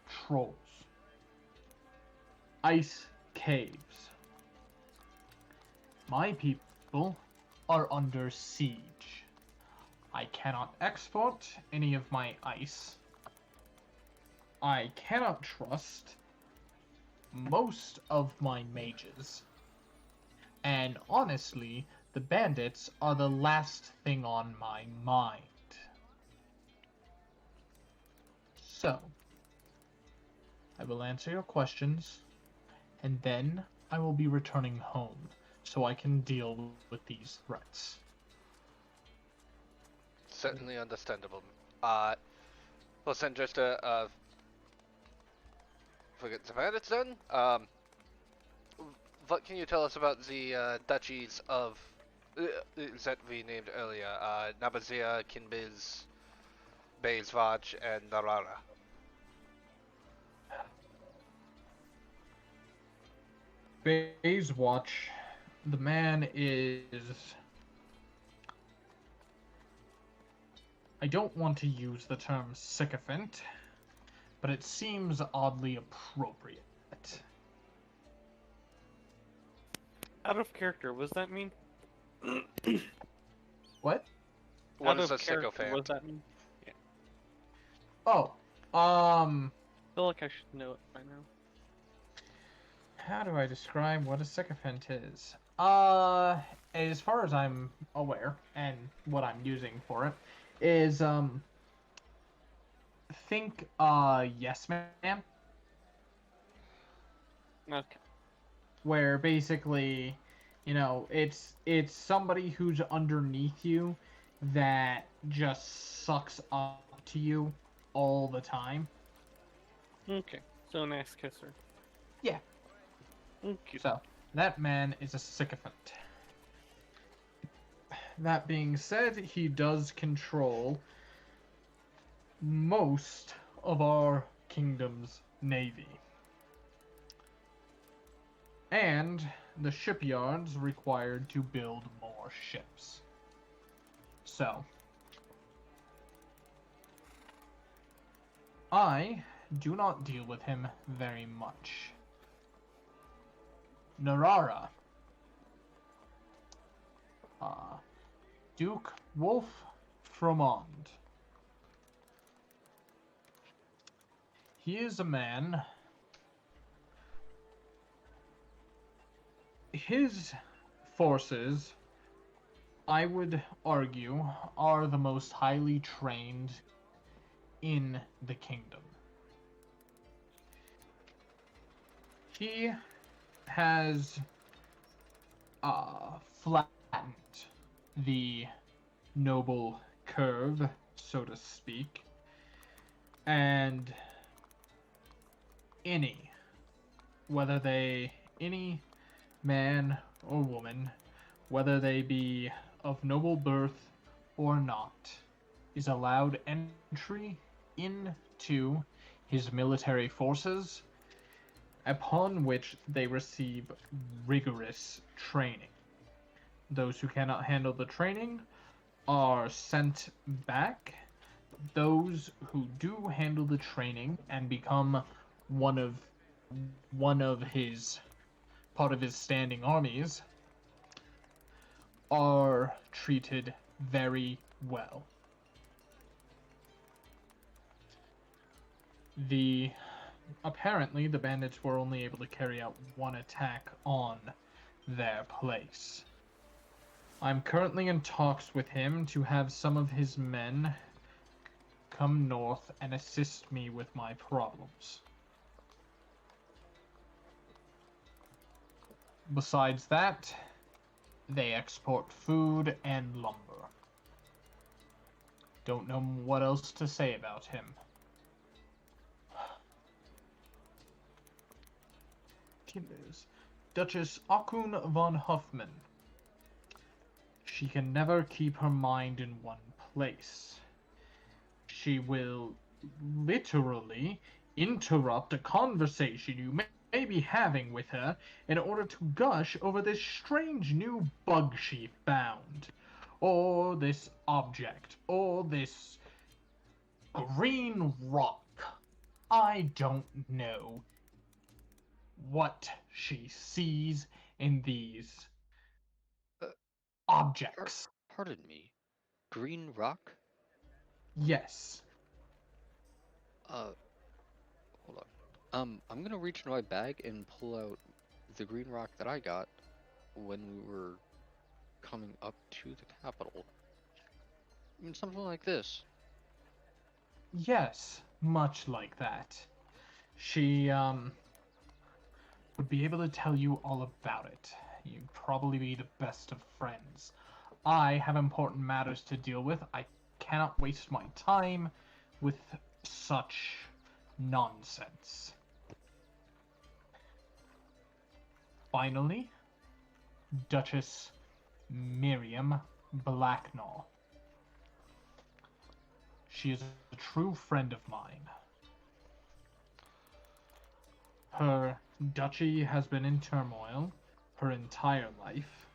trolls. Ice caves. My people are under siege. I cannot export any of my ice. I cannot trust most of my mages. And honestly, the bandits are the last thing on my mind. So, I will answer your questions, and then I will be returning home so I can deal with these threats. Certainly understandable. Well, then just forget the bandits then. What can you tell us about the duchies of that we named earlier? Nabazia, Kinbiz, Baysvaj, and Narara. Bayswatch, the man is... I don't want to use the term sycophant, but it seems oddly appropriate. Out of character, what does that mean? What? What Out is of a character, sycophant? what does that mean? Oh, I feel like I should know it by now. how do I describe what a sycophant is? As far as I'm aware, and what I'm using for it, is, think, yes, ma'am? Okay. where basically, it's somebody who's underneath you that just sucks up to you all the time. Okay, so an ass kisser. Yeah. Okay. So, that man is a sycophant. That being said, he does control most of our kingdom's navy. And the shipyards required to build more ships. So, I do not deal with him very much. Narara. Duke Wolf Fromond. He is a man. His forces, I would argue, are the most highly trained in the kingdom. He has flattened the noble curve, so to speak, and any man or woman, whether they be of noble birth or not, is allowed entry into his military forces, upon which they receive rigorous training. Those who cannot handle the training are sent back. Those who do handle the training and become part of his standing armies are treated very well. Apparently, the bandits were only able to carry out one attack on their place. I'm currently in talks with him to have some of his men come north and assist me with my problems. Besides that, they export food and lumber. Don't know what else to say about him. Duchess Akun von Huffman. She can never keep her mind in one place. She will literally interrupt a conversation you may be having with her in order to gush over this strange new bug she found, or this object, or this green rock. I don't know what she sees in these objects. Pardon me. Green rock? Yes. Hold on. I'm gonna reach into my bag and pull out the green rock that I got when we were coming up to the capital. I mean, something like this. Yes, much like that. She, would be able to tell you all about it. You'd probably be the best of friends. I have important matters to deal with. I cannot waste my time with such nonsense. Finally, Duchess Miriam Blacknaw. She is a true friend of mine. Her duchy has been in turmoil her entire life.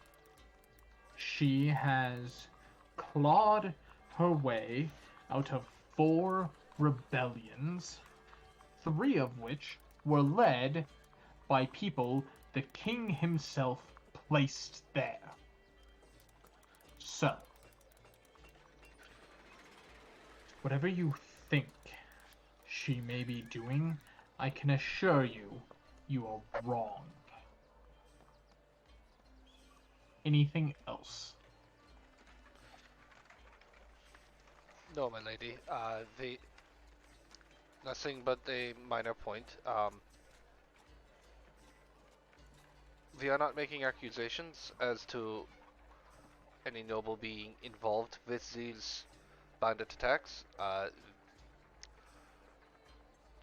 She has clawed her way out of 4 rebellions, 3 of which were led by people the king himself placed there. So, whatever you think she may be doing, I can assure you, you are wrong. Anything else? No, my lady. Nothing but a minor point. we are not making accusations as to any noble being involved with these bandit attacks.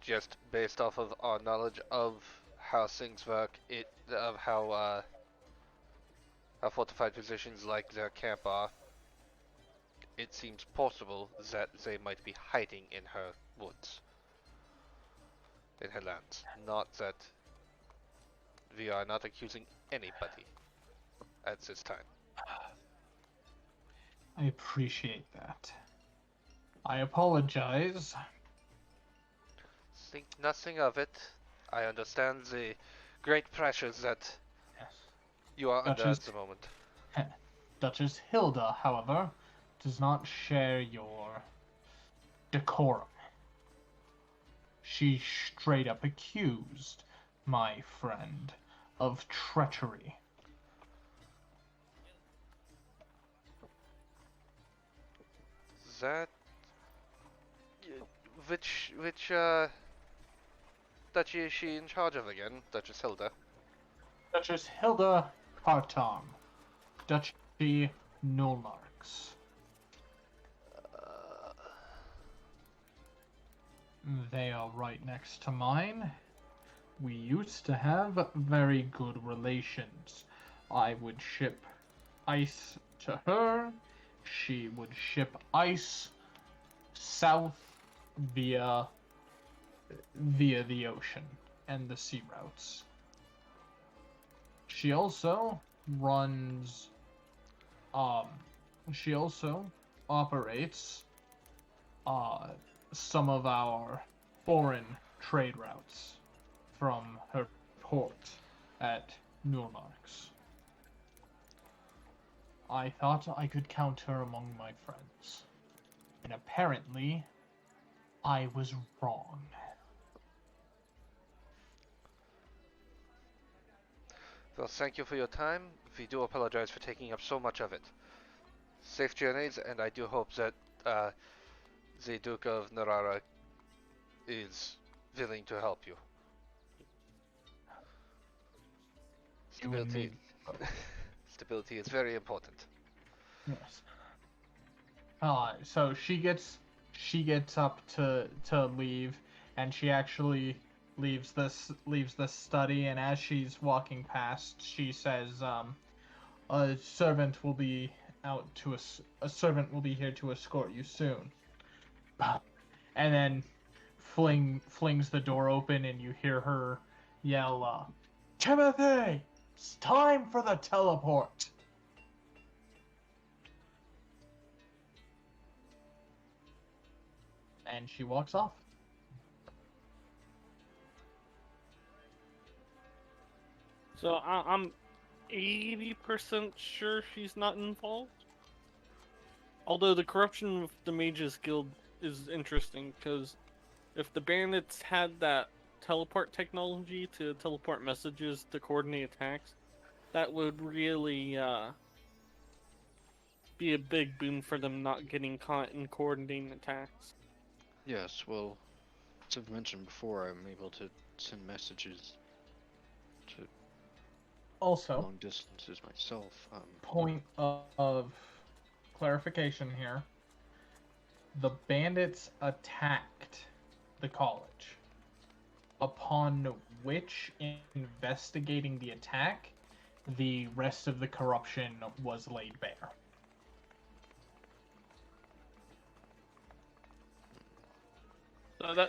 Just based off of our knowledge of how things work, of how fortified positions like their camp are, it seems possible that they might be hiding in her woods, in her lands. Not that we are not accusing anybody at this time. I appreciate that. I apologize. Think nothing of it. I understand the great pressures that Yes. you are under at Duchess- the moment. Duchess Hilda, however, does not share your decorum. She straight up accused my friend of treachery. That... Which duchy is she in charge of again? Duchess Hilda? Duchess Hilda Kartam, Duchy Nulnarks. They are right next to mine. We used to have very good relations. I would ship ice to her. She would ship ice south via the ocean and the sea routes. She also runs she also operates some of our foreign trade routes from her port at Nulnarks. I thought I could count her among my friends. And apparently, I was wrong. Well, thank you for your time. We do apologize for taking up so much of it. Safe journeys, and I do hope that the Duke of Narara is willing to help you. You and me Stability. Stability is very important. Yes. So she gets up to leave, and she actually leaves this study. And as she's walking past, she says, "A servant will be a servant will be here to escort you soon." And then flings the door open, and you hear her yell, "Timothy, it's time for the teleport." And she walks off. So I'm 80% sure she's not involved. Although the corruption of the Mages Guild is interesting, because if the bandits had that teleport technology to teleport messages to coordinate attacks, that would really be a big boon for them not getting caught in coordinating attacks. Yes, well, as I've mentioned before, I'm able to send messages to Also, long distances myself. point of clarification here. The bandits attacked the college, upon which, investigating the attack, the rest of the corruption was laid bare.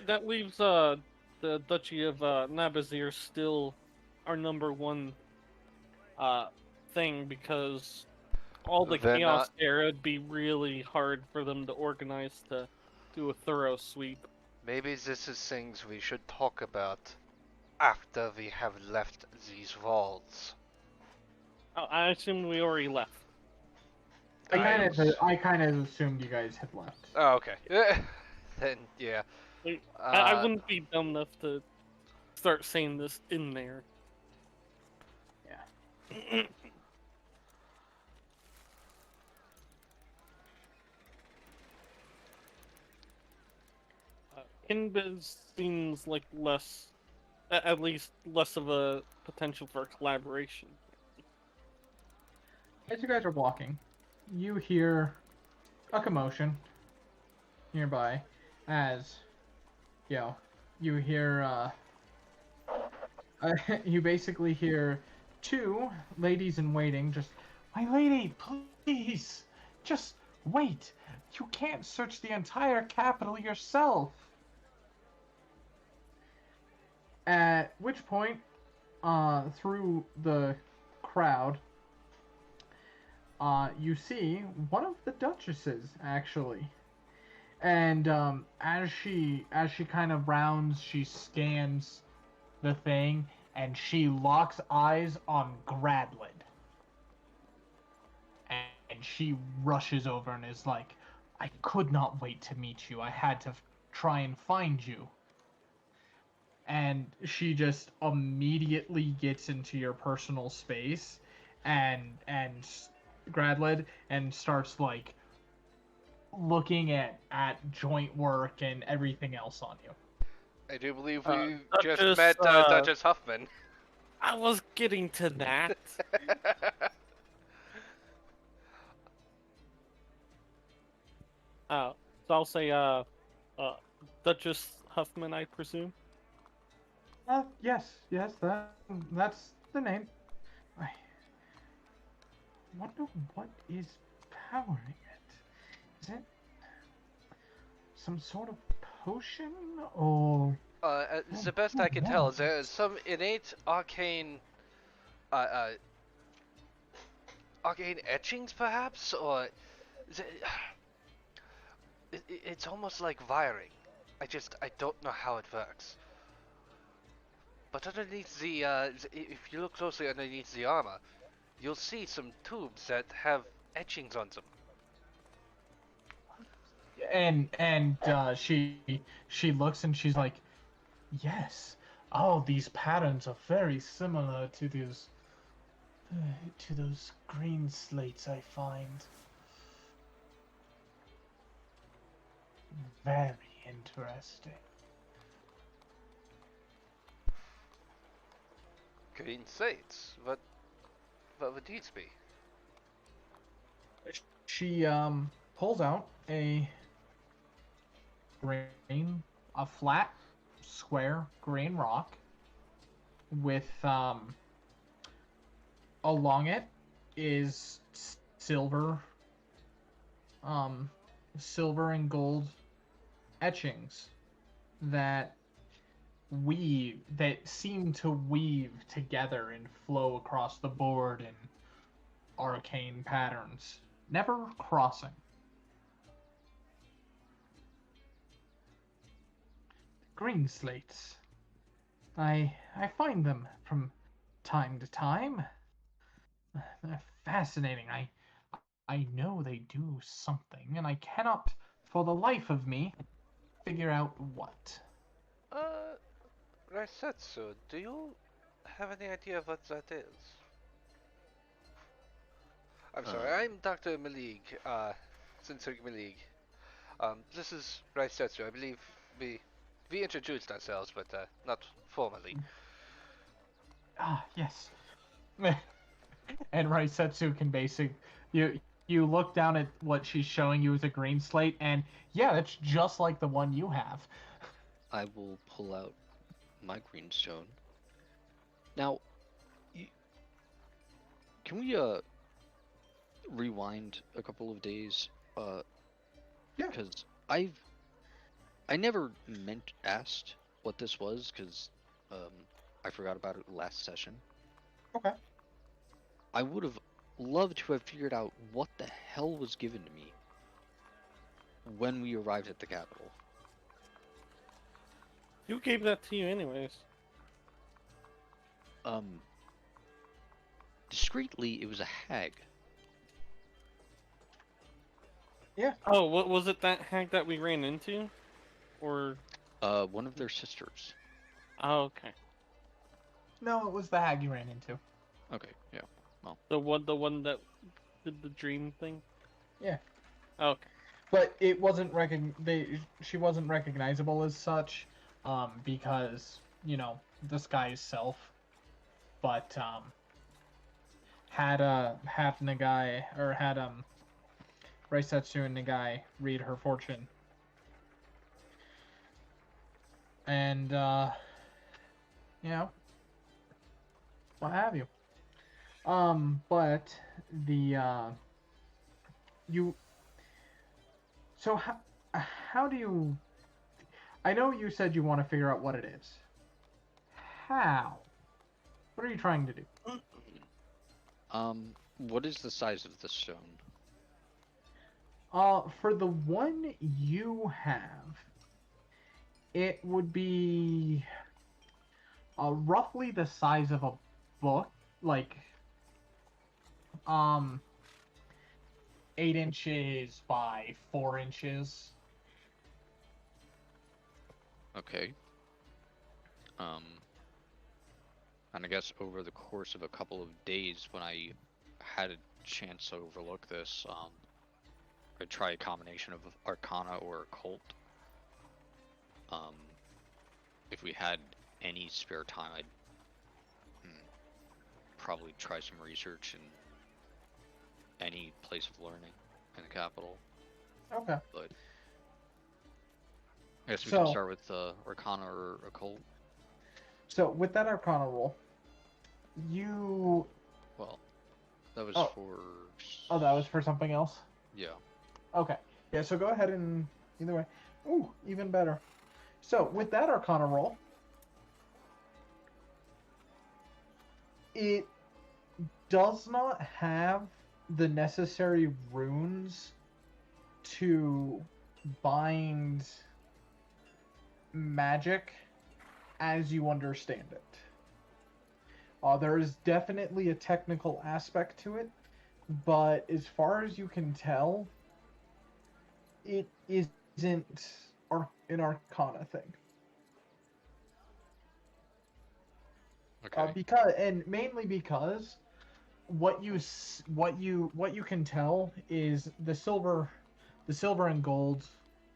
That leaves the Duchy of Nabazir still our number one thing, because all the They're chaos not- there, it'd be really hard for them to organize to do a thorough sweep. Maybe this is things we should talk about after we have left these walls. Oh, I assume we already left. I kind of assumed you guys had left. Oh, okay. Then, yeah. I wouldn't be dumb enough to start saying this in there. Yeah. Kinbiz seems like less at least less of a potential for collaboration. As you guys are walking, you hear a commotion nearby as, you hear, you basically hear two ladies in waiting just, my lady, please, just wait. You can't search the entire capital yourself. At which point, through the crowd, you see one of the duchesses, actually. And as she kind of rounds, she scans the thing, and she locks eyes on Gradlid. And she rushes over and is like, I could not wait to meet you. I had to try and find you. And she just immediately gets into your personal space and Gradlid and starts like looking at joint work and everything else on you. I do believe we just Duchess, met Duchess Huffman. I was getting to that. So I'll say, Duchess Huffman, I presume. Yes, that's the name. I wonder what is powering it. Is it some sort of potion, or... The best I can tell is there's some innate arcane etchings, perhaps, or it's almost like wiring. I don't know how it works. But underneath the, if you look closely underneath the armor, you'll see some tubes that have etchings on them. And she looks and she's like, yes. Oh, these patterns are very similar to those green slates I find. Very interesting. Green slates? What would these be? She pulls out a flat, square green rock with along it is silver and gold etchings that seem to weave together and flow across the board in arcane patterns, never crossing. Green slates. I find them from time to time. They're fascinating. I know they do something, and I cannot, for the life of me, figure out what. Raisetsu, do you have any idea what that is? I'm sorry, I'm Dr. Malig, Sensei Malig. This is Raisetsu. I believe we introduced ourselves, but not formally. Ah, yes. And Raisetsu can you look down at what she's showing you as a green slate, and yeah, it's just like the one you have. I will pull out my green stone. Now, can we rewind a couple of days? Yeah. Because I never asked what this was, because I forgot about it last session. Okay. I would have loved to have figured out what the hell was given to me when we arrived at the capital. Who gave that to you anyways? Discreetly, it was a hag. Yeah. Oh, what was it, that hag that we ran into? Or... One of their sisters. Oh, okay. No, it was the hag you ran into. Okay, yeah. Well. The one that did the dream thing? Yeah. Okay. But it wasn't she wasn't recognizable as such, because, disguise self, but had Nagai or had Raisetsu and Nagai read her fortune, and you know, what have you. But the you. So how do you? I know you said you want to figure out what it is. How? What are you trying to do? What is the size of the stone? For the one you have, it would be roughly the size of a book, like 8 inches by 4 inches. Okay. And I guess over the course of a couple of days, when I had a chance to overlook this, I'd try a combination of Arcana or Occult. If we had any spare time, I'd probably try some research in any place of learning in the capital. Okay. But I guess we can start with Arcana or Occult. So with that Arcana roll, you... Well, that was for... Oh, that was for something else? Yeah. Okay. Yeah, so go ahead and... Either way. Ooh, even better. So, with that Arcana roll, it does not have the necessary runes to bind magic as you understand it. There is definitely a technical aspect to it, but as far as you can tell, it isn't an Arcana thing. Okay. Mainly because what you can tell is the silver and gold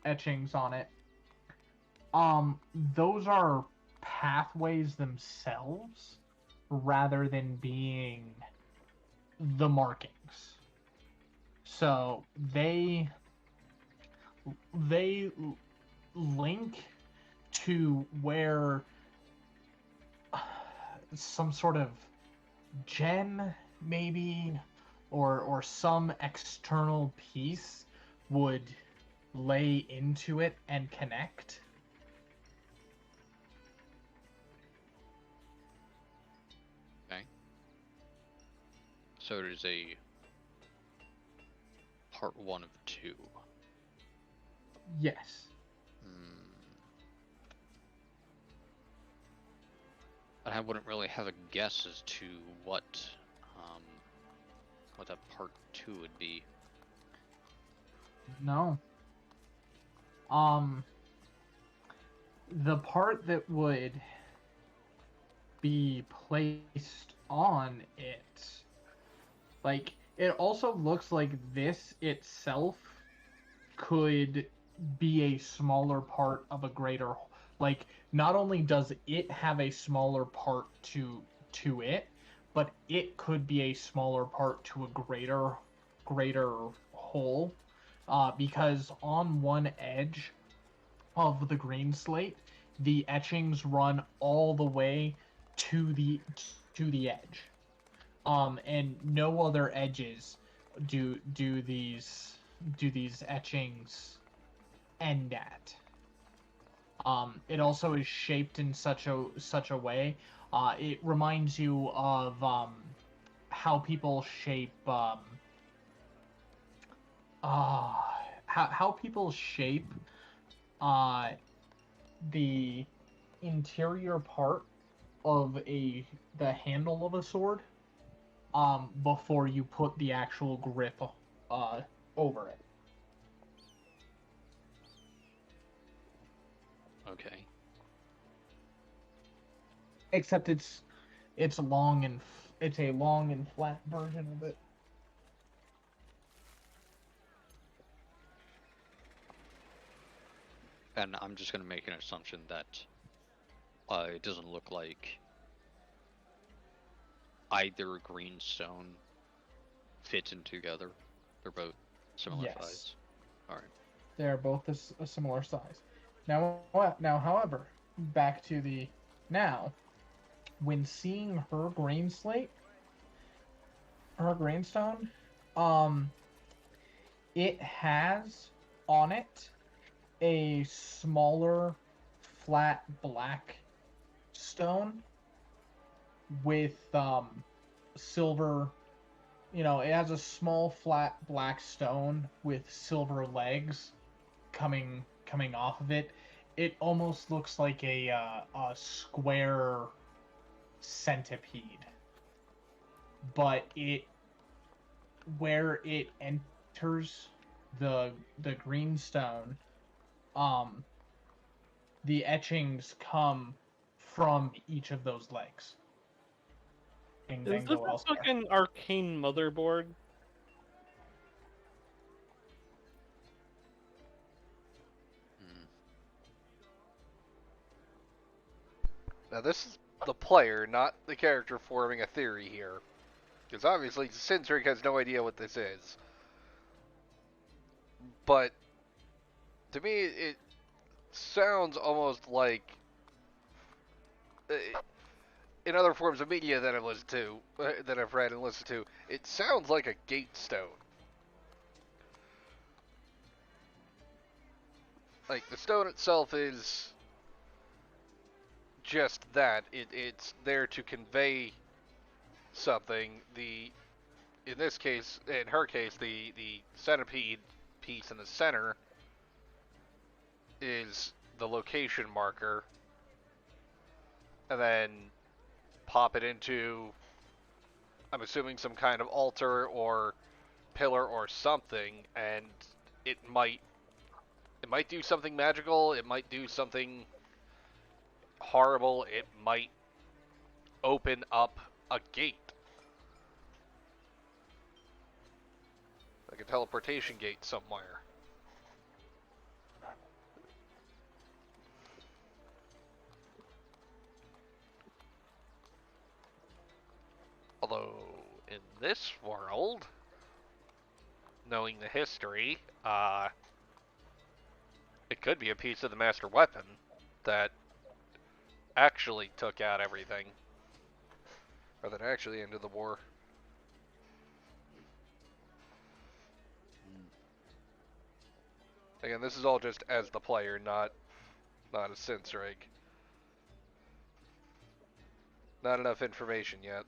etchings on it. Those are pathways themselves rather than being the markings. So they link to where some sort of gem maybe or some external piece would lay into it and connect. Okay. So it is a part 1 of 2. Yes. I wouldn't really have a guess as to what that part 2 would be. No. The part that would be placed on it, like, it also looks like this itself could be a smaller part of a greater, like, not only does it have a smaller part to it, but it could be a smaller part to a greater whole, because on one edge of the green slate, the etchings run all the way to the edge, and no other edges do these etchings end at. It also is shaped in such a way. It reminds you of how people shape how people shape the interior part of the handle of a sword before you put the actual grip over it. Okay. Except it's long and it's a long and flat version of it. And I'm just going to make an assumption that it doesn't look like either green stone fits in together. They're both similar Yes. size. All right. They are both a similar size. Now, however, back to the now, when seeing her green slate, her greenstone, it has on it a smaller, flat black stone with silver. You know, it has a small, flat black stone with silver legs coming off of it. It almost looks like a square centipede, but where it enters the greenstone, the etchings come from each of those legs. And Is then this go elsewhere. like an arcane motherboard? Now this is the player, not the character, forming a theory here. Because obviously Sinstrig has no idea what this is. But to me it sounds almost like in other forms of media that I've listened to, that I've read and listened to, it sounds like a gate stone. Like, the stone itself is just that. It's there to convey something. In this case, in her case, the centipede piece in the center is the location marker. And then pop it into, I'm assuming, some kind of altar or pillar or something, and it might do something magical, it might do something horrible, it might open up a gate. Like a teleportation gate somewhere. Although, in this world, knowing the history, it could be a piece of the master weapon that actually took out everything. Or that actually ended the war. Again, this is all just as the player, not a Sinstrig. Not enough information yet.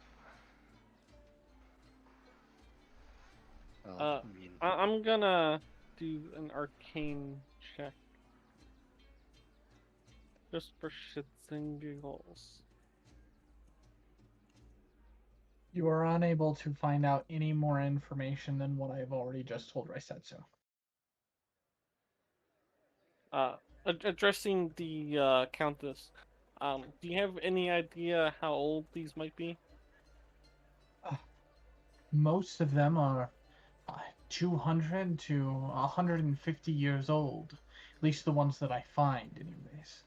Well, I mean, I'm gonna do an arcane check. Just for shits and giggles. You are unable to find out any more information than what I've already just told Raisetsu. Addressing the Countess, do you have any idea how old these might be? Most of them are 200 to 150 years old. At least the ones that I find, anyways.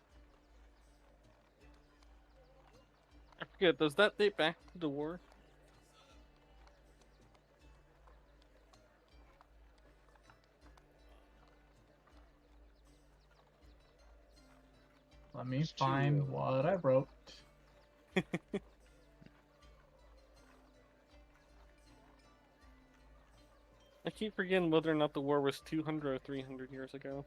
I forget, does that date back to the war? Let me It's find too- what I wrote. I keep forgetting whether or not the war was 200 or 300 years ago.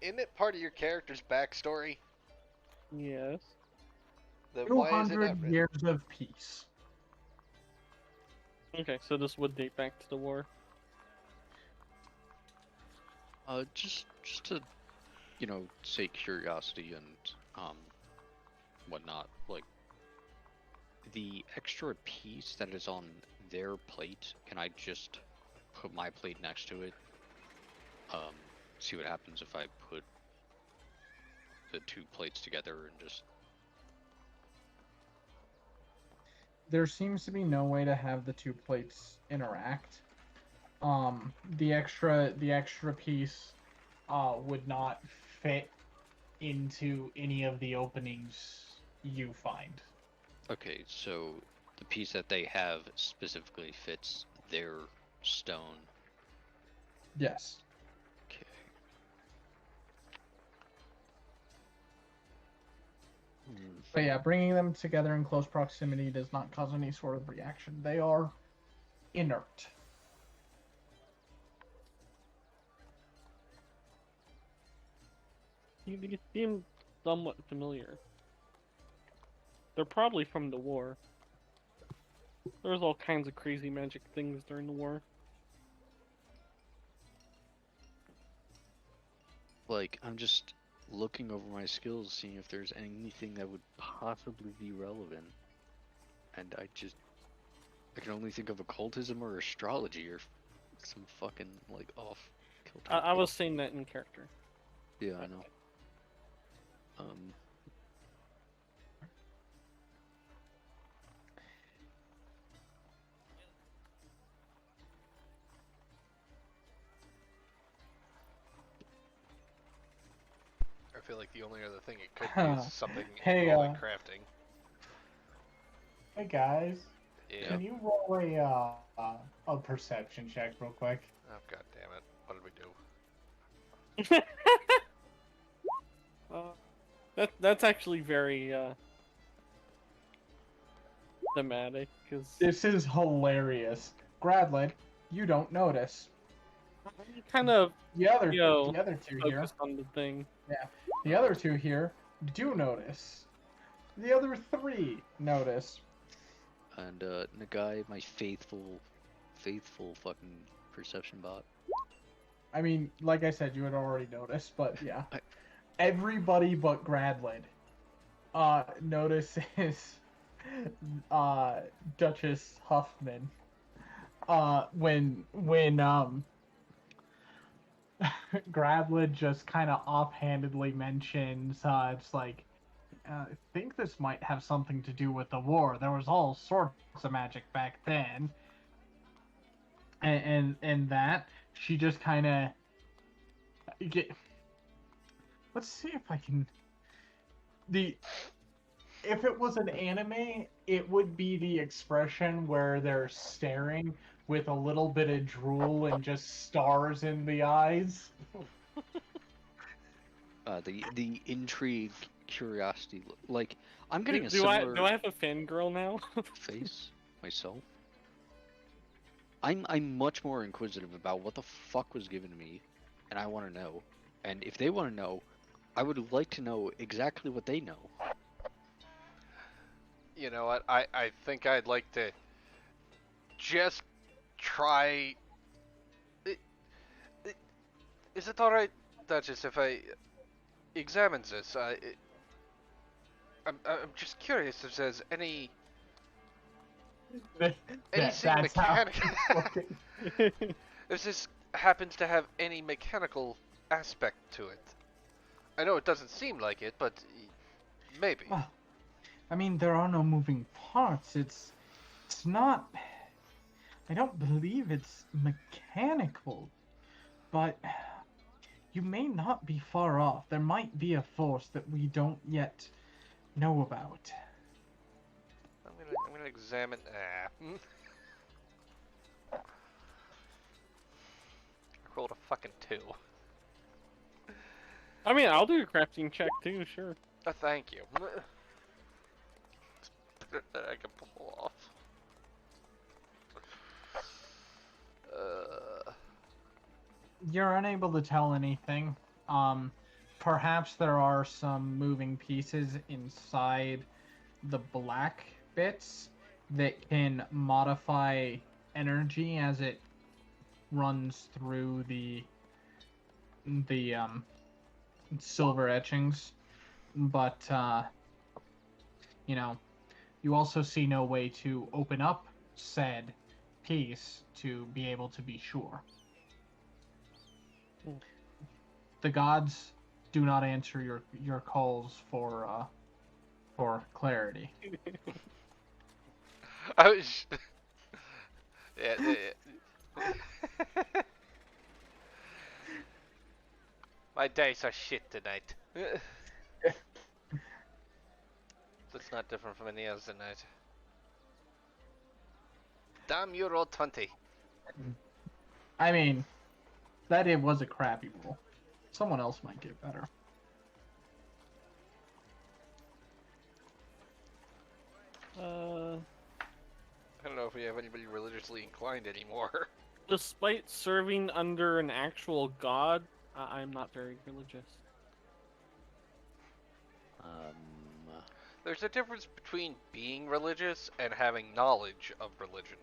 Isn't it part of your character's backstory? Yes. Then why is it 200 not written? years of peace. Okay, so this would date back to the war. just to, say curiosity and whatnot. Like, the extra piece that is on their plate, can I just put my plate next to it? See what happens if I put the two plates together and just... There seems to be no way to have the two plates interact. The extra piece would not fit into any of the openings you find. Okay, so the piece that they have specifically fits their stone. Yes. Okay. But yeah, bringing them together in close proximity does not cause any sort of reaction. They are inert. You seem somewhat familiar. They're probably from the war. There was all kinds of crazy magic things during the war. Like, I'm just looking over my skills, seeing if there's anything that would possibly be relevant. And I can only think of occultism or astrology or some fucking, like, off kilter. I was saying that in character. Yeah, I know. I feel like the only other thing it could be is something Hey, involving crafting. Hey guys, Yeah. can you roll a perception check real quick? Oh, god damn it. What did we do? That's actually very thematic, because This is hilarious. Gradlid, you don't notice. kind of The other two here. focused on the thing. The other two here do notice. The other three notice. And Nagai, my faithful fucking perception bot. I mean, like I said, you had already noticed, but yeah. Everybody but Gradlid notices Duchess Huffman when Gradlid just kind of offhandedly mentions it's like, I think this might have something to do with the war. There was all sorts of magic back then. And that, she just kind of... Let's see if I can... If it was an anime, it would be the expression where they're staring with a little bit of drool and just stars in the eyes. The intrigue, curiosity, like I'm getting a do similar I have a fangirl now? face myself. I'm much more inquisitive about what the fuck was given to me, and I want to know. And if they want to know, I would like to know exactly what they know. You know what? I think I'd like to just try... Is it alright, Duchess, if I examine this? I'm just curious if there's anything That's mechanical. how If this happens to have any mechanical aspect to it. I know it doesn't seem like it, but maybe. Well, I mean, there are no moving parts. It's not... I don't believe it's mechanical, but you may not be far off. There might be a force that we don't yet know about. I'm gonna examine. I rolled a fucking 2. I mean, I'll do a crafting check too, sure. Thank you. It's better than I can pull off. You're unable to tell anything. Perhaps there are some moving pieces inside the black bits that can modify energy as it runs through the silver etchings, but you also see no way to open up said piece to be able to be sure. The gods do not answer your calls for clarity. I was. Yeah. My dice are shit tonight. That's not different from any other night. Damn, you rolled 20. I mean, that it was a crappy roll. Someone else might get better. I don't know if we have anybody religiously inclined anymore. Despite serving under an actual god, I'm not very religious. There's a difference between being religious and having knowledge of religion.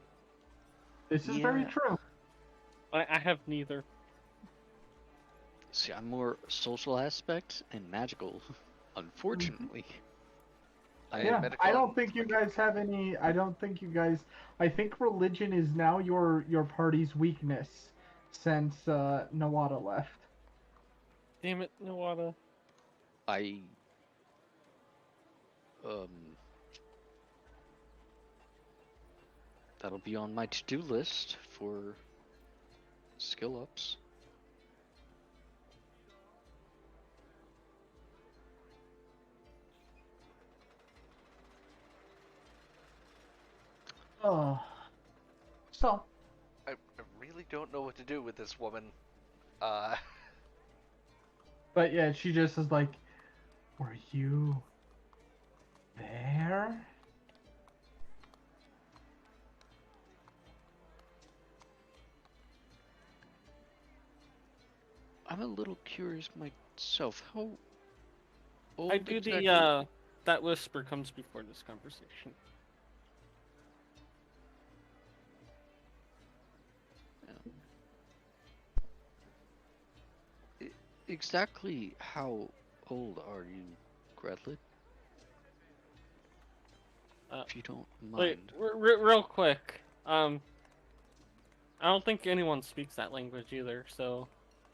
This is very Yeah. true. I have neither. See, I'm more social aspect and magical, unfortunately. Yeah, medical I don't and think you spectrum. guys have any. I don't think you guys. I think religion is now your party's weakness since Nawada left. Damn it, Nawada. I that'll be on my to-do list for skill ups. Oh, so I really don't know what to do with this woman. but yeah, she just is like, were you there? I'm a little curious myself. How old I do exactly? the, that whisper comes before this conversation. Exactly how old are you, Gradlid? If you don't Wait, mind. real quick. I don't think anyone speaks that language either, so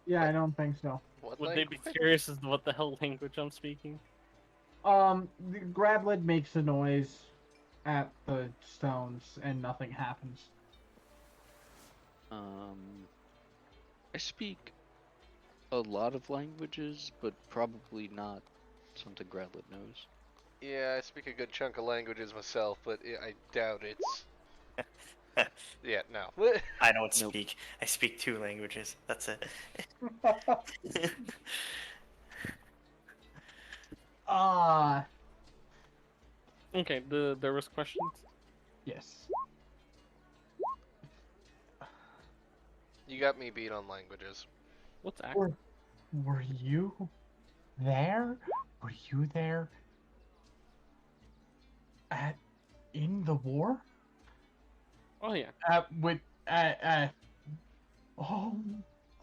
Yeah, I don't think so. What would they be language? curious as to what the hell language I'm speaking? The Gradlid makes a noise at the stones and nothing happens. I speak a lot of languages, but probably not something Gradlid knows. Yeah, I speak a good chunk of languages myself, but I doubt it's. Yeah, no. I don't Nope. speak. I speak 2 languages. That's it. Okay, there was questions? Yes. You got me beat on languages. What's Were, accent? were you there? Were you there in the war? Oh yeah.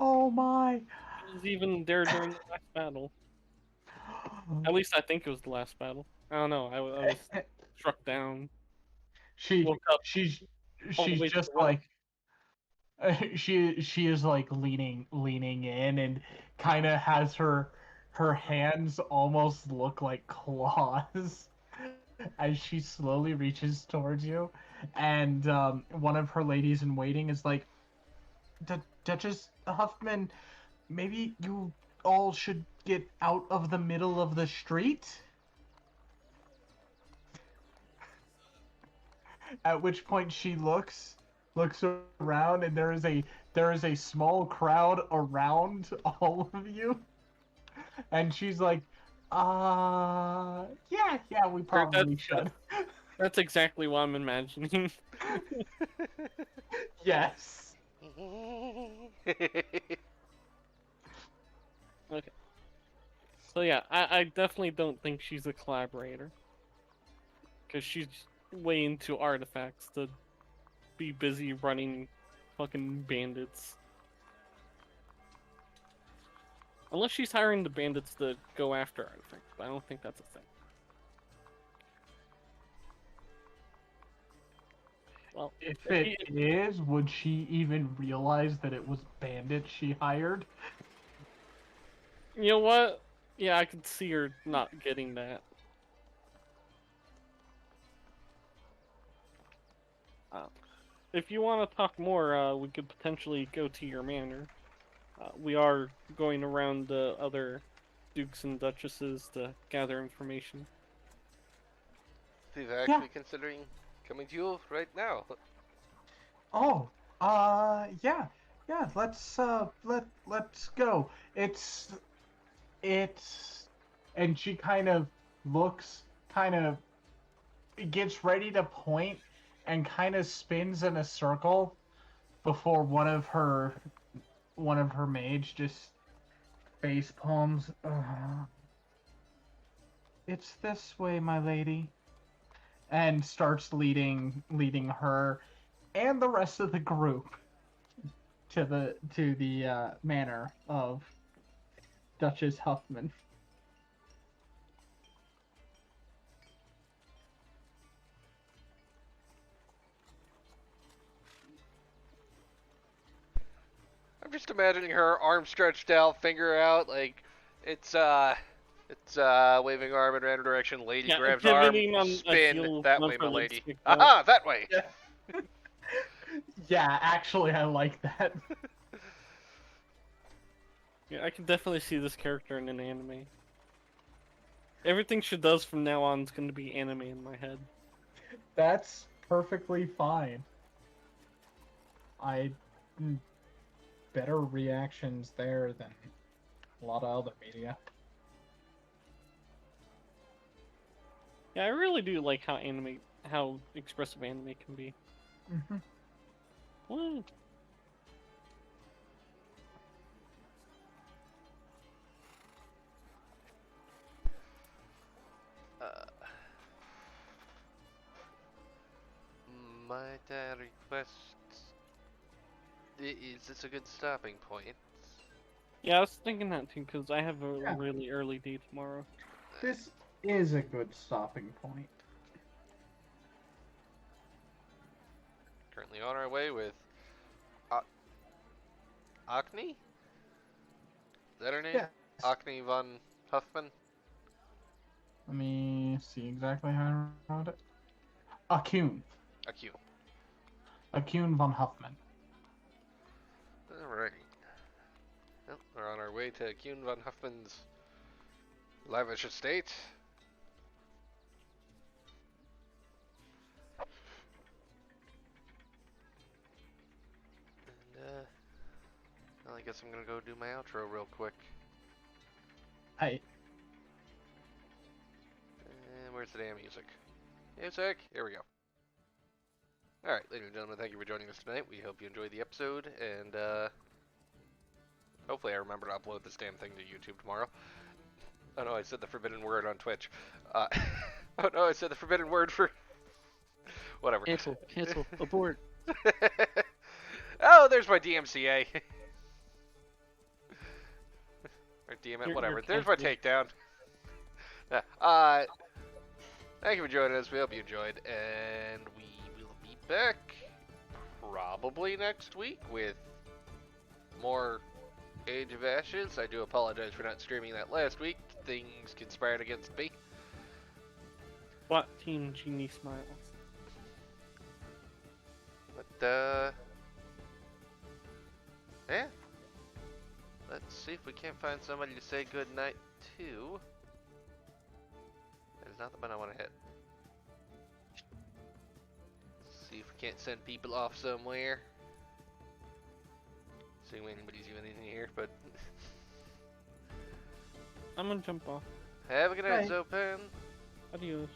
Oh my. It was even there during the last battle. At least I think it was the last battle. I don't know. I was struck down. Woke up She's all the way to just the right. like she is like leaning in and kind of has her hands almost look like claws as she slowly reaches towards you, and one of her ladies in waiting is like, Duchess Huffman, maybe you all should get out of the middle of the street. At which point she looks around, and there is a small crowd around all of you, and she's like, yeah, we probably should. That's exactly what I'm imagining. Yes. Okay. So yeah, I definitely don't think she's a collaborator. Because she's way into artifacts to be busy running fucking bandits. Unless she's hiring the bandits to go after artifacts, but I don't think that's a thing. Well, If it is, would she even realize that it was bandits she hired? you know what? Yeah, I could see her not getting that. If you want to talk more, we could potentially go to your manor. We are going around the other dukes and duchesses to gather information. He's actually considering coming to you right now. Oh, yeah, let's go. It's, and she kind of looks, gets ready to point, and kind of spins in a circle before one of her mage just face palms. It's this way, my lady, and starts leading her and the rest of the group to the manor of Duchess Huffman. I'm just imagining her arm stretched out, finger out, like it's waving arm in random direction. Lady grabs arm, spin that way, my lady. Aha, that way. Yeah. Yeah, actually, I like that. Yeah, I can definitely see this character in an anime. Everything she does from now on is going to be anime in my head. That's perfectly fine. Better reactions there than a lot of other media. Yeah, I really do like how expressive anime can be. Mm-hmm. What? Might I request? Is this a good stopping point? Yeah, I was thinking that too, because I have a really early day tomorrow. This is a good stopping point. Currently on our way with Akni? Is that her name? Yes. Akni von Huffman? Let me see exactly how I wrote it. Akun von Huffman. Alright. Well, we're on our way to Akun von Huffman's lavish estate. And, well, I guess I'm gonna go do my outro real quick. Hey. And where's the damn music? Music! Here we go. Alright, ladies and gentlemen, thank you for joining us tonight. We hope you enjoyed the episode, and hopefully I remember to upload this damn thing to YouTube tomorrow. Oh no, I said the forbidden word on Twitch. Oh no, I said the forbidden word for... Whatever. Cancel, abort. Oh, there's my DMCA. Or DM it, whatever. There's my takedown. Thank you for joining us. We hope you enjoyed, and we will be back probably next week with more Age of Ashes. I do apologize for not streaming that last week. Things conspired against me. Bot Team Genie smiles. But, yeah. Let's see if we can't find somebody to say goodnight to. There's not the one I want to hit. See if we can't send people off somewhere. See if anybody's doing anything here, but... I'm gonna jump off. Have a good night, Bye. Xopan. Adios.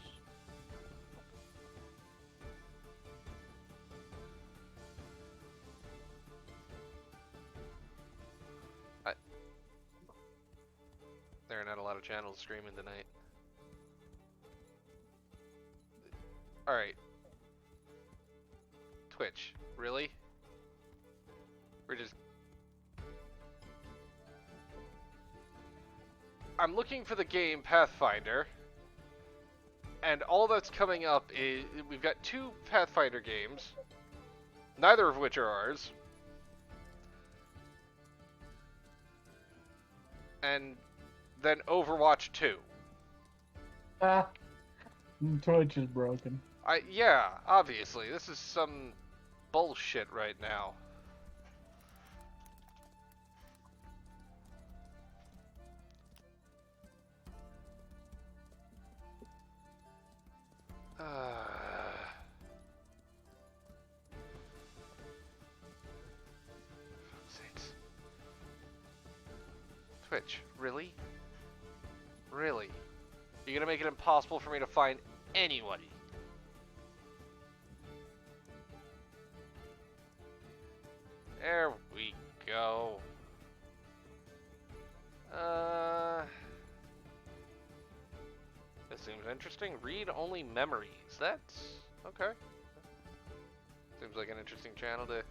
There are not a lot of channels streaming tonight. Alright. Twitch. Really? We're just... I'm looking for the game Pathfinder. And all that's coming up is... We've got 2 Pathfinder games. Neither of which are ours. And then Overwatch 2. Twitch is broken. Yeah, obviously. This is some bullshit right now. Sakes. Twitch, really? Really? You're gonna make it impossible for me to find anybody? There we go. This seems interesting. Read only memories. That's okay. Seems like an interesting channel to.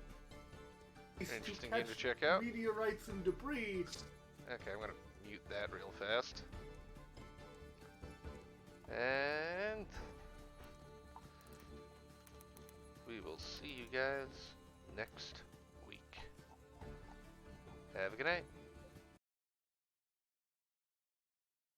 Interesting game to check out. Meteorites and debris. Okay, I'm gonna mute that real fast. And we will see you guys next week. Have a good night.